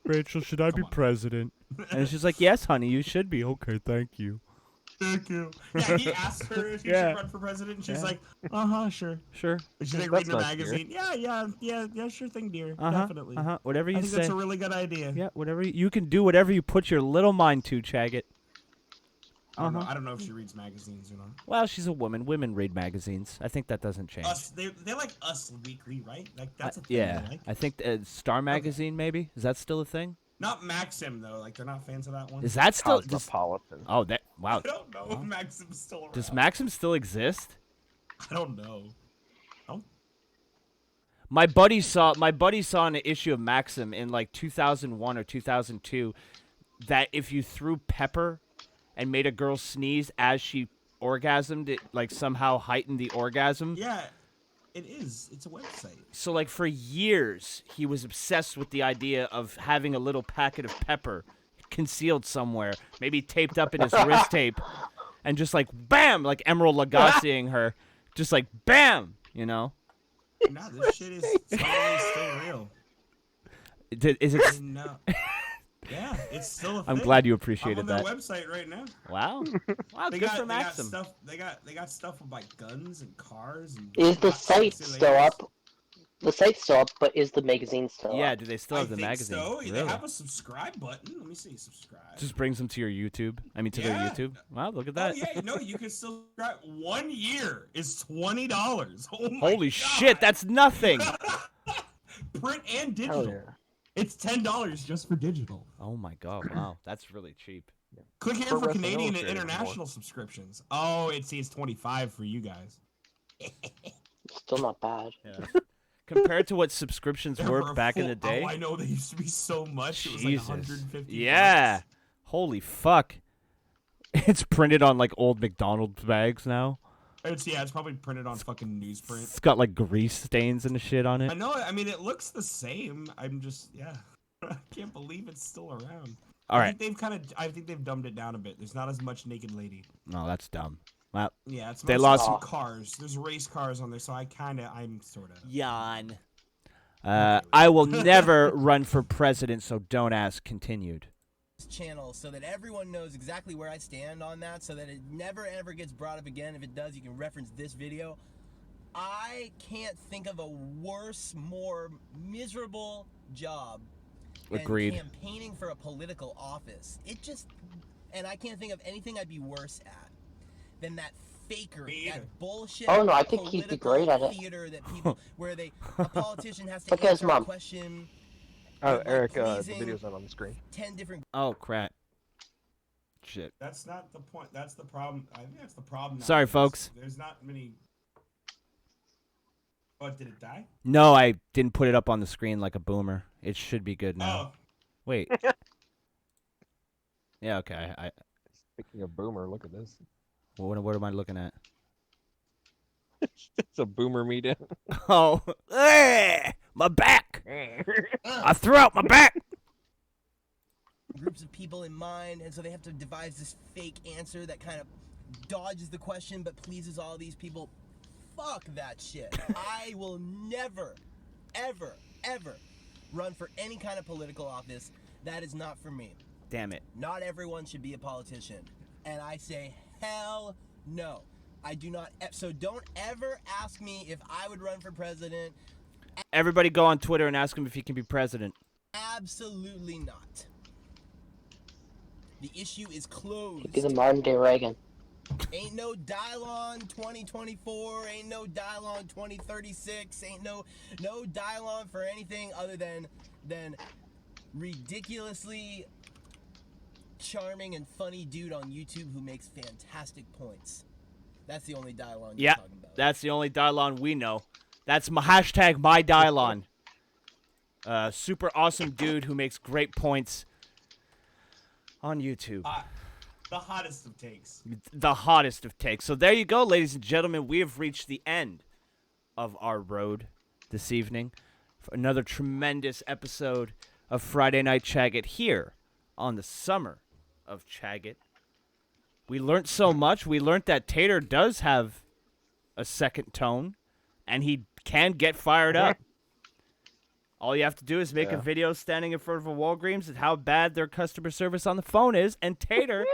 Rachel, should I be Come on. president? And she's like, yes, honey, you should be. Okay, thank you. Thank you. Yeah, he asked her if she Yeah. should run for president, and she's Yeah. like, sure. Sure. And she's like That's reading the nice, dear. magazine. Yeah, sure thing, dear. Uh-huh. Definitely. Whatever I you think say. that's a really good idea. Yeah, whatever you can do, whatever you put your little mind to, CHAGGOT. I don't know if she reads magazines or not. Well, she's a woman. Women read magazines. I think that doesn't change. They like Us Weekly, right? Like that's a thing yeah, they like. I think Star Magazine maybe is that still a thing? Not Maxim though. Like they're not fans of that one. Is that still Cosmopolitan? Oh, that wow. I don't know if Maxim's still around. Does Maxim still exist? I don't know. My buddy saw an issue of Maxim in like 2001 or 2002 that if you threw pepper and made a girl sneeze as she orgasmed, it like somehow heightened the orgasm. Yeah, it is. It's a website. So like for years he was obsessed with the idea of having a little packet of pepper concealed somewhere, maybe taped up in his wrist tape, and just like bam, like Emerald Lagasseing her, just like bam, you know. No, this shit is totally still real. Is it? No. Yeah, it's still a thing. I'm glad you appreciated I'm on that. their website right now. Wow. Wow, They good got, for Maxim. They got stuff with like guns and cars and. Is the site still up? The site's still up, but is the magazine still Yeah, up? do they still have the magazine? So Really? they have a subscribe button. Let me see, subscribe. Just brings them to your YouTube. I mean, to their YouTube. Wow, look at that. Oh yeah, no, you can still subscribe. 1 year is $20. Oh my Holy God. shit, that's nothing. Print and digital. Hell yeah. It's $10 just for digital. Oh my God, wow, that's really cheap. Click here For for Wrestling Canadian and Illustrated, international subscriptions. Oh, it's 25 for you guys. Still not bad. Yeah. Compared to what subscriptions were For a back in full- the day. Oh, I know they used to be so much. It was Jesus. like 150. Yeah. bucks. Holy fuck. It's printed on like old McDonald's bags now. It's probably printed on fucking newsprint. It's got like grease stains and shit on I it. know. I mean, it looks the same. I'm just, yeah. I can't believe it's still around. All I right. think they've dumbed it down a bit. There's not as much naked lady. No, that's dumb. Well, Yeah, it's They mostly lost- some cars. There's race cars on there, so I'm sort of. yawn. I will never run for president, so don't ask. Continued. Channel so that everyone knows exactly where I stand on that, so that it never ever gets brought up again. If it does, you can reference this video. I can't think of a worse, more miserable job than Agreed. campaigning for a political office. And I can't think of anything I'd be worse at than that fakery, Me either. that bullshit. Oh, no, I think he'd be political great at it. Theater that people, where a politician has to Look at his answer a mom. question. Oh, with, like, Eric, the pleasing video's not on the screen. 10 different. Oh crap. Shit. That's not the point. That's the problem. I think that's the problem. Sorry, nowadays. folks. There's not many. What, did it die? No, I didn't put it up on the screen like a boomer. It should be good now. Oh, Wait. Yeah, okay. Speaking of boomer, look at this. What am I looking at? It's a boomer meeting. Oh, my back. I threw out my back. Groups of people in mind, and so they have to devise this fake answer that kind of dodges the question but pleases all these people. Fuck that shit. I will never, ever, ever run for any kind of political office. That is not for me. Damn it. Not everyone should be a politician. And I say, hell no. I do not. So don't ever ask me if I would run for president. Everybody go on Twitter and ask him if he can be president. Absolutely not. The issue is closed. He'd be the modern day Reagan. Ain't no Dylon 2024, ain't no Dylon 2036, ain't no Dylon for anything other than ridiculously charming and funny dude on YouTube who makes fantastic points. That's the only Dylon you're Yeah, talking about. that's the only Dylon we know. That's my hashtag my Dylon. Super awesome dude who makes great points on YouTube. the hottest of takes. The hottest of takes. So there you go, ladies and gentlemen. We have reached the end of our road this evening for another tremendous episode of Friday Night CHAGGOT here on the summer of CHAGGOT. We learned so much. We learned that Tater does have a second tone, and he can get fired up. All you have to do is make a video standing in front of a Walgreens and how bad their customer service on the phone is, and Tater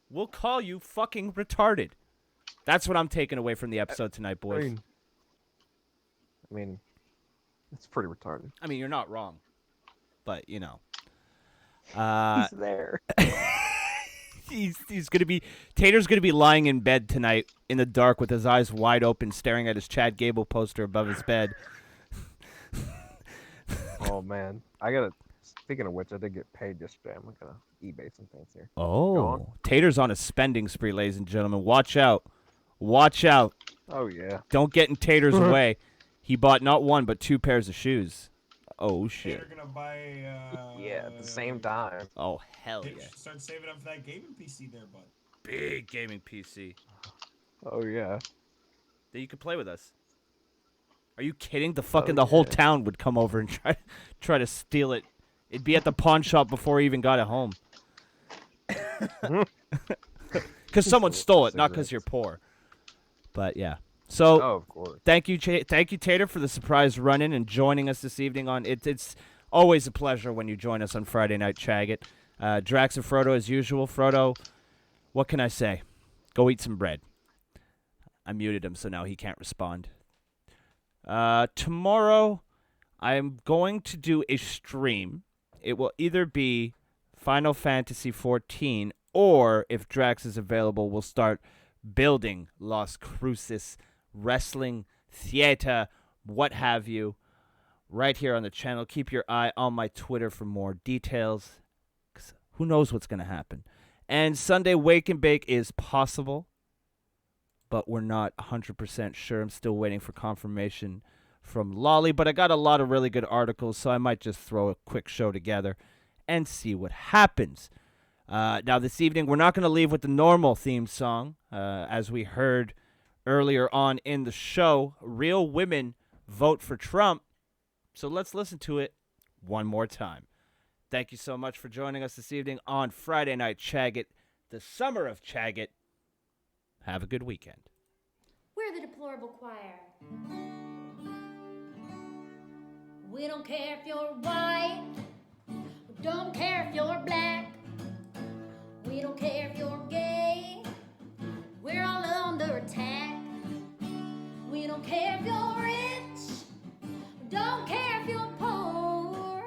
will call you fucking retarded. That's what I'm taking away from the episode tonight, boys. I mean, it's pretty retarded. I mean, you're not wrong, but you know. He's there. he's gonna be Tater's gonna be lying in bed tonight in the dark with his eyes wide open, staring at his Chad Gable poster above his bed. Oh man, I gotta. Speaking of which, I did get paid yesterday. I'm gonna eBay some things here. Go on. Oh, Tater's on a spending spree, ladies and gentlemen. Watch out. Watch out. Oh yeah. Don't get in Tater's way. He bought not one, but 2 pairs of shoes. Oh, shit. They're gonna buy. Yeah, at the same time. Oh, hell yeah. Start saving up for that gaming PC there, bud. Big gaming PC. Oh yeah. That you could play with us. Are you kidding? The whole town would come over and try to steal it. It'd be at the pawn shop before he even got it home. Because someone stole it, not because you're poor. But yeah. So, of course. Thank you, Tater, for the surprise run-in and joining us this evening on it. It's always a pleasure when you join us on Friday Night Chaggot. Drax and Frodo, as usual. Frodo, what can I say? Go eat some bread. I muted him, so now he can't respond. Tomorrow, I am going to do a stream. It will either be Final Fantasy XIV, or if Drax is available, we'll start building Las Cruces Wrestling Theater, what have you, right here on the channel. Keep your eye on my Twitter for more details, 'cause who knows what's going to happen. And Sunday Wake and Bake is possible, but we're not 100% sure. I'm still waiting for confirmation from Lolly, but I got a lot of really good articles, so I might just throw a quick show together and see what happens. Now, this evening, we're not going to leave with the normal theme song. As we heard earlier on in the show, real women vote for Trump. So let's listen to it one more time. Thank you so much for joining us this evening on Friday Night Chaggot, the summer of Chaggot. Have a good weekend. We're the Deplorable Choir. We don't care if you're white. We don't care if you're black. We don't care if you're gay. We're all under attack. We don't care if you're rich. We don't care if you're poor.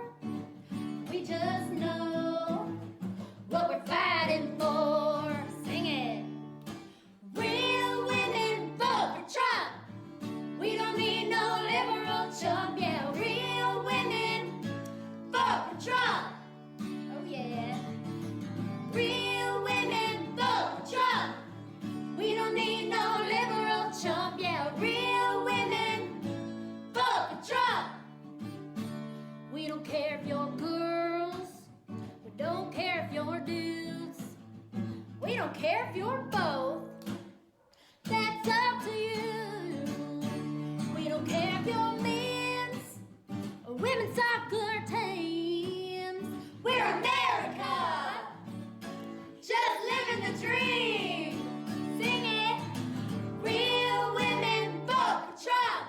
We just know what we're fighting for. Sing it. Real women vote for Trump. We don't need no liberal chump. Yeah, real women vote for Trump. Oh yeah. Real women vote for Trump. We don't need no liberal chump. Yeah, real women vote for Trump. We don't care if you're girls. We don't care if you're dudes. We don't care if you're both. That's up to you. We don't care if you're men's or women's soccer teams. We're America. Just living the dream. Sing it. Real women vote for Trump.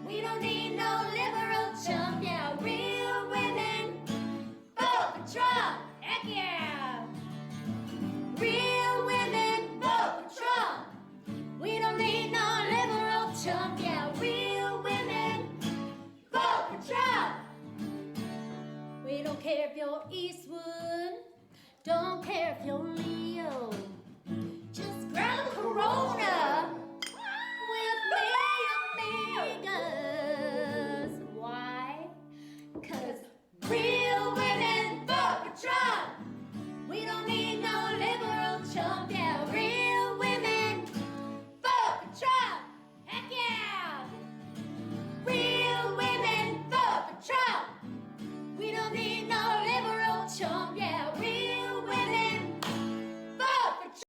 We don't need no liberal chump. Yeah, real women vote for Trump. Heck yeah. Real women vote for Trump. We don't need no liberal chump. Yeah, real women vote for Trump. We don't care if you're Eastwood. Don't care if you're Leo. Just grab a Corona.